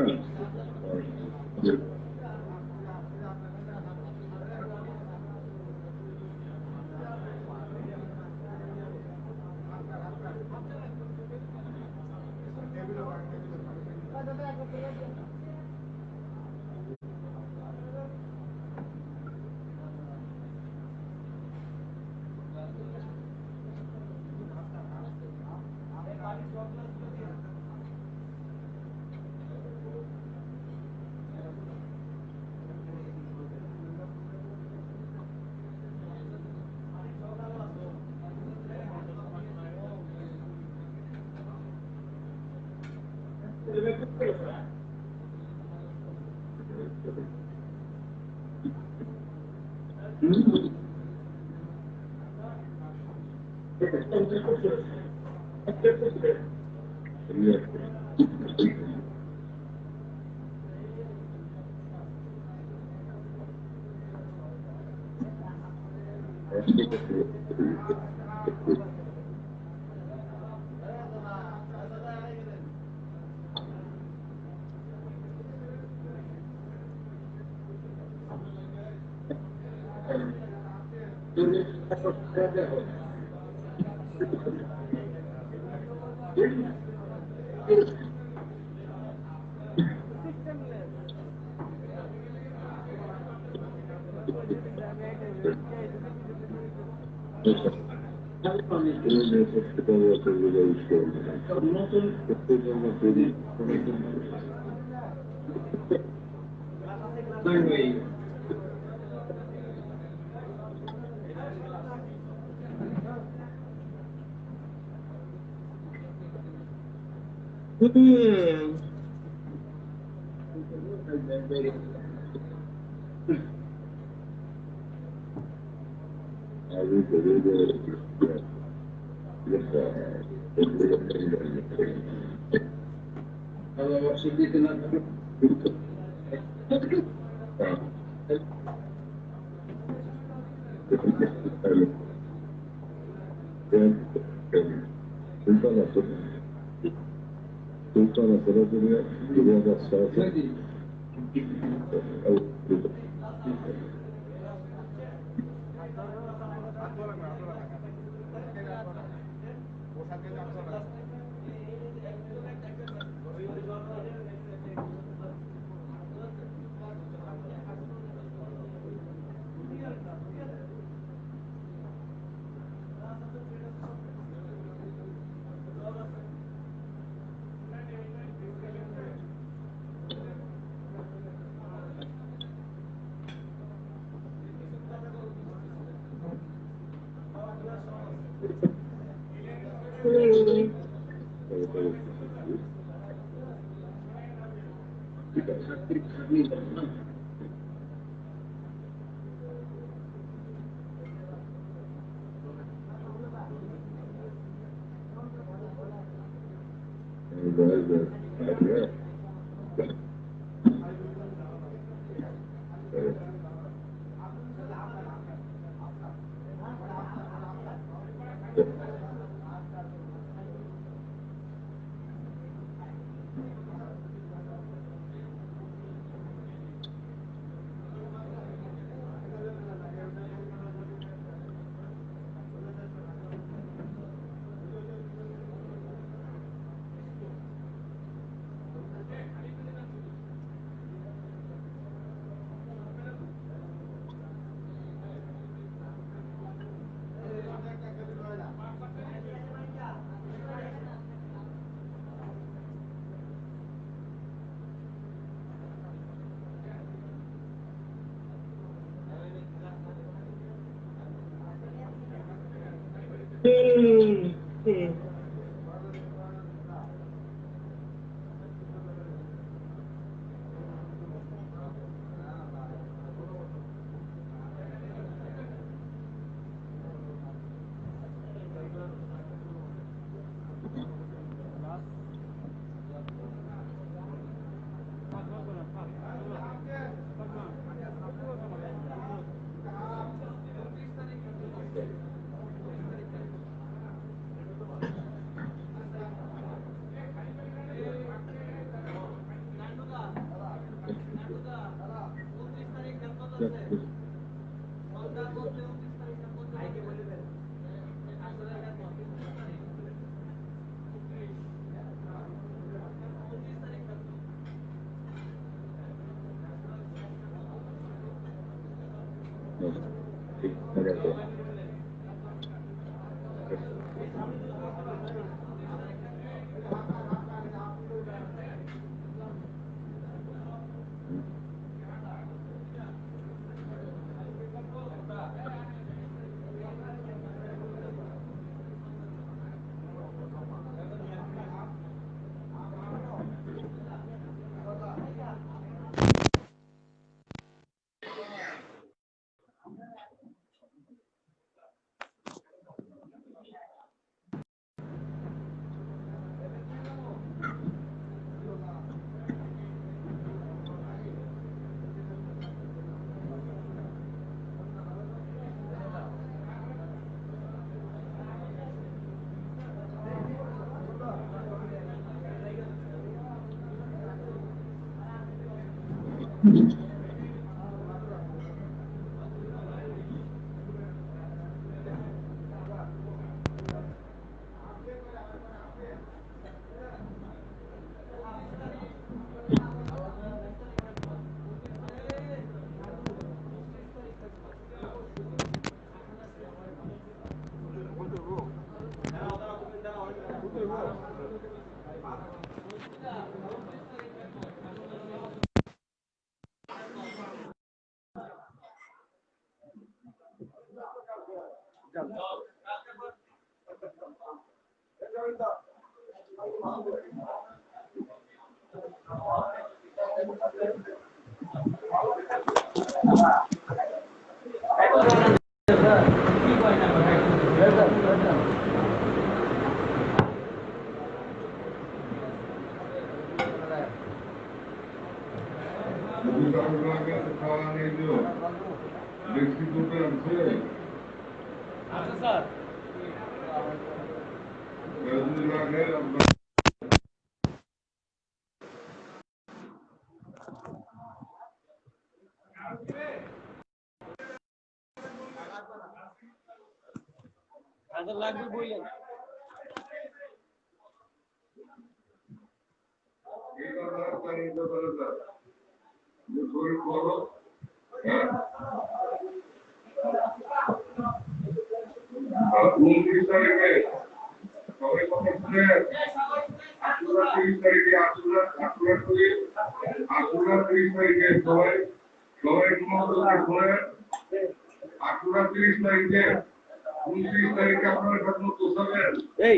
29 তারিখে আপনারা খেদমত করবেন। এই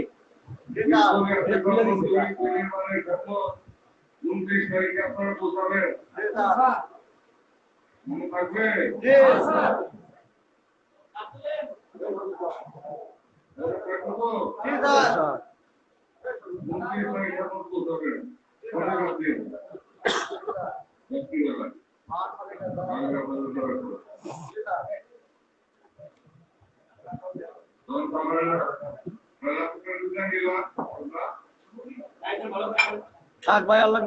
29 তারিখে আপনারা বোঝাবেন। মনে থাকবে? থাক ভাই আল্লাহ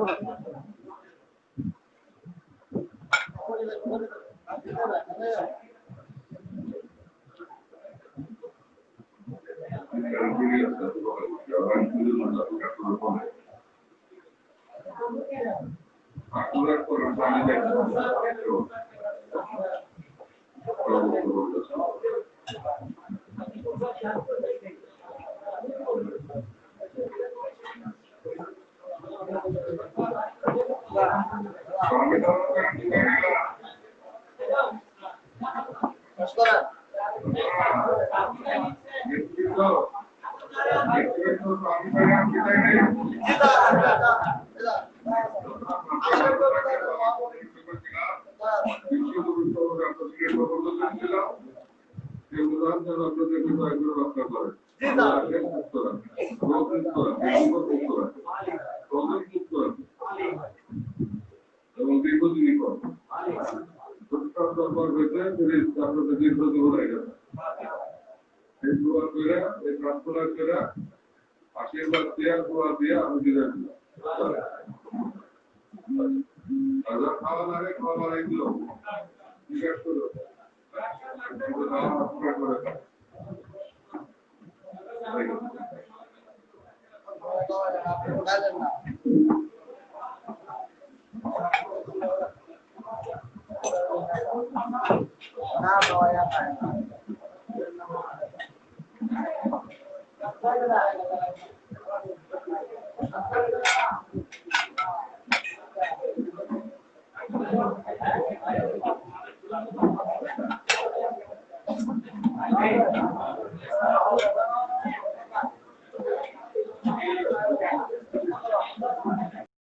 এবং দীর্ঘদিনই কর দরবার হয়েছে আপনাদের দীর্ঘদিন হয়ে গেছে এই দোয়া করে এই প্রার্থনা করে আশীর্বাদ দিয়া দোয়া দিয়া আমি বিদায় দিলাম খাওয়া লাগে খাওয়া বাড়াই দিল জিজ্ঞাসা করো Hey.